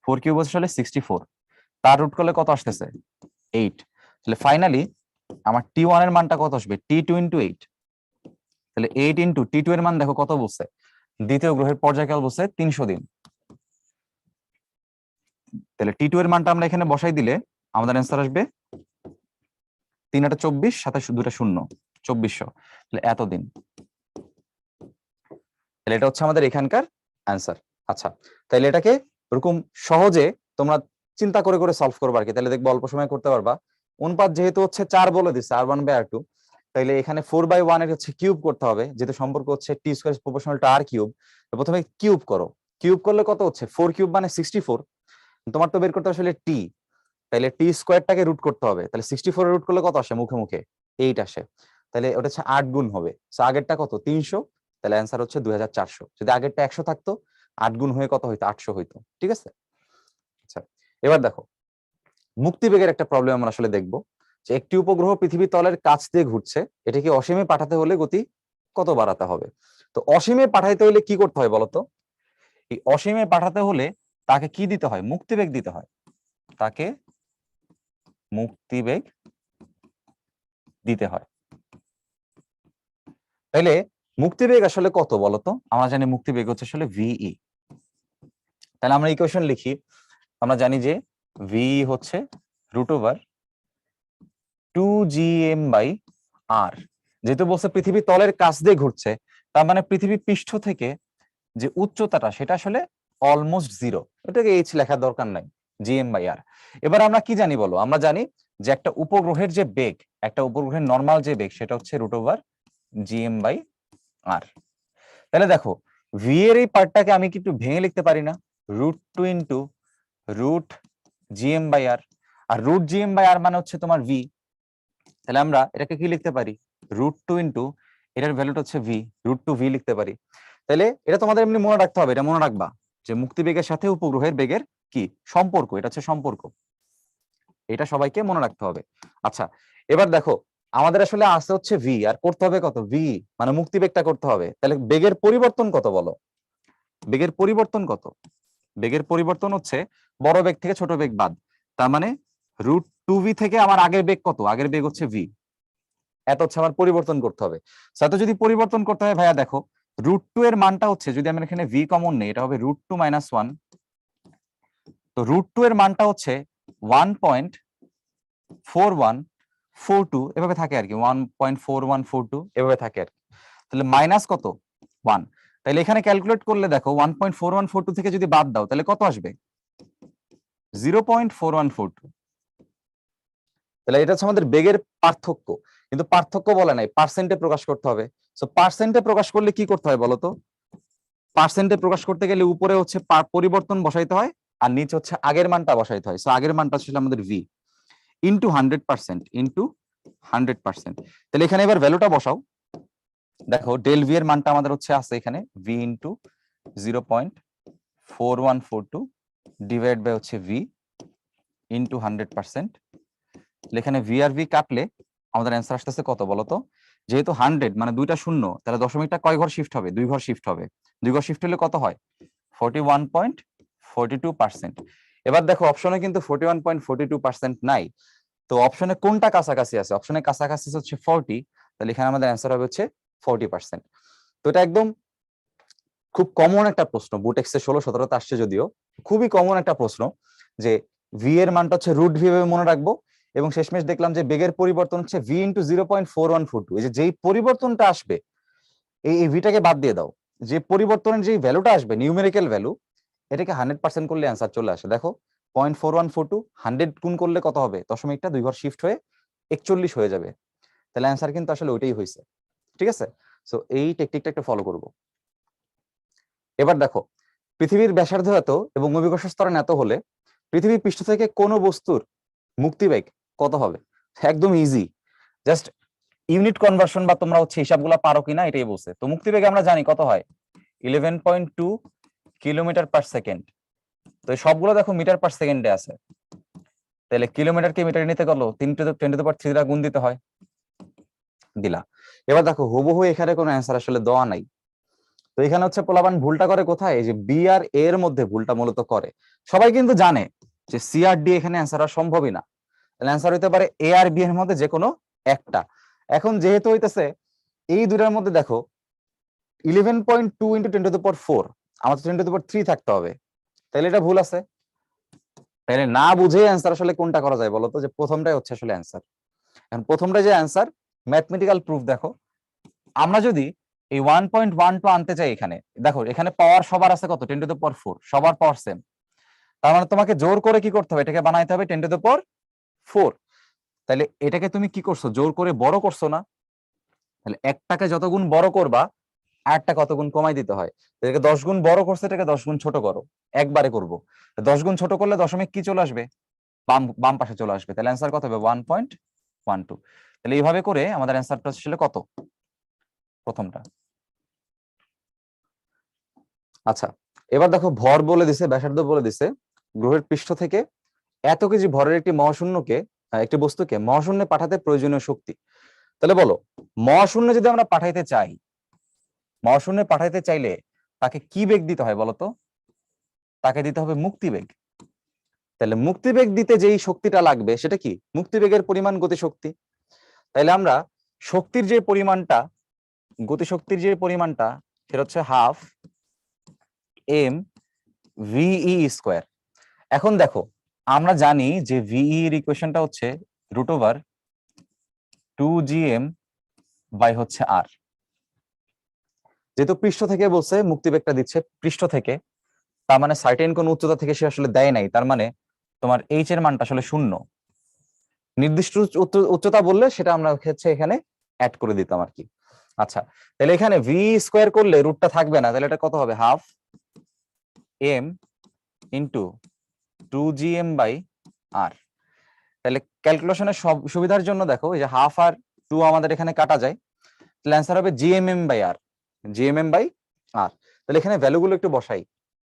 4 কিউব আসলে 64, তার রুট করলে কত আসতেছে 8। তাহলে ফাইনালি আমার t1 এর মানটা কত আসবে, t2 × 8, তাহলে 8 × t2 এর মান দেখো কত বলছে, দ্বিতীয় গ্রহের পর্যায়কাল বলছে 300 দিন। তাহলে t2 এর মানটা আমরা এখানে বসাই দিলে আমাদের অ্যান্সার আসবে 3 × 8 = 24, 27 2 0, 2400, তাহলে এতদিন। তাহলে এটা হচ্ছে আমাদের এখানকার অ্যান্সার। আচ্ছা, তাহলে এটাকে এরকম সহজে তোমরা চিন্তা করে করে সলভ করবা আর কি, তাহলে দেখবো অল্প সময় করতে পারবা। অনুপাত যেহেতু হচ্ছে 4 বলে দিচ্ছে r1/r2, তাইলে এখানে 4/1 এর হচ্ছে কিউব করতে হবে, যেহেতু সম্পর্ক হচ্ছে t² proportional to r cube. প্রথমে কিউব করো, কিউব করলে কত হচ্ছে 4 কিউব মানে 64, তোমার তো বের করতে আসলে t, তাহলে t² রুট করতে হবে, তাহলে 64 এর রুট করলে কত আসে, মুখে মুখে 8 আসে, তাহলে ওটা হচ্ছে 8 গুণ হবে, সো আগেরটা কত 300, তাহলে অ্যান্সার হচ্ছে 2400। যদি আগেরটা 100 থাকতো 8 গুণ হয়ে কত হইতো, 800 হইতো। ঠিক আছে। আচ্ছা, এবার দেখো মুক্তিবেগের একটা প্রবলেম আমরা আসলে দেখব, যে একটি উপগ্রহ পৃথিবীর তলের কাছ দিয়ে ঘুরছে, এটাকে অসীমে পাঠাতে হলে গতি কত বাড়াতে হবে? তো অসীমে পাঠাইতে হলে কি করতে হয় বলতো? এই অসীমে পাঠাতে হলে তাকে কি দিতে হয়? মুক্তিবেগ দিতে হয়, তাকে মুক্তিবেগ দিতে হয়। তাহলে মুক্তিবেগ আসলে কত বলতো? আমরা জানি মুক্তিবেগ হচ্ছে আসলে ভিই। তাহলে আমরা ইকুয়েশন লিখি, আমরা জানি যে ভি হচ্ছে √2gm/r। যেহেতু বলছে পৃথিবী তলের কাছ দিয়ে ঘুরছে, তার মানে পৃথিবী পৃষ্ঠ থেকে যে উচ্চতাটা সেটা আসলে অলমোস্ট জিরো, এটাকে এইচ লেখার দরকার নাই, gm/r। এবার আমরা কি জানি বলো? আমরা জানি যে একটা উপগ্রহের যে বেগ, একটা উপগ্রহের নর্মাল যে বেগ, সেটা হচ্ছে √gm/r। তাহলে দেখো, ভি এর এই পার্টটাকে আমি কি একটু ভেঙে লিখতে পারি না? √2 ইন্টু √gm/r। আর √gm/r মানে হচ্ছে তোমার ভি। তাহলে আমরা এটাকে কি লিখতে পারি? √2 ইন্টু, এটার ভ্যালুটা হচ্ছে ভি, √2v লিখতে পারি। তাহলে এটা তোমাদের এমনি মনে রাখতে হবে, এটা মনে রাখবা যে মুক্তিবেগের সাথে উপগ্রহের বেগের কি সম্পর্ক, এটা হচ্ছে সম্পর্ক, এটা সবাইকে মনে রাখতে হবে। আচ্ছা, এবার দেখো, আমাদের আসলে আসতে হচ্ছে ভি, আর করতে হবে কত? ভি মানে মুক্তিবেগটা করতে হবে। তাহলে বেগের পরিবর্তন কত বলো? বেগের পরিবর্তন কত? বেগের পরিবর্তন হচ্ছে বড় বেগ থেকে ছোট বেগ বাদ, তার মানে √2v থেকে আমার আগের বেগ কত? আগের বেগ হচ্ছে ভি, এত হচ্ছে আমার পরিবর্তন করতে হবে। সাথে যদি পরিবর্তন করতে হয় ভাইয়া, দেখো √2 এর মানটা হচ্ছে, যদি আমি এখানে ভি কমন নেই, এটা হবে √2 - 1। তো √2 এর মানটা হচ্ছে 1.4142 এভাবে থাকে আর কি, 1.4142 এভাবে থাকে আর কি। তাহলে মাইনাস কত? 1। তাহলে এখানে ক্যালকুলেট করলে দেখো 1.4142 থেকে যদি বাদ দাও তাহলে কত আসবে? 0.4142। তাহলে এটা হচ্ছে আমাদের বেগের পার্থক্য, কিন্তু পার্থক্য বলে নাই, পার্সেন্টে প্রকাশ করতে হবে। সো পার্সেন্টে প্রকাশ করলে কি করতে হয় বলতো? পার্সেন্টে প্রকাশ করতে গেলে উপরে হচ্ছে পরিবর্তন বসাইতে হয়, আর নিচে হচ্ছে আগের মানটা বসাইতে হয়। সো আগের মানটা ছিল আমাদের ভি ইন্টু 100%, ইন্টু 100%। তাহলে এখানে এবার ভ্যালুটা বসাও। দেখো ডেল ভি এর মানটা আমাদের হচ্ছে আছে এখানে ভি ইন্টু 0.4142 ডিভাইড বাই হচ্ছে ভি ইন্টু 100%। এখানে ভি আর ভি কাটলে আমাদের অ্যান্সার আসতেছে কত বলতো? যেহেতু 100 মানে দুইটা শূন্য, তাহলে দশমিকটা কয় ঘর শিফট হবে? 2 ঘর শিফট হবে। 2 ঘর শিফট হলে কত হয়? 41.42%। এবার দেখো অপশনে কিন্তু 41.42% নাই, তো অপশনে কোনটা কাছাকাছি আছে? অপশনে কাছাকাছি হচ্ছে 40, তাহলে এখানে আমাদের অ্যান্সার হবে হচ্ছে 40%। তো এটা একদম খুব কমন একটা প্রশ্ন, বুটেক্সে 16-17তে আসছে যদিও, খুবই কমন একটা প্রশ্ন যে ভি এর মানটা হচ্ছে √v ভাবে মনে রাখবো, এবং শেষমেশ দেখলাম যে বেগের পরিবর্তন হচ্ছে ভি ইন্টু 0.4142। এই যে যেই পরিবর্তনটা আসবে, এই ভিটাকে বাদ দিয়ে দাও, যে পরিবর্তনের যে ভ্যালুটা আসবে নিউমেরিক্যাল ভ্যালু, এটাকে 100% করলে অ্যান্সার চলে আসে। দেখো 0.4142 100 গুণ করলে কত হবে? দশমিকটা 2 ঘর শিফট হয়ে 41 হয়ে যাবে। তাহলে অ্যান্সার কিন্তু আসলে ওইটাই হয়েছে। ঠিক আছে, সো এই টেকনিকটা একটু ফলো করবো। এবার দেখো, পৃথিবীর ব্যাসার্ধ এত এবং অভিকর্ষ ত্বরণ এত হলে পৃথিবীর পৃষ্ঠ থেকে কোন বস্তুর মুক্তিবেগ কত হবে? একদম ইজি, জাস্ট ইউনিট কনভার্সন বা তোমরা হচ্ছে হিসাবগুলো পারো কিনা এটাই বলছে। তো মুক্তিবেগ আমরা জানি কত হয়, 11.2 কিলোমিটার পার সেকেন্ড। তো এই সবগুলো দেখো মিটার পার সেকেন্ডে আছে, তাহলে কিলোমিটারকে মিটারে নিতে গেল 10⁻³ দ্বারা গুণ দিতে হয়, দিলা। এবার দেখো হুবহু এখানে কোনো অ্যান্সার আসলে দেওয়া নাই। তো এখানে হচ্ছে পোলাপান ভুলটা করে কোথায়? এই যে বি আর এ এর মধ্যে ভুলটা মূলত করে। সবাই কিন্তু জানে যে সি আর ডি এখানে অ্যান্সার হওয়া সম্ভবই না, তাহলে অ্যান্সার হইতে পারে এ আর বি এর মধ্যে যে কোনো একটা। এখন যেহেতু হইতেছে এই দুটার মধ্যে দেখো 11.2 ইন্টু 10⁻⁴, আমার তো 10⁻³ থাকতে হবে, তাহলে এটা ভুল আছে। তাহলে না বুঝে অ্যান্সার আসলে কোনটা করা যায় বলতো? যে প্রথমটাই হচ্ছে আসলে অ্যান্সার। এখন প্রথমটা যে অ্যান্সার, ম্যাথমেটিক্যাল প্রুফ দেখো, আমরা যদি এই 1.12 আনতে চাই, এখানে দেখো এখানে পাওয়ার সবার আছে কত? 10⁻⁴, সবার পাওয়ার সেম। তার মানে তোমাকে জোর করে কি করতে হবে? এটাকে বানাইতে হবে 10⁻⁴। তাহলে এটাকে তুমি কি করছো? জোর করে বড় করছো না? তাহলে একটাকে যত গুণ বড় করবা, আরেকটা কত গুণ কমাই দিতে হয়। এটাকে 10 গুণ বড় করছে, এটাকে 10 গুণ ছোট করো, একবারে করবো। 10 গুণ ছোট করলে দশমিক কি চলে আসবে? বাম বাম পাশে চলে আসবে। তাহলে অ্যান্সার কত হবে? 1.12। তাহলে এইভাবে করে আমাদের অ্যান্সারটা ছিল কত? প্রথমটা। আচ্ছা, এবার দেখো ভর বলে দিছে, ব্যাসার্ধ বলে দিছে, গ্রহের পৃষ্ঠ থেকে এত কেজি ভরের একটি বস্তুকে মহাশূন্যে পাঠাতে প্রয়োজনীয় শক্তি। তাহলে বলো, মহাশূন্যে যদি আমরা মহাশূন্যে পাঠাইতে চাইলে তাকে কি বেগ দিতে হয় বলতো? তাকে দিতে হবে মুক্তিবেগ। তাহলে মুক্তিবেগ দিতে যেই শক্তিটা লাগবে সেটা কি? মুক্তিবেগের পরিমাণ গতিশক্তি। তাইলে আমরা শক্তির যে পরিমাণটা, গতিশক্তির যে পরিমাণটা, সেটা হচ্ছে হাফ এম ভিই স্কোয়ার। এখন দেখো, আমরা জানি যে ভিই এর ইকুয়েশনটা হচ্ছে √2gm বাই হচ্ছে আর। যেহেতু পৃষ্ঠ থেকে বলছে মুক্তিবেগটা দিচ্ছে পৃষ্ঠ থেকে, তার মানে সার্টেন কোন উচ্চতা থেকে সে আসলে দেয় নাই, তার মানে তোমার এইচ এর মানটা আসলে 0। নির্দিষ্ট উচ্চতা বললে সেটা আমরা হচ্ছে এখানে অ্যাড করে দিতাম আর কি। আচ্ছা, তাহলে এখানে ভি স্কোয়ার করলে রুটটা থাকবে না, তাহলে এটা কত হবে? Half M into 2gm by R. তাহলে ক্যালকুলেশনের সব সুবিধার জন্য দেখো, এই যে হাফ আর 2 আমাদের এখানে কাটা যায়, তাহলে অ্যান্সার হবে GMM by R. GMM by R. তাহলে এখানে ভ্যালুগুলো একটু বসাই।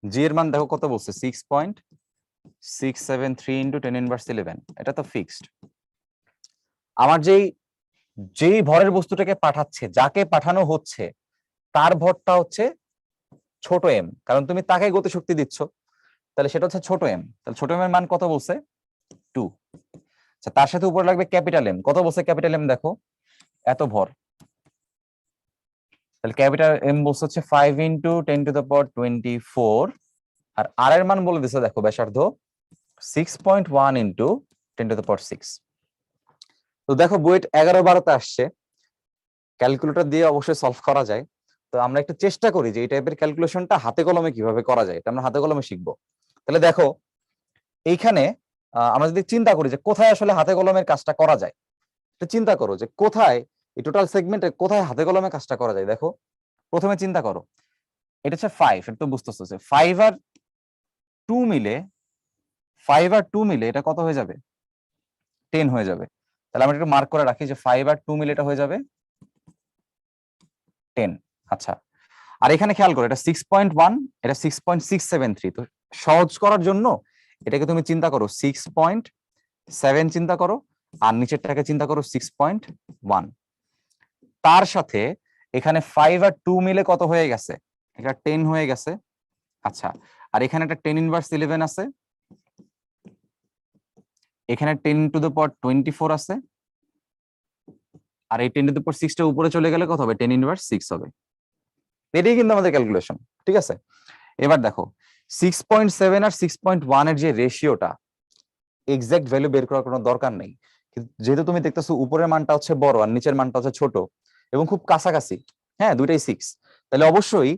জি এর মান দেখো কত বলছে? 6.673 ইন্টু 10⁻11। এটা তো ফিক্সড। আমার যেই ভরের বস্তুটাকে পাঠাচ্ছে, যাকে পাঠানো হচ্ছে, তার ভরটা হচ্ছে ছোট এম, কারণ তুমি তাকে গতিশক্তি দিচ্ছ, তাহলে সেটা হচ্ছে ছোট এম। তাহলে ছোট এম এর মান কত বলছে? 2। আচ্ছা, তার সাথে উপরে লাগবে ক্যাপিটাল এম। কত বলছে ক্যাপিটাল এম? দেখো এত ভর, তাহলে ক্যাপিটাল এম বলছে হচ্ছে 5 ইন্টু 10⁻24। আর আর এর মান বলে দিছে দেখো ব্যাসার্ধ 6.1 ইন্টু 10⁻6। তো দেখো বুয়েট 11-12তে আসছে, ক্যালকুলেটর দিয়ে অবশ্যই সলভ করা যায়। তো আমরা একটু চেষ্টা করি যে এই টাইপের ক্যালকুলেশনটা হাতে কলমে কিভাবে করা যায়, এটা আমরা হাতে কলমে শিখবো। তাহলে দেখো এইখানে আমরা যদি চিন্তা করি যে কোথায় আসলে হাতে কলমের কাজটা করা যায়, চিন্তা করো যে কোথায় এই টোটাল সেগমেন্টে কোথায় হাতে কলমে কাজটা করা যায়। দেখো প্রথমে চিন্তা করো, এটা হচ্ছে 5, এটা তো বুঝতেছো যে 5 আর 2 মিলে এটা কত হয়ে যাবে? 10 হয়ে যাবে। তাহলে আমরা একটু মার্ক করে রাখি যে 5 আর 2 মিলে এটা হয়ে যাবে 10। আচ্ছা, আর এখানে খেয়াল করো, এটা 6.1, এটা 6.673। তো সহজ করার জন্য এটাকে তুমি চিন্তা করো 6.7 চিন্তা করো, আর নিচেরটাকে চিন্তা করো 6.1। তার সাথে এখানে 5 আর 2 মিলে কত হয়ে গেছে? এটা 10 হয়ে গেছে। আচ্ছা, আর এখানে একটা 10⁻11 আছে, এখানে 10⁻24 আছে, আর এই 10⁻6 টা উপরে চলে গেলে কত হবে? 10⁻6 হবে। এটাই কিন্তু আমাদের ক্যালকুলেশন, ঠিক আছে? এবার দেখো 6.7 আর 6.1 এর যে রেশিওটা, এক্সাক্ট ভ্যালু বের করার কোনো দরকার নেই, যেহেতু তুমি দেখতেছো উপরের মানটা হচ্ছে বড় আর নিচের মানটা হচ্ছে ছোট এবং খুব কাছাকাছি, হ্যাঁ দুইটাই 6, তাহলে অবশ্যই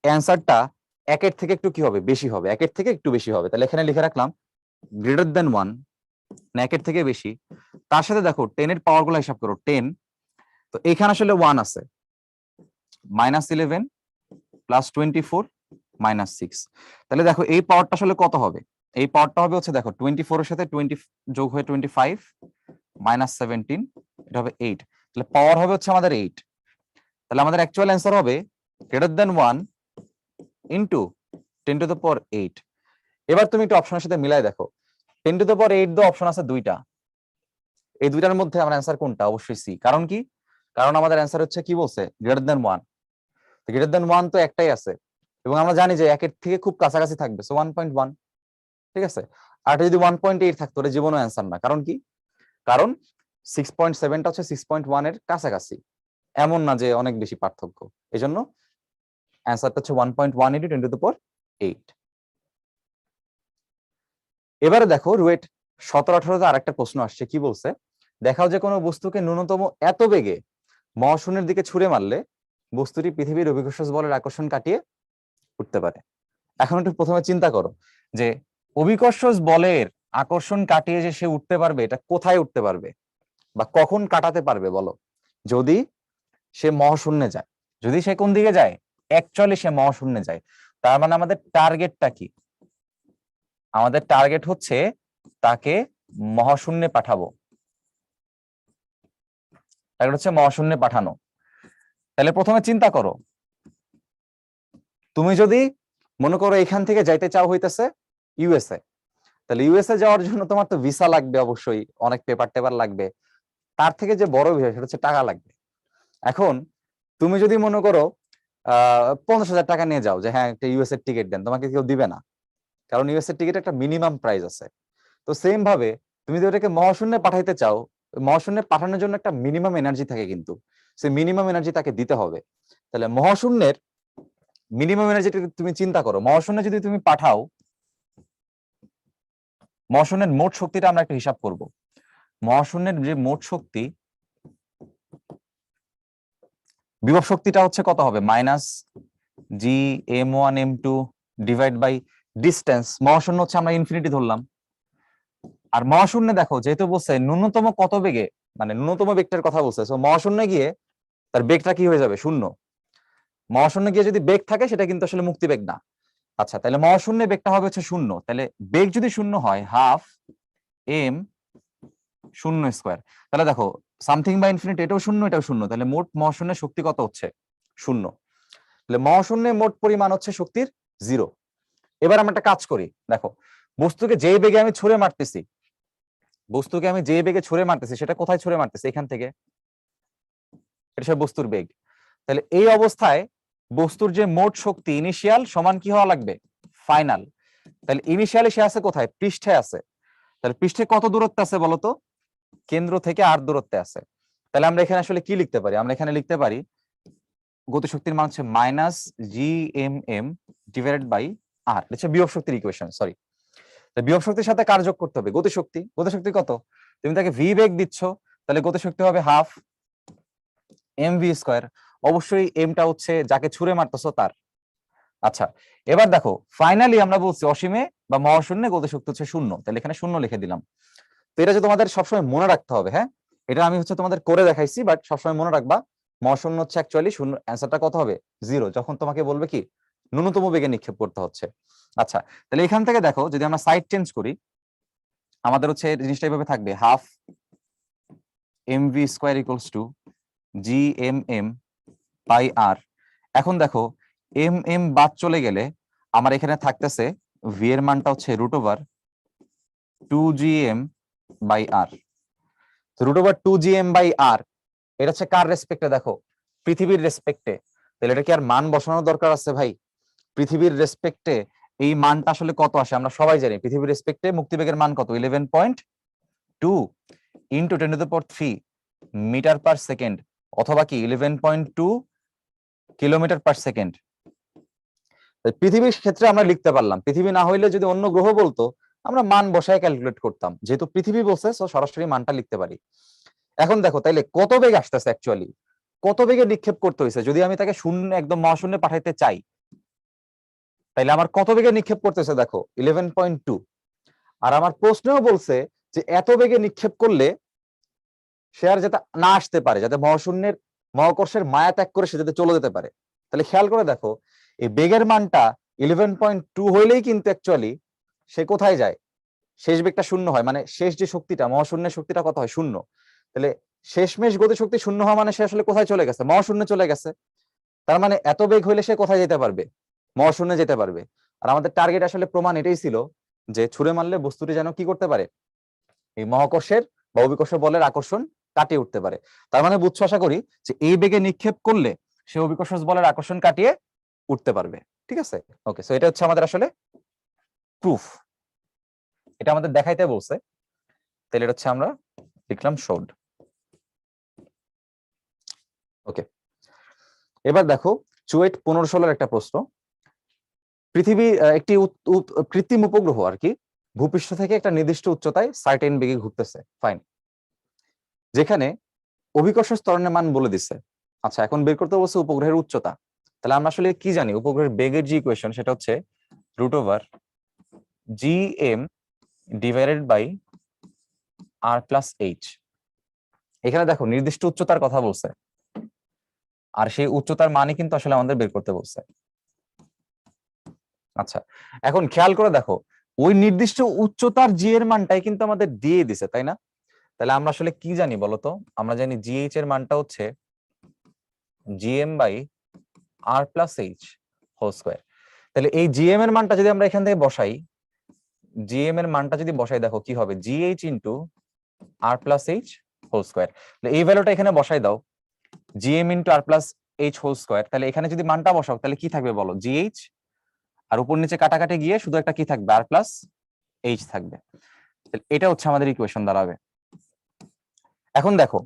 অ্যান্সারটা একের থেকে একটু কি হবে? বেশি হবে, একের থেকে একটু বেশি হবে। তাহলে এখানে লিখে রাখলাম >1, না একের থেকে বেশি। তার সাথে দেখো 10 এর পাওয়ার গুলো হিসাব করো, 10, তো এখানে আসলে 1 আছে, -11 + 24 -6। তাহলে দেখো এই পাওয়ারটা আসলে কত হবে? এই পাওয়ারটা হবে হচ্ছে দেখো 24 এর সাথে 20 যোগ হয়ে 25 -17, এটা হবে 8। তাহলে পাওয়ার হবে হচ্ছে আমাদের 8। তাহলে আমাদের অ্যাকচুয়াল অ্যান্সার হবে >1 ইন্টু 10⁸। এবার তুমি একটু অপশনের সাথে মিলাই দেখো, 10⁸ তো অপশন আছে দুইটা, এই দুইটার মধ্যে আমার অ্যান্সার কোনটা? অবশ্যই সি। কারণ কি? কারণ আমাদের অ্যান্সার হচ্ছে কি বলছে? >1। >1 তো একটাই আছে, এবং আমরা জানি যে একের থেকে খুব কাছাকাছি থাকবে, সো 1.1, ঠিক আছে? আর যদি 1.8 থাকতো ওটা জীবনও অ্যান্সার না। কারণ কি? কারণ 6.7টা হচ্ছে 6.1 এর কাছাকাছি, এমন না যে অনেক বেশি পার্থক্য। এজন্য অ্যান্সারটা হচ্ছে 1.1 ইন্টু 10⁸। এবারে দেখো রুয়েট 17-18তে আরেকটা প্রশ্ন আসছে, কি বলছে? দেখাও যে কোনো বস্তুকে ন্যূনতম এত বেগে মহাশূন্যের দিকে ছুড়ে মারলে বস্তুটি পৃথিবীর অভিকর্ষজ বলের আকর্ষণ কাটিয়ে উঠতে পারে। এখন একটু প্রথমে চিন্তা করো যে অভিকর্ষজ বলের আকর্ষণ কাটিয়ে যে সে উঠতে পারবে, এটা কোথায় উঠতে পারবে বা কখন কাটাতে পারবে বলো? যদি সে মহাশূন্যে যায়। যদি সে কোন দিকে যায়? অ্যাকচুয়ালি সে মহাশূন্যে যায়। তার মানে আমাদের টার্গেটটা কি? আমাদের টার্গেট হচ্ছে তাকে মহাশূন্যে পাঠাবো, টার্গেট হচ্ছে মহাশূন্যে পাঠানো। তাহলে প্রথমে চিন্তা করো, তুমি যদি মনে করো এখান থেকে যাইতে চাও হইতেছে ইউএসএ, তাহলে ইউএসএ যাওয়ার জন্য তোমার তো ভিসা লাগবে, অবশ্যই অনেক পেপার টেপার লাগবে, তার থেকে যে বড় বিষয় সেটা হচ্ছে টাকা লাগবে। এখন তুমি যদি মনে করো 50,000 টাকা নিয়ে যাও যে হ্যাঁ একটা ইউএসএ টিকিট দেন, তোমাকে কেউ দিবে না, কারণ ইউএসএ টিকিট একটা মিনিমাম প্রাইস আছে। তো সেম ভাবে তুমি যদি ওটাকে মহাশূন্যে পাঠাইতে চাও, মহাশূন্যে পাঠানোর জন্য একটা মিনিমাম এনার্জি থাকে, কিন্তু সেই মিনিমাম এনার্জি তাকে দিতে হবে। তাহলে মহাশূন্যের মিনিমাম এনার্জিটা তুমি চিন্তা করো, মহাশূন্যে যদি তুমি পাঠাও, মহাশূন্যের মোট শক্তিটা আমরা একটা হিসাব করব। মহাশূন্যের যে মোট শক্তি, বিভব শক্তিটা হচ্ছে কত হবে, minus G m1 m2 divide by distance. মহাশূন্য হচ্ছে আমরা ইনফিনিটি ধরলাম, আর মহাশূন্যে দেখো যেহেতু বলছে ন্যূনতম কত বেগে, মানে ন্যূনতম বেগটার কথা বলছে, তো মহাশূন্যে গিয়ে তার বেগটা কি হয়ে যাবে, শূন্য। মহাশূন্যে গিয়ে যদি বেগ থাকে সেটা কিন্তু আসলে মুক্তি বেগ না। আচ্ছা, তাহলে মহাশূন্যে বেগটা হবে হচ্ছে শূন্য, তাহলে বেগ যদি শূন্য হয় হাফ এম শূন্য স্কোয়ার, তাহলে দেখো সামথিং বাই ইনফিনিটি এটাও শূন্য এটাও শূন্য, তাহলে মোট মহাশূন্যের শক্তি কত হচ্ছে, শূন্য। তাহলে মহাশূন্যে মোট পরিমাণ হচ্ছে শক্তির 0। এবার আমরা একটা কাজ করি, দেখো বস্তুকে যেই বেগে আমি ছুঁড়ে মারতেছি, বস্তুকে আমি যে বেগে ছুঁড়ে মারতেছি সেটা কোথায় ছুঁড়ে মারতেছি, এখান থেকে, এটা সব বস্তুর বেগ। তাহলে এই অবস্থায় বস্তুর যে মোট শক্তি ইনিশিয়াল সমান কি হওয়া লাগবে, ফাইনাল। তাহলে ইনিশিয়ালি সে আছে কোথায়, পৃষ্ঠে আছে। তাহলে পৃষ্ঠে কত দূরত্বে আছে বলতো, কেন্দ্র থেকে আর দূরত্বে আছে। তাহলে আমরা এখানে আসলে কি লিখতে পারি, আমরা এখানে লিখতে পারি গতিশক্তির মান হচ্ছে minus G M M divided by R, এটা বিভব শক্তির ইকুয়েশন, সরি। বিভব শক্তির সাথে কার যোগ করতে হবে, গতিশক্তি। গতিশক্তি কত, তুমি তাকে ভি বেগ দিচ্ছ, তাহলে গতিশক্তি হবে হাফ এম ভি স্কোয়ার। অবশ্যই এমটা হচ্ছে যাকে ছুঁড়ে মারতেছো তার। আচ্ছা, এবার দেখো ফাইনালি আমরা বলছি অসীমে বা মহাশূন্যে গতিশক্তি হচ্ছে শূন্য, তাহলে এখানে শূন্য লিখে দিলাম। তো এটা যে তোমাদের সবসময় মনে রাখতে হবে, হ্যাঁ এটা আমি হচ্ছে তোমাদের করে দেখাইছি, বাট সবসময় মনে রাখবা মহাশূন্য হচ্ছে অ্যাকচুয়ালি শূন্য, অ্যান্সারটা কত হবে, 0, যখন তোমাকে বলবে কি ন্যূনতম বেগে নিক্ষেপ করতে হচ্ছে। আচ্ছা, তাহলে এখান থেকে দেখো যদি আমরা সাইড চেঞ্জ করি, আমাদের হচ্ছে জিনিসটা এইভাবে থাকবে, half M V square equals to G M M by R. এখন দেখো এম এম বাদ চলে গেলে আমার এখানে থাকতেছে ভি এর মানটা হচ্ছে √2gm by R. √2gm by R এটা হচ্ছে কার রেসপেক্টে, দেখো পৃথিবীর রেসপেক্টে। তাহলে এটা কি আর মান বসানোর দরকার আছে ভাই, পৃথিবীর রেসপেক্টে এই মানটা আসলে কত আসে আমরা সবাই জানি, পৃথিবীর রেসপেক্টে মুক্তিবেগের মান কত, 11.2 ইন্টু 10⁻³ মিটার পার সেকেন্ড, অথবা কি 11.2 কিলোমিটার পার সেকেন্ড। পৃথিবীর ক্ষেত্রে আমরা লিখতে পারলাম, পৃথিবী না হইলে যদি অন্য গ্রহ বলতো আমরা মান বসায় ক্যালকুলেট করতাম, যেহেতু পৃথিবী বলছে সো সরাসরি মানটা লিখতে পারি। এখন দেখো তাইলে কত বেগ আসতেছে, অ্যাকচুয়ালি কত বেগে নিক্ষেপ করতে হয়েছে, যদি আমি তাকে শূন্য একদম মহাশূন্যে পাঠাইতে চাই তাইলে আমার কত বেগে নিক্ষেপ করতেছে, দেখো 11.2। আর আমার প্রশ্নেও বলছে যে এত বেগে নিক্ষেপ করলে সে আর যাতে না আসতে পারে, যাতে মহাশূন্যের মহাকর্ষের মায়া ত্যাগ করে সে যাতে চলে যেতে পারে। তাহলে খেয়াল করে দেখো এই বেগের মানটা 11.2 হইলেই কিন্তু অ্যাকচুয়ালি সে কোথায় যায়, শেষ বেগটা শূন্য হয়, মানে শেষ যে শক্তিটা মহাশূন্যের শক্তিটা কত হয়, শূন্য। তাহলে শেষমেশ গতি শক্তি শূন্য হওয়া মানে সে আসলে কোথায় চলে গেছে, মহাশূন্যে চলে গেছে। তার মানে এত বেগ হইলে সে কোথায় যেতে পারবে, মহাশূন্যে যেতে পারবে। আর আমাদের টার্গেট আসলে প্রমাণ এটাই ছিল যে ছুঁড়ে মারলে বস্তুটি যেন কি করতে পারে, এই মহাকর্ষের বা অভিকর্ষ বলের আকর্ষণ কাটিয়ে উঠতে পারে। তার মানে বুঝছো আশা করি যে এই বেগে নিক্ষেপ করলে সে অভিকর্ষ বলের আকর্ষণ কাটিয়ে উঠতে পারবে। ঠিক আছে, ওকে, সো এটা হচ্ছে আমাদের আসলে প্রুফ, এটা আমাদের দেখাইতে বলছে, তাহলে এটা হচ্ছে আমরা লিখলাম শোড। ওকে, এবার দেখো চুয়েট 1516 একটা প্রশ্ন। পৃথিবী একটি কৃত্রিম উপগ্রহ আর কি ভূপৃষ্ঠ থেকে একটা নির্দিষ্ট উচ্চতায় সার্টেন বেগে ঘুরতেছে, ফাইন, যেখানে অভিকর্ষ ত্বরণের মান বলে দিচ্ছে। আচ্ছা, এখন বের করতে বলছে উপগ্রহের উচ্চতা। তাহলে আমরা আসলে কি জানি, উপগ্রহের বেগের যে ইকুয়েশন সেটা হচ্ছে √gm ডিভাইডেড বাই r+h। এখানে দেখো নির্দিষ্ট উচ্চতার কথা বলছে, আর সেই উচ্চতার মানে কিন্তু আসলে আমাদের বের করতে বলছে। আচ্ছা, এখন খেয়াল করে দেখো ওই নির্দিষ্ট উচ্চতার জি এর মানটাই কিন্তু আমাদের দিয়ে দিছে, তাই না? তাহলে আমরা আসলে কি জানি বলতো, আমরা জানি জিএইচ এর মানটা হচ্ছে gm by r+h whole square. তাহলে এই জিএম এর মানটা যদি আমরা এখান থেকে বসাই, জিএম এর মানটা যদি বসাই দেখো কি হবে, জিএইচ ইন্টু আর প্লাস এইচ হোল স্কোয়ার। এই ভ্যালুটা এখানে বসাই দাও, জিএম ইন্টু আর প্লাস এইচ হোল স্কোয়ার। তাহলে এখানে যদি মানটা বসাও তাহলে কি থাকবে বলো, জিএইচ, আর উপর নিচে কাটাকাটি গিয়ে শুধু একটা কি থাকবে, আর প্লাস এইচ থাকবে। এটা হচ্ছে আমাদের ইকুয়েশন দাঁড়াবে। এখন দেখো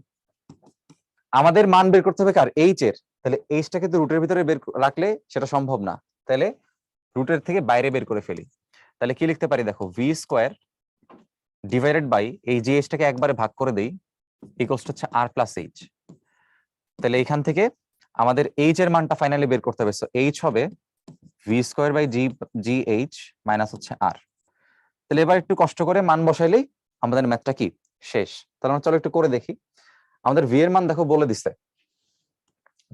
আমাদের মান বের করতে হবে কার, এইচ এর। তাহলে এইচটাকে তো রুটের ভিতরে বের রাখলে সেটা সম্ভব না, তাহলে রুটের থেকে বাইরে বের করে ফেলি। তাহলে কি লিখতে পারি দেখো, ভি স্কোয়ার ডিভাইডেড বাই এই যে এইচটাকে একবারে ভাগ করে দেই, ইকুয়ালস হচ্ছে আর প্লাস এইচ। তাহলে এইখান থেকে আমাদের এইচ এর মানটা ফাইনালি বের করতে হবে। সো এইচ হবে V square by G H minus হচ্ছে আর। তাহলে এবার একটু কষ্ট করে মান বসাইলেই আমাদের ম্যাথটা কি শেষ। তাহলে আমরা চলো একটু করে দেখি। আমাদের ভি এর মান দেখো বলে দিচ্ছে,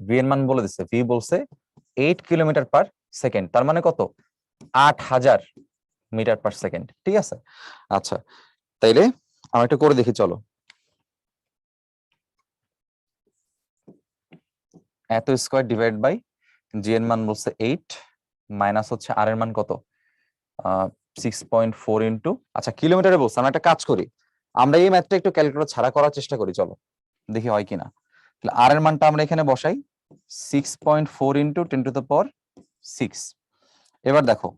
ভি এর মান বলে দিচ্ছে, ভি বলছে 8 কিলোমিটার পার সেকেন্ড, তার মানে কত, 8000 মিটার পার সেকেন্ড। ঠিক আছে, আচ্ছা তাইলে আমরা একটু করে দেখি চলো। এত স্কোয়ার ডিভাইড বাই জি এর মান বলছে 8 মাইনাস হচ্ছে আর এর মান কত 6.4 ইন্টু, আচ্ছা কিলোমিটারে বলছে। আমরা একটা কাজ করি, আমরা এই ম্যাথটা একটু ক্যালকুলেটর ছাড়া করার চেষ্টা করি, চলো দেখি হয় কিনা। তাহলে আর এর মানটা আমরা এখানে বসাই 6.4 ইন্টু 10⁶। এবার দেখো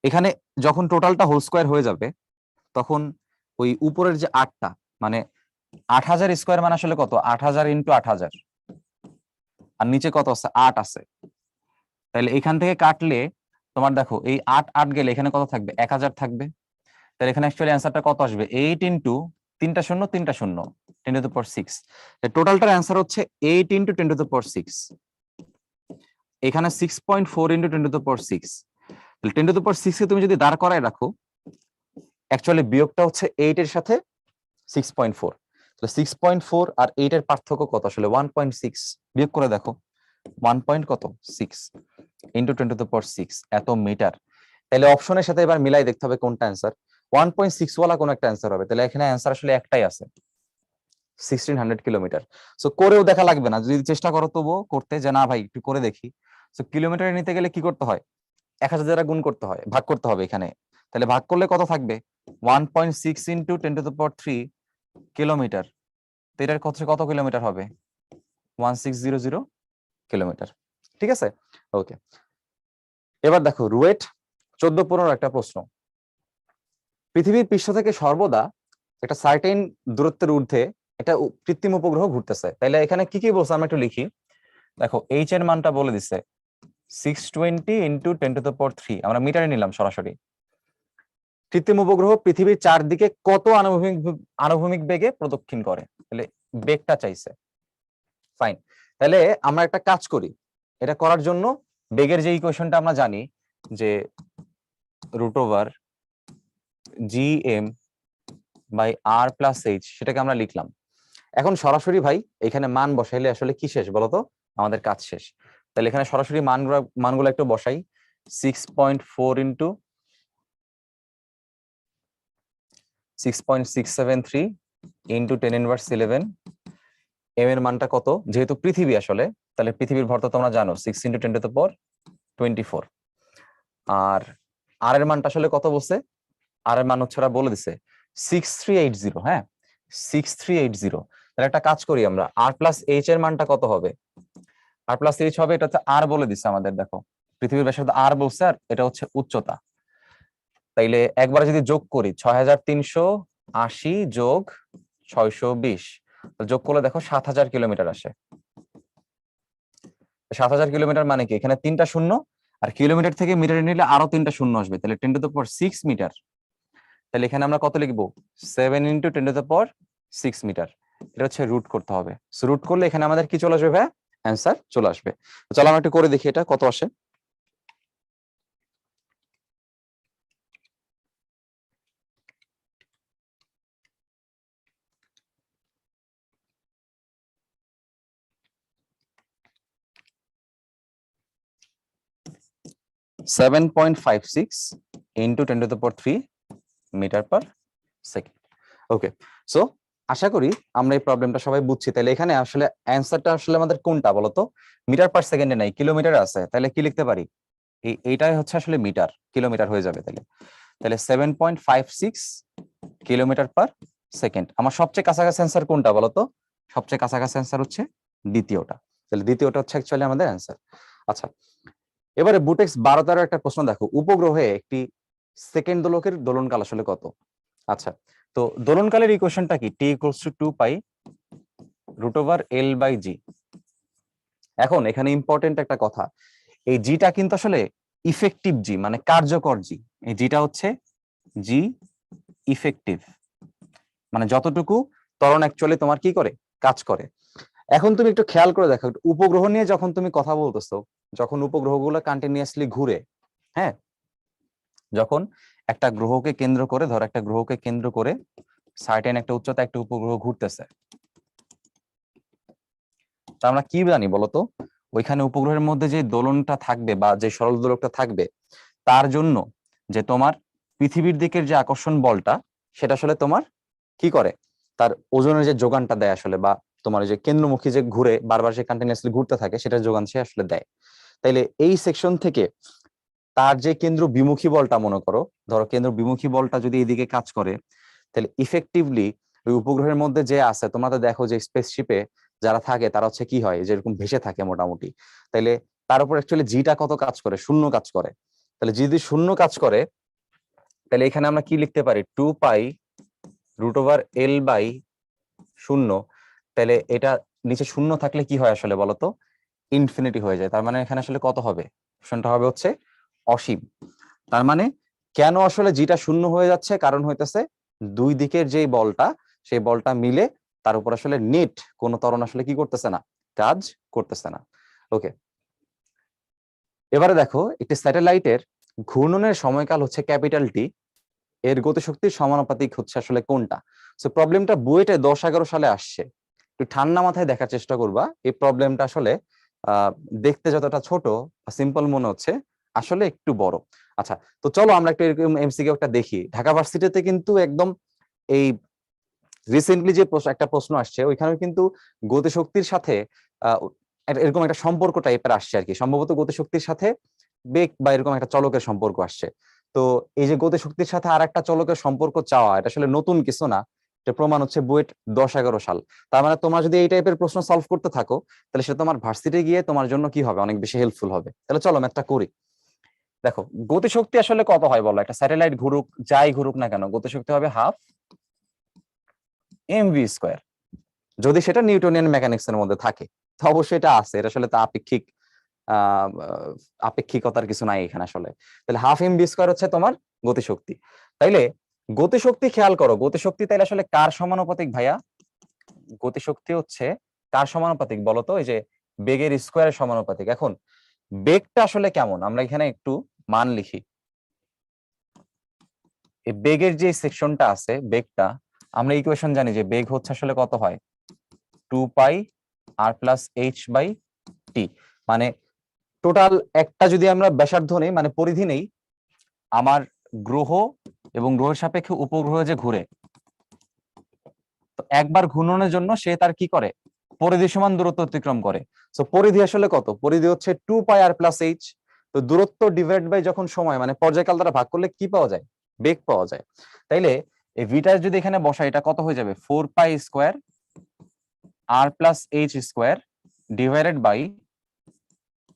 এখানে যখন টোটালটা হোল স্কোয়ার হয়ে যাবে তখন ওই উপরের যে 8টা মানে 8000 স্কোয়ার মানে আসলে কত, 8000 ইন্টু 8000, আর নিচে কত আছে 8 আছে। তাহলে এখান থেকে কাটলে তোমার দেখো এই 8 8 গেলে এখানে কত থাকবে, 1000 থাকবে। তাহলে এখানে অ্যাকচুয়ালি অ্যান্সারটা কত আসবে, 8 ইন্টু 3টা শূন্য 3টা শূন্য 10⁶। টোটালটার অ্যান্সার হচ্ছে 8 ইন্টু 10⁶। এখানে 6.4 ইন্টু 10⁶। তাহলে 10⁶ কে তুমি যদি দাঁড় করায় রাখো, অ্যাকচুয়ালি বিয়োগটা হচ্ছে 8 এর সাথে 6.4। তাহলে 6.4 আর 8 এর পার্থক্য কত আসলে 1.6, বিয়োগ করে দেখো 1.6 ইন্টু 10⁶ এত মিটার। তাহলে অপশনের সাথে এবার মিলাই দেখতে হবে কোনটা অ্যান্সার, 1.6 ওয়ালা কোন একটা অ্যান্সার হবে। তাহলে এখানে অ্যান্সার আসলে একটাই আছে, 1600 কিলোমিটার। সো করেও দেখা লাগবে না, যদি চেষ্টা করো তবুও করতে যে না ভাই একটু করে দেখি। সো কিলোমিটারে নিতে গেলে কি করতে হয়, 1000 দ্বারা গুণ করতে হয়, ভাগ করতে হবে এখানে। তাহলে ভাগ করলে কত থাকবে, 1.6 ইন্টু 10⁻³ কিলোমিটার। তো এটার কত কত কিলোমিটার হবে, 1600 কিলোমিটার। ঠিক আছে, ওকে। এবার দেখো রুয়েট 14-15 একটা প্রশ্ন। পৃথিবীর পৃষ্ঠ থেকে সর্বদা একটা সার্টেন দূরত্বের ঊর্ধ্বে একটা কৃত্রিম উপগ্রহ ঘুরতেছে। তাইলে এখানে কি কি বলছে আমরা একটু লিখি। দেখো এইচ এর মানটা বলে দিচ্ছে 620 ইন্টু 10⁻³, আমরা মিটারে নিলাম সরাসরি। কৃত্রিম উপগ্রহ পৃথিবীর চারদিকে কত আনুভূমিক বেগে প্রদক্ষিণ করে, তাহলে বেগটা চাইছে। ফাইন, তাহলে আমরা একটা কাজ করি, এটা করার জন্য বেগের যে ইকুয়েশনটা আমরা জানি যে √/gm by R plus H, সেটাকে আমরা লিখলাম। এখন সরাসরি ভাই এখানে মান বসাইলে আসলে কি শেষ বলতো, আমাদের কাজ শেষ। তাহলে এখানে সরাসরি মানগুলো একটু বসাই, 6.4 ইন্টু 6.673 ইন্টু 10⁻11। এম এর মানটা কত, যেহেতু পৃথিবী আসলে তাহলে পৃথিবীর ভর তো তোমরা জানো 6 ইন্টু 10⁻24। আর আর এর মানটা আসলে কত বলছে, আর এর মান হচ্ছে ওরা বলে দিছে 6380। হ্যাঁ 6380। তাহলে একটা কাজ করি আমরা, আর প্লাস এইচ এর মানটা কত হবে, আর প্লাস এইচ হবে, এটা হচ্ছে আর বলে দিচ্ছে আমাদের। দেখো পৃথিবীর ব্যাসার্ধ আর বলছে, আর এটা হচ্ছে উচ্চতা। তাইলে একবারে যদি যোগ করি 6380 যোগ 620, যোগ করলে দেখো 7000 কিলোমিটার আসে। 7000 কিলোমিটার মানে কি, এখানে 3টা শূন্য, আর কিলোমিটার থেকে মিটারে নিলে আরো 3টা শূন্য আসবে, তাহলে 10⁶ মিটার। তাহলে এখানে আমরা কত লিখবো, 7 ইন্টু 10⁶ মিটার। এটা হচ্ছে রুট করতে হবে। রুট করলে এখানে আমাদের কি চলে আসবে ভাই, অ্যান্সার চলে আসবে। চলো আমরা একটু করে দেখি এটা কত আসে। Seven 7.56 into 10⁻³ metre per second. Okay, so আশা করি আমরা এই প্রবলেমটা সবাই বুঝছি। তাহলে এখানে আসলে অ্যান্সারটা আসলে আমাদের কোনটা বলতো, মিটার পার সেকেন্ডে নাই, কিলোমিটার আছে। তাহলে কি লিখতে পারি, এইটাই হচ্ছে আসলে মিটার, কিলোমিটার হয়ে যাবে। তাহলে তাহলে 7.56 কিলোমিটার পার সেকেন্ড। আমার সবচেয়ে কাছাকাছি অ্যান্সার কোনটা বলতো? সবচেয়ে কাছাকাছি অ্যান্সার হচ্ছে দ্বিতীয়টা। তাহলে দ্বিতীয়টা হচ্ছে অ্যাকচুয়ালি আমাদের অ্যান্সার। আচ্ছা, এবারে বুটেক্স 12 একটা প্রশ্ন দেখো, উপগ্রহে একটি সেকেন্ড দোলকের দোলনকাল আসলে কত? আচ্ছা, তো দোলনকালের ইকুয়েশনটা কি? T equals to 2 pi root over L by G. এখন এখানে ইম্পর্টেন্ট একটা কথা, এই জিটা কিন্তু আসলে ইফেক্টিভ জি, মানে কার্যকর জি। এই জিটা হচ্ছে জি ইফেক্টিভ, মানে যতটুকু ত্বরণ অ্যাকচুয়ালি তোমার কি করে, কাজ করে। এখন তুমি একটু খেয়াল করে দেখো, উপগ্রহ নিয়ে যখন তুমি কথা বলতেছো, যখন উপগ্রহগুলো কন্টিনিউয়াসলি ঘুরে, হ্যাঁ, যখন একটা গ্রহকে কেন্দ্র করে, ধর একটা গ্রহকে কেন্দ্র করে সার্টেন একটা উচ্চতা একটা উপগ্রহ ঘুরতেছে, তা আমরা কি জানি বলতো? ওইখানে উপগ্রহের মধ্যে যে দোলনটা থাকবে বা যে সরল দোলকটা থাকবে, তার জন্য যে তোমার পৃথিবীর দিকের যে আকর্ষণ বলটা, সেটা আসলে তোমার কি করে, তার ওজনের যে যোগানটা দেয় আসলে, বা তোমার যে কেন্দ্রমুখী যে ঘুরে বারবার সে কন্টিনিউয়াসলি ঘুরতে থাকে, সেটার যোগান সে আসলে দেয়। তাইলে এই সেকশন থেকে তার যে কেন্দ্র বিমুখী বলটা মনে করো, ধরো কেন্দ্র বিমুখী বলটা যদি এইদিকে কাজ করে, তাহলে ইফেক্টিভলি ওই উপগ্রহের মধ্যে যে আছে, তোমরা তো দেখো যে স্পেসশিপে যারা থাকে তারা হচ্ছে কি হয়, যেরকম ভেসে থাকে মোটামুটি, তাইলে তার উপর অ্যাকচুয়ালি জিটা কত কাজ করে? শূন্য কাজ করে। তাহলে যদি শূন্য কাজ করে, তাহলে এখানে আমরা কি লিখতে পারি? 2 pi root over L by শূন্য। তাহলে এটা নিচে শূন্য থাকলে কি হয় আসলে বলতো? ইনফিনিটি হয়ে যায়। তার মানে এখানে আসলে কত হবে? অপশনটা হবে হচ্ছে অসীম। তার মানে কেন আসলে জিটা শূন্য হয়ে যাচ্ছে? কারণ হইতেছে দুই দিকের যেই বলটা, সেই বলটা মিলে তার উপর আসলে নেট কোন ত্বরণ আসলে কি করতেছে না, কাজ করতেছে না। ওকে, এবারে দেখো, একটি স্যাটেলাইটের ঘূর্ণনের সময়কাল হচ্ছে ক্যাপিটাল টি, এর গতিশক্তির সমানুপাতিক হচ্ছে আসলে কোনটা? সো প্রবলেমটা বুয়েটে 10-11 সালে আসছে। একটু ঠান্ডা মাথায় দেখার চেষ্টা করবা। এই প্রবলেমটা আসলে দেখতে যতটা ছোট বা সিম্পল মনে হচ্ছে, আসলে একটু বড়। আচ্ছা, তো চলো আমরা একটু এরকম এমসিকিউ একটা দেখি। ঢাকা ভার্সিটিতে কিন্তু একদম এই রিসেন্টলি যে একটা প্রশ্ন আসছে, ওইখানে কিন্তু গতিশক্তির সাথে এরকম একটা সম্পর্ক টাইপের আসছে আর কি, সম্ভবত গতিশক্তির সাথে বেগ বা এরকম একটা চলকের সম্পর্ক আসছে। তো এই যে গতিশক্তির সাথে আর একটা চলকের সম্পর্ক চাওয়া, এটা আসলে নতুন কিছু না, এটা প্রমাণ হচ্ছে বুয়েট 10-11 সাল। তার মানে তোমরা যদি এই টাইপের প্রশ্ন সলভ করতে থাকো, তাহলে সেটা তোমার ভার্সিটি গিয়ে তোমার জন্য কি হবে, অনেক বেশি হেল্পফুল হবে। তাহলে চলো ম্যাথটা করি। দেখো, গতিশক্তি আসলে কত হয় বলো? একটা স্যাটেলাইট ঘুরুক, যাই ঘুরুক না কেন, গতিশক্তি হবে হাফ এমভি স্কোয়ার, যদি সেটা নিউটনিয়ান মেকানিক্স এর মধ্যে থাকে। তো অবশ্যই এটা আছে, এটা আসলে তো আপেক্ষিক আপেক্ষিকতার কিছু নাই এখানে আসলে। তাহলে হাফ এমভি স্কোয়ার হচ্ছে তোমার গতিশক্তি। তাইলে গতিশক্তি খেয়াল করো, গতিশক্তি তাইলে আসলে কার সমানুপাতিক ভাইয়া? গতিশক্তি হচ্ছে কার সমানুপাতিক বলতো? এই যে বেগের স্কোয়ারের সমানুপাতিক। এখন বেগটা আসলে কেমন, আমরা এখানে একটু মান লিখি। এই বেগের যে সেকশনটা আছে, বেগটা আমরা ইকুয়েশন জানি যে বেগ হচ্ছে আসলে কত হয়, 2 পাই আর প্লাস এইচ বাই টি। মানে টোটাল একটা যদি আমরা ব্যাসার্ধ নেই, মানে পরিধি নেই, আমার গ্রহ এবং গ্রহের সাপেক্ষে উপগ্রহ যে ঘুরে, তো একবার ঘূর্ণনের জন্য সে তার কি করে, পরিধি সমান দূরত্ব অতিক্রম করে। তো পরিধি আসলে কত? পরিধি হচ্ছে 2 পাই আর প্লাস এইচ। তো দূরত্ব ডিভাইড বাই যখন সময়, মানে পর্যায়কাল দ্বারা ভাগ করলে কি পাওয়া যায়? বেগ পাওয়া যায়। তাইলে এই ভিটা যদি এখানে বসাই, এটা কত হয়ে যাবে? 4 pi square R plus H square divided by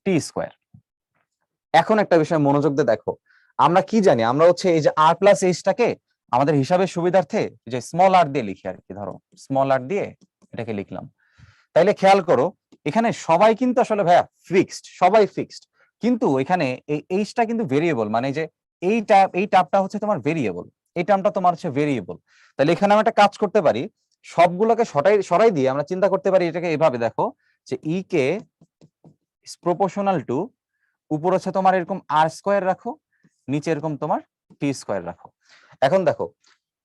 T square. এখন একটা বিষয় মনোযোগ দিয়ে দেখো, আমরা কি জানি? আমরা হচ্ছে এই যে আর প্লাস এইচটাকে আমাদের হিসাবের সুবিধার্থে যে স্মল আর দিয়ে লিখি আর কি, ধরো স্মল আর দিয়ে এটাকে লিখলাম। তাইলে খেয়াল করো, এখানে সবাই কিন্তু আসলে ভাইয়া ফিক্সড, সবাই ফিক্সড, কিন্তু এখানে এই এইচটা কিন্তু ভেরিয়েবল, মানে যে এই টার্মটা হচ্ছে তোমার ভেরিয়েবল, এই টার্মটা তোমার হচ্ছে ভেরিয়েবল। তাহলে এখানে আমরা একটা কাজ করতে পারি, সবগুলোকে সরাই দিয়ে আমরা চিন্তা করতে পারি এটাকে এভাবে, দেখো যে ই কে প্রপোর্শনাল টু, উপর হচ্ছে তোমার এরকম আর স্কোয়ার রাখো, নিচে এরকম তোমার টি স্কোয়ার রাখো। এখন দেখো,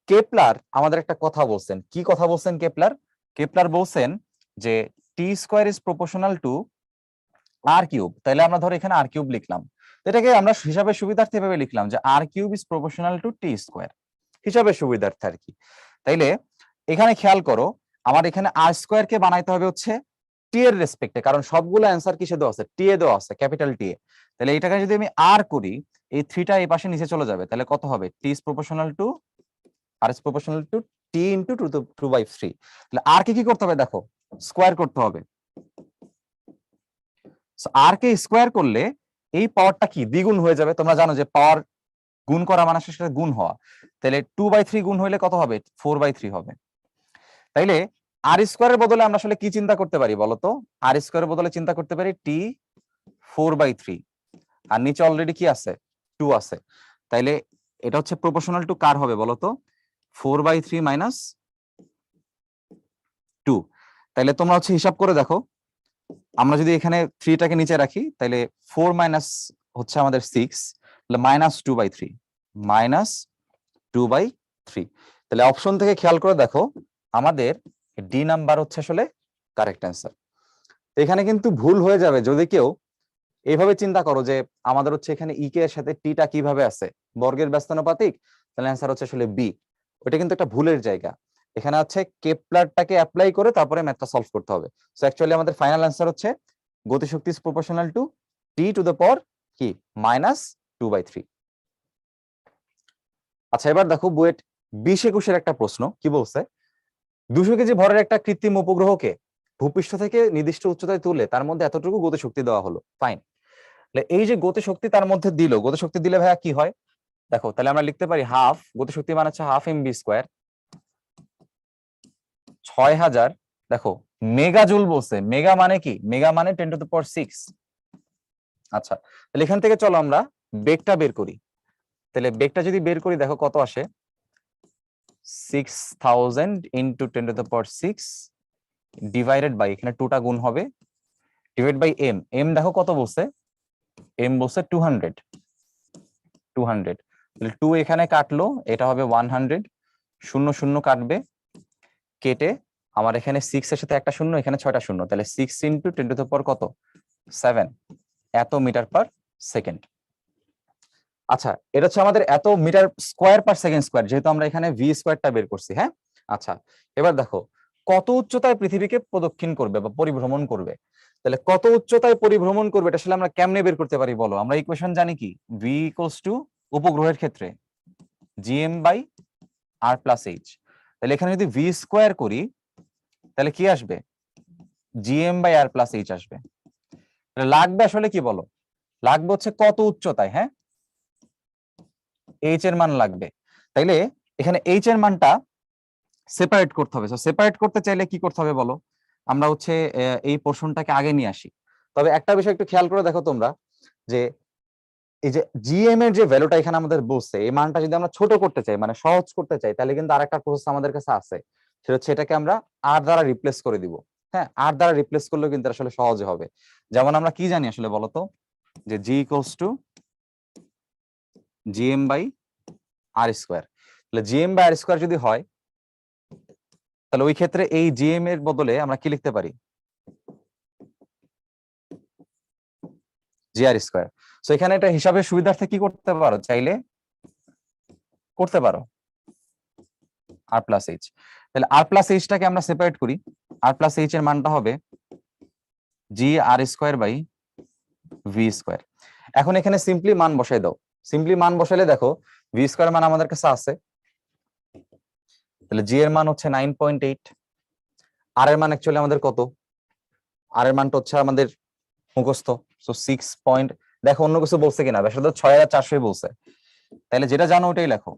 কেপলার আমাদের একটা কথা বলছেন। কি কথা বলছেন কেপলার? কেপলার বলছেন যে T square is proportional to R cube. তাহলে আমরা ধরো এখানে আর কিউব লিখলাম, এটাকে আমরা হিসাবের সুবিধার্থে এভাবে লিখলাম যে R cube is proportional to T square, হিসাবের সুবিধার্থে আর কি। তাইলে এখানে খেয়াল করো, আমার এখানে আর স্কোয়ার কে বানাইতে হবে হচ্ছে টি এর রেসপেক্টে, কারণ সবগুলো অ্যান্সার কিসে দেওয়া আছে, টি এ দেওয়া আছে, ক্যাপিটাল টি এ। তাহলে এইটাকে যদি আমি আর করি, এই থ্রিটা এই পাশে নিচে চলে যাবে, তাহলে কত হবে, T is proportional to R is proportional to T into two by three. তাহলে আর কে কি করতে হবে, দেখো স্কোয়ার করতে হবে। আর কে স্কোয়ার করলে এই পাওয়ারটা কি দ্বিগুণ হয়ে যাবে, তোমরা জানো যে পাওয়ার গুণ করা মানে সেটা গুণ হওয়া। তাহলে 2/3 গুণ হইলে কত হবে, 4/3 হবে। তাইলে আর স্কোয়ারের বদলে আমরা আসলে কি চিন্তা করতে পারি বলতো, আর স্কোয়ারের বদলে চিন্তা করতে পারি টি 4/3, আর নিচে অলরেডি কি আছে, 2 আছে। তাইলে এটা হচ্ছে প্রপোর্শনাল টু কার হবে বলতো, 4/3 মাইনাস 2। তাইলে তোমরা হচ্ছে হিসাব করে দেখো, আমরা যদি এখানে 3টাকে নিচে রাখি, তাহলে 4 মাইনাস হচ্ছে আমাদের 6, তাহলে -2/3, -2/3। তাহলে অপশন থেকে খেয়াল করে দেখো, আমাদের ডি নাম্বার হচ্ছে আসলে কারেক্ট অ্যান্সার। এখানে কিন্তু ভুল হয়ে যাবে যদি কেউ এইভাবে চিন্তা করো যে আমাদের হচ্ছে এখানে ই কে এর সাথে টিটা কিভাবে আছে, বর্গের ব্যস্তানুপাতিক, তাহলে অ্যান্সার হচ্ছে আসলে বি। ওটা কিন্তু একটা ভুলের জায়গা। এখানে হচ্ছে কেপলারটাকে অ্যাপ্লাই করে তারপরে ম্যাথটা সলভ করতে হবে। সো অ্যাকচুয়ালি আমাদের ফাইনাল অ্যান্সার হচ্ছে গতিশক্তি is proportional to T two the পাওয়ার কি -2/3। আচ্ছা, এবার দেখো বুয়েট 20-21 একটা প্রশ্ন কি বলছে, 200 কেজি ভরের একটা কৃত্রিম উপগ্রহকে ভূপৃষ্ঠ থেকে নির্দিষ্ট উচ্চতায় তুলে তার মধ্যে এতটুকু গতিশক্তি দেওয়া হলো, ফাইন। এই যে গতিশক্তি তার মধ্যে দিল, গতিশক্তি দিলে ভাইয়া কি হয় দেখো, তাহলে আমরা লিখতে পারি হাফ, গতিশক্তি মানে হচ্ছে হাফ এমবি স্কোয়ার, 6000, দেখো মেগা জুল বলছে, মেগা মানে কি, মেগা মানে 10⁶। আচ্ছা, তাহলে এখান থেকে চলো আমরা বেগটা বের করি। তাহলে বেগটা যদি বের করি দেখো কত আসে, 6000 ইন্টু 10⁶ ডিভাইডেড বাই, এখানে 2টা গুণ হবে, ডিভাইড বাই এম। এম দেখো কত বলছে, এম বলছে 200। তাহলে 2 এখানে কাটলো, এটা হবে 100, 0 0 কাটবে, কেটে আমার এখানে 6 এর সাথে একটা শূন্য, এখানে 6টা শূন্য, তাহলে 6 ইন্টু 10⁻⁷ কত, 7 এত মিটার পার সেকেন্ড। আচ্ছা, এটা হচ্ছে আমাদের এত metre square per second square, যেহেতু আমরা এখানে ভি স্কোয়ারটা বের করছি। হ্যাঁ, আচ্ছা, এবার দেখো কত উচ্চতায় পৃথিবীকে প্রদক্ষিণ করবে বা পরিভ্রমণ করবে। তাহলে কত উচ্চতায় পরিভ্রমণ করবে এটা আসলে আমরা কেমনে বের করতে পারি বলো, আমরা ইকুয়েশন জানি কি, ভি ইকুয়ালস টু উপগ্রহের ক্ষেত্রে GM by R plus H. তাহলে এখানে যদি ভি স্কোয়ার করি তাহলে কি আসবে, GM by R plus H আসবে। লাগবে আসলে কি বলো, লাগবে হচ্ছে কত উচ্চতায়, হ্যাঁ এইচ এর মান লাগবে। তাইলে এখানে এইচ এর মানটা সেপারেট করতে হবে। সেপারেট করতে চাইলে কি করতে হবে বলো, আমরা হচ্ছে এই পোর্শনটাকে আগে নিয়ে আসি। তবে একটা বিষয় একটু খেয়াল করে দেখো তোমরা, যে এই যে জিএম এর যে ভ্যালুটা এখানে আমাদের বলছে, এই মানটা যদি আমরা ছোট করতে চাই মানে সহজ করতে চাই, তাহলে কিন্তু আরেকটা প্রসেস আমাদের কাছে আছে, সেটা হচ্ছে এটাকে আমরা আর দ্বারা রিপ্লেস করে দিব। হ্যাঁ, আর দ্বারা রিপ্লেস করলেও কিন্তু আসলে সহজে হবে। যেমন আমরা কি জানি আসলে বলতো, যে G equals to GM by R square. তাহলে জিএম বাই আর স্কোয়ার যদি হয়, তাহলে ওই ক্ষেত্রে এই জিএম এর বদলে আমরা কি লিখতে পারি, জি আর স্কোয়ার। সো এখানে এটা হিসাবের সুবিধার্থে কি করতে পারো, চাইলে করতে পারো আর প্লাস এইচ। তাহলে আর প্লাস এইচটাকে আমরা সেপারেট করি, আর প্লাস এইচ এর মানটা হবে জি আর স্কোয়ার বাই ভি স্কোয়ার। এখন এখানে সিম্পলি মান বসাই দাও, সিম্পলি মান বসাইলে দেখো ভি স্কোয়ার মান আমাদের কাছে আছে, তাহলে জি এর মান হচ্ছে 9.8, আর এর মান অ্যাকচুয়ালি আমাদের কত, আর এর মানটা হচ্ছে আমাদের মুখস্থ, সো 6 পয়েন্ট, দেখো অন্য কিছু বলছে কিনা, বেশ 6400 বলছে, তাহলে যেটা জানো ওটাই লেখো।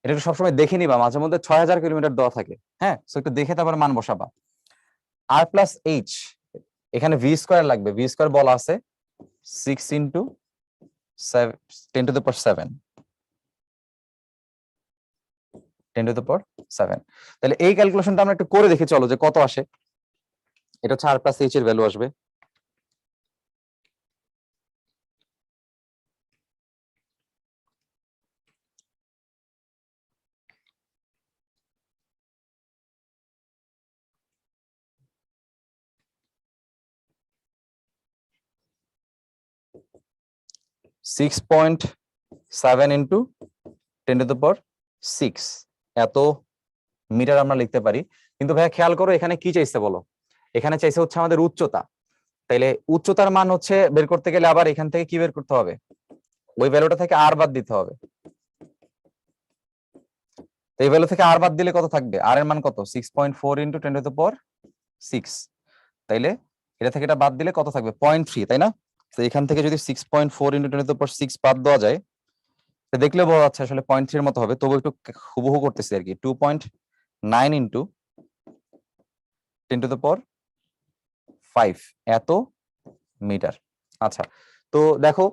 এটা একটু সবসময় দেখে নিবা, মাঝে মধ্যে 6000 কিলোমিটার দেওয়া থাকে, হ্যাঁ, সো একটু দেখে তারপর মান বসাবা। আর প্লাস এইচ, এখানে ভি স্কোয়ার লাগবে, ভি স্কোয়ার বলা আছে 6 ইন্টু 10⁻7, 10⁻7। তাহলে এই ক্যালকুলেশনটা আমরা একটু করে দেখি চলো, যে কত আসে। এটা হচ্ছে আর প্লাস এইচ এর ভ্যালু আসবে, সিক্স পয়েন্ট সেভেন ইন্টু 10⁶ এত মিটার আমরা লিখতে পারি। কিন্তু ভাইয়া খেয়াল করো এখানে কি চাইছে বলো, এখানে চাইছে হচ্ছে আমাদের উচ্চতা, তাইলে উচ্চতার মান হচ্ছে বের করতে গেলে আবার এখান থেকে কি বের করতে হবে, ওই ভ্যালুটা থেকে আর বাদ দিতে হবে। তো এই ভ্যালু থেকে আর বাদ দিলে কত থাকবে, আর এর মান কত 6.4 ইন্টু 10⁶, তাইলে এটা থেকে এটা বাদ দিলে কত থাকবে 0.3, তাই না? তো এখান থেকে যদি 6.4 ইন্টু 10⁶ বাদ দেওয়া যায়, দেখলে বোঝা যাচ্ছে আসলে 0.3 এর মতো হবে, তবু একটু হুবহু করতেছি আর কি, 2.9 ইন্টু 10⁵ এত মিটার। আচ্ছা, তো দেখো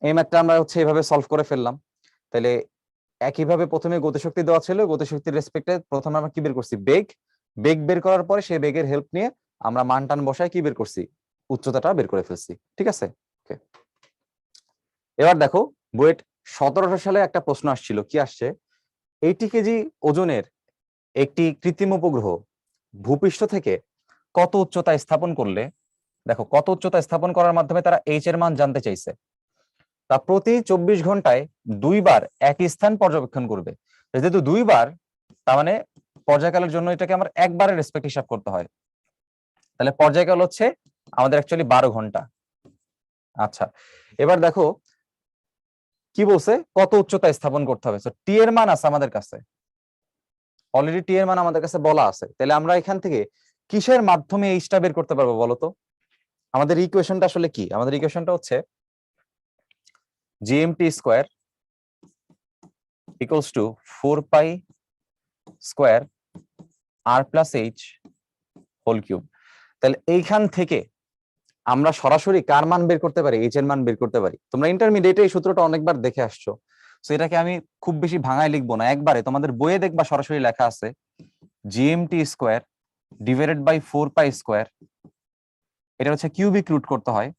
এই ম্যাথটা আমরা হচ্ছে এইভাবে সলভ করে ফেললাম। তাহলে একইভাবে প্রথমে গতিশক্তি দেওয়া ছিল, গতিশক্তির রেসপেক্টে প্রথমে আমরা কি বের করছি, বেগ। বেগ বের করার পরে সেই বেগের হেল্প নিয়ে আমরা মান টান বসায় কি বের করছি, উচ্চতাটা বের করে ফেলছি। ঠিক আছে, এবার দেখো বুয়েট 1700 সালে একটা প্রশ্ন আসছিল, কি আসছে, 80 কেজি ওজনের একটি কৃত্রিম উপগ্রহ ভূপৃষ্ঠ থেকে কত উচ্চতায় স্থাপন করলে, দেখো কত উচ্চতায় স্থাপন করার মাধ্যমে তারা এইচ এর মান জানতে চাইছে, তা প্রতি 24 ঘন্টায় 2বার একই স্থান পর্যবেক্ষণ করবে। যেহেতু 2বার, তার মানে পর্যায়কালের জন্য এটাকে আমার একবারের রেসপেক্ট হিসাব করতে হয়, তাহলে পর্যায়কাল হচ্ছে আমাদের অ্যাকচুয়ালি 12 ঘন্টা। আচ্ছা, এবার দেখো কি বলছে, কত উচ্চতায় স্থাপন করতে হবে। টি এর মান আছে আমাদের কাছে, অলরেডি টি এর মান আমাদের কাছে বলা আছে, তাহলে আমরা এখান থেকে কিসের মাধ্যমে এইচটা বের করতে পারবো বলতো? আমাদের ইকুয়েশনটা আসলে কি, আমাদের ইকুয়েশনটা হচ্ছে GMT square equals to 4 pi square R plus H whole cube. তাহলে এইখান থেকে আমরা সরাসরি কার মান বের করতে পারি, এইচ এর মান বের করতে পারি। তোমরা ইন্টারমিডিয়েটে এই সূত্রটা অনেকবার দেখে আসছো, তো এটাকে আমি খুব বেশি ভাঙায় লিখবো না, একবারে তোমাদের বইয়ে দেখবা সরাসরি লেখা আছে GMT square divided by 4 pi square, এটা হচ্ছে কিউবিক রুট করতে হয়,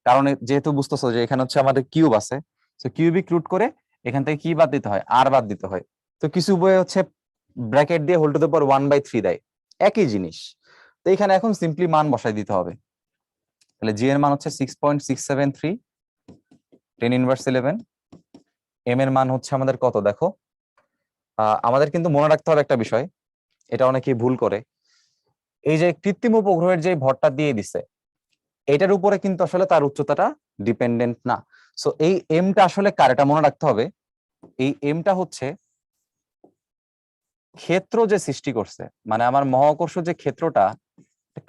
কারণ যেহেতু বুঝতেছো যে এখানে হচ্ছে আমাদের কিউব আছে, তো কিউবিক রুট করে এখান থেকে কি বাদ দিতে হয়, আর বাদ দিতে হয়। তো কিছু বইয়ে হচ্ছে ব্র্যাকেট দিয়ে হোল টু দ্য পাওয়ার 1/3 দেয়, একই জিনিস। তো এখানে এখন সিম্পলি মান বসাই দিতে হবে। তাহলে জি এর মান হচ্ছে 6.673 10⁻11, এম এর মান হচ্ছে আমাদের কত দেখো, আমাদের কিন্তু মনে রাখতে হবে একটা বিষয়, এটা অনেকেই ভুল করে, এই যে কৃত্রিম উপগ্রহের যে ভরটা দিয়ে দিছে এটার উপরে কিন্তু আসলে তার উচ্চতাটা ডিপেন্ডেন্ট না। সো এই এমটা আসলে কার, এটা মনে রাখতে হবে, এই এমটা হচ্ছে ক্ষেত্র যে সৃষ্টি করছে, মানে আমার মহাকর্ষ যে ক্ষেত্রটা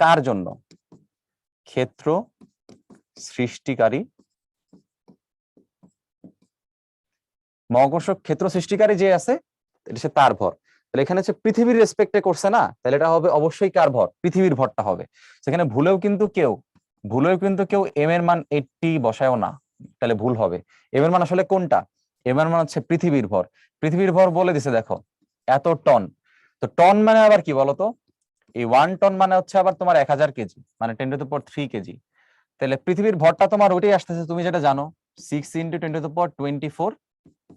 কার জন্য, ক্ষেত্র সৃষ্টিকারী, মহাকর্ষ ক্ষেত্র সৃষ্টিকারী যে আছে এটা সে তার ভর। তাহলে এখানে হচ্ছে পৃথিবীর রেসপেক্টে করছে না, তাহলে এটা হবে অবশ্যই কার ভর, পৃথিবীর ভরটা হবে। সেখানে ভুলেও কিন্তু কেউ এম এর মান 80 বসায়ও না, তাহলে ভুল হবে। এম এর মান আসলে কোনটা, এম এর মান হচ্ছে পৃথিবীর ভর। পৃথিবীর ভর বলে দিছে দেখো এত টন, তো টন মানে আবার কি বলতো, এই 1 টন মানে হচ্ছে আবার তোমার 1000 কেজি, মানে 10⁻³ কেজি। তাহলে পৃথিবীর ভরটা তোমার ওইটাই আসতেছে, তুমি যেটা জানো 6 × 10⁻24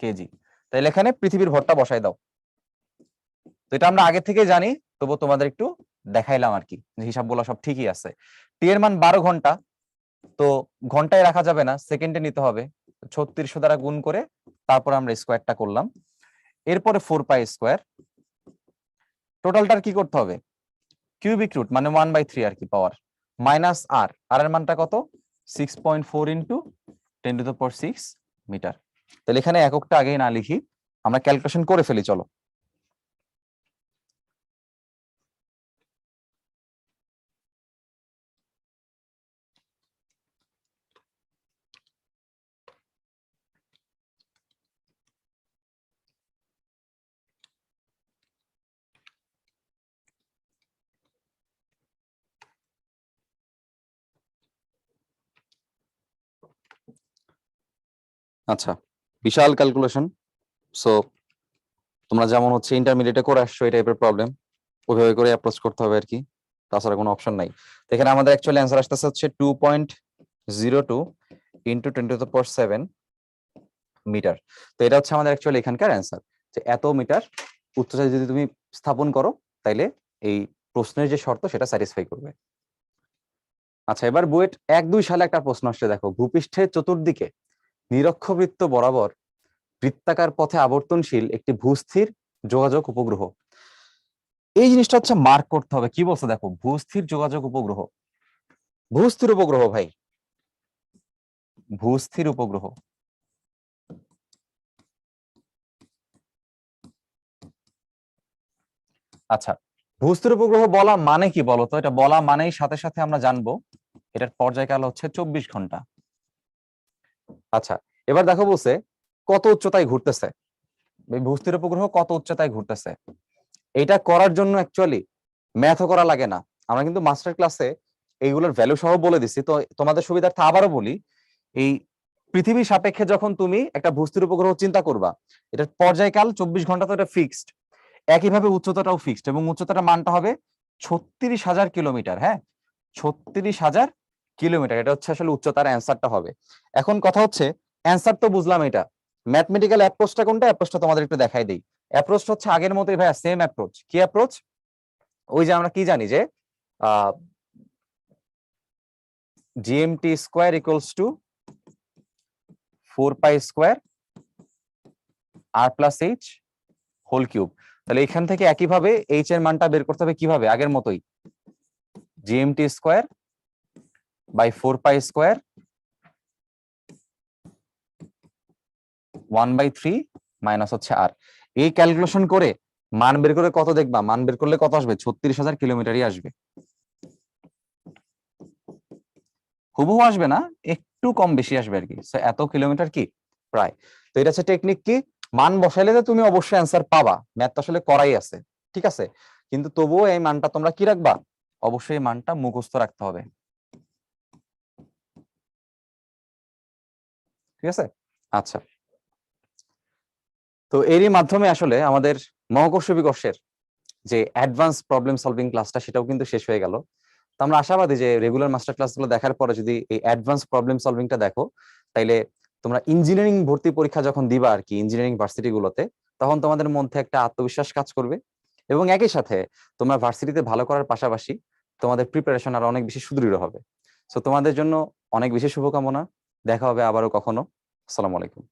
কেজি। তাহলে এখানে পৃথিবীর ভরটা বসাই দাও। তো এটা আমরা আগে থেকে জানি, তবু তোমাদের একটু দেখাইলাম আর কি, হিসাবগুলো সব ঠিকই আছে। টি এর মান 12 ঘন্টা, তো ঘন্টায় রাখা যাবে না, সেকেন্ডে নিতে হবে, 3600 দ্বারা গুণ করে তারপর আমরা স্কোয়ারটা করলাম। এরপরে 4 পাই স্কোয়ার, টোটালটার কি করতে হবে, কিউবিক রুট মানে 1/3 আর কি পাওয়ার, মাইনাস আর, আর এর মানটা কত 6.4 ইন্টু 10⁶ মিটার। তাহলে এখানে এককটা আগেই না লিখি, আমরা ক্যালকুলেশন করে ফেলি, চলো। আচ্ছা, বিশাল ক্যালকুলেশন। সো তোমরা যেমন হচ্ছে ইন্টারমিডিয়েটে করে আসছো এই টাইপের প্রবলেম ওইভাবে করে অ্যাপ্রোচ করতে হবে আর কি, তাছাড়া কোনো অপশন নাই। এখানে আমাদের অ্যাকচুয়ালি অ্যান্সার আসতেছে হচ্ছে 2.02 ইন্টু 10⁻7 মিটার। তো এটা হচ্ছে আমাদের অ্যাকচুয়ালি এখানকার অ্যান্সার, যে এত মিটার উচ্চতায় যদি তুমি স্থাপন করো তাইলে এই প্রশ্নের যে শর্ত সেটা স্যাটিসফাই করবে। আচ্ছা, এবার বুয়েট 1-2 সালে একটা প্রশ্ন আসছে, দেখো ভূপৃষ্ঠের চতুর্দিকে নিরক্ষবৃত্ত বরাবর বৃত্তাকার পথে আবর্তনশীল একটি ভূস্থির যোগাযোগ উপগ্রহ এই জিনিসটা হচ্ছে মার্ক করতে হবে। কি বলছে দেখো, ভূস্থির যোগাযোগ উপগ্রহ, ভূস্থির উপগ্রহ ভাই, ভূস্থির উপগ্রহ। আচ্ছা, ভূস্থির উপগ্রহ বলা মানে কি বলতো? এটা বলা মানেই সাথে সাথে আমরা জানবো এটার পর্যায়কাল হচ্ছে 24 ঘন্টা। আচ্ছা, এবার দেখো বলছে কত উচ্চতায় ঘুরতেছে, এই ভূস্থির উপগ্রহ কত উচ্চতায় ঘুরতেছে। এটা করার জন্য অ্যাকচুয়ালি ম্যাথও করা লাগে না, আমরা কিন্তু মাস্টার ক্লাসে এইগুলোর ভ্যালু সহ বলে দিচ্ছি। তো তোমাদের সুবিধার্থে আবারও বলি, এই পৃথিবীর সাপেক্ষে যখন তুমি একটা ভূস্থির উপগ্রহ চিন্তা করবা, এটার পর্যায়কাল 24 ঘন্টা, তো এটা ফিক্সড। একইভাবে উচ্চতাটাও ফিক্সড, এবং উচ্চতাটা মানটা হবে 36,000 কিলোমিটার। হ্যাঁ, 36,000 কিলোমিটার, এটা হচ্ছে আসলে উচ্চতার অ্যান্সারটা হবে। এখন কথা হচ্ছে, অ্যান্সার তো বুঝলাম এটা, ম্যাথমেটিক্যাল অ্যাপ্রোচটা কোনটা? অ্যাপ্রোচটা তোমাদের একটু দেখাই দিই। অ্যাপ্রোচটা হচ্ছে আগের মতোই ভাইয়া, সেম অ্যাপ্রোচ। কি অ্যাপ্রোচ? ওই যে আমরা কি জানি যে GMT square equals to 4 pi square R plus H whole cube. তাহলে এখান থেকে একইভাবে এইচ এর মানটা বের করতে হবে কিভাবে? আগের মতোই, GMT square by 4 pi square 1/3 minus হচ্ছে আর। এই ক্যালকুলেশন করে মান বের করে কত দেখবা? মান বের করলে কত আসবে? 36,000 কিলোমিটারই আসবে। হুবহু আসবে না, একটু কম বেশি আসবে আর কি। এত কিলোমিটার কি প্রায়। তো এটা হচ্ছে টেকনিক। কি মান বসাইলে তো তুমি অবশ্যই অ্যান্সার পাবা, ম্যাথ তো আসলে করাই আছে, ঠিক আছে। কিন্তু তবুও এই মানটা তোমরা কি রাখবা? অবশ্যই এই মানটা মুখস্থ রাখতে হবে, ঠিক আছে। আচ্ছা, তো এরই মাধ্যমে আসলে আমাদের মহাকর্ষ বিকর্ষের যে অ্যাডভান্স প্রবলেম সলভিং ক্লাসটা, সেটাও কিন্তু শেষ হয়ে গেল। তো আমরা আশাবাদী যে রেগুলার মাস্টার ক্লাসগুলো দেখার পরে যদি এই অ্যাডভান্স প্রবলেম সলভিংটা দেখো, তাইলে তোমরা ইঞ্জিনিয়ারিং ভর্তি পরীক্ষা যখন দিবা আর কি, ইঞ্জিনিয়ারিং ভার্সিটি গুলোতে, তখন তোমাদের মধ্যে একটা আত্মবিশ্বাস কাজ করবে, এবং একই সাথে তোমরা ভার্সিটিতে ভালো করার পাশাপাশি তোমাদের প্রিপারেশন আরো অনেক বেশি সুদৃঢ় হবে। তো তোমাদের জন্য অনেক বেশি শুভকামনা। দেখা হবে আবারও কখনো। আসসালামু আলাইকুম।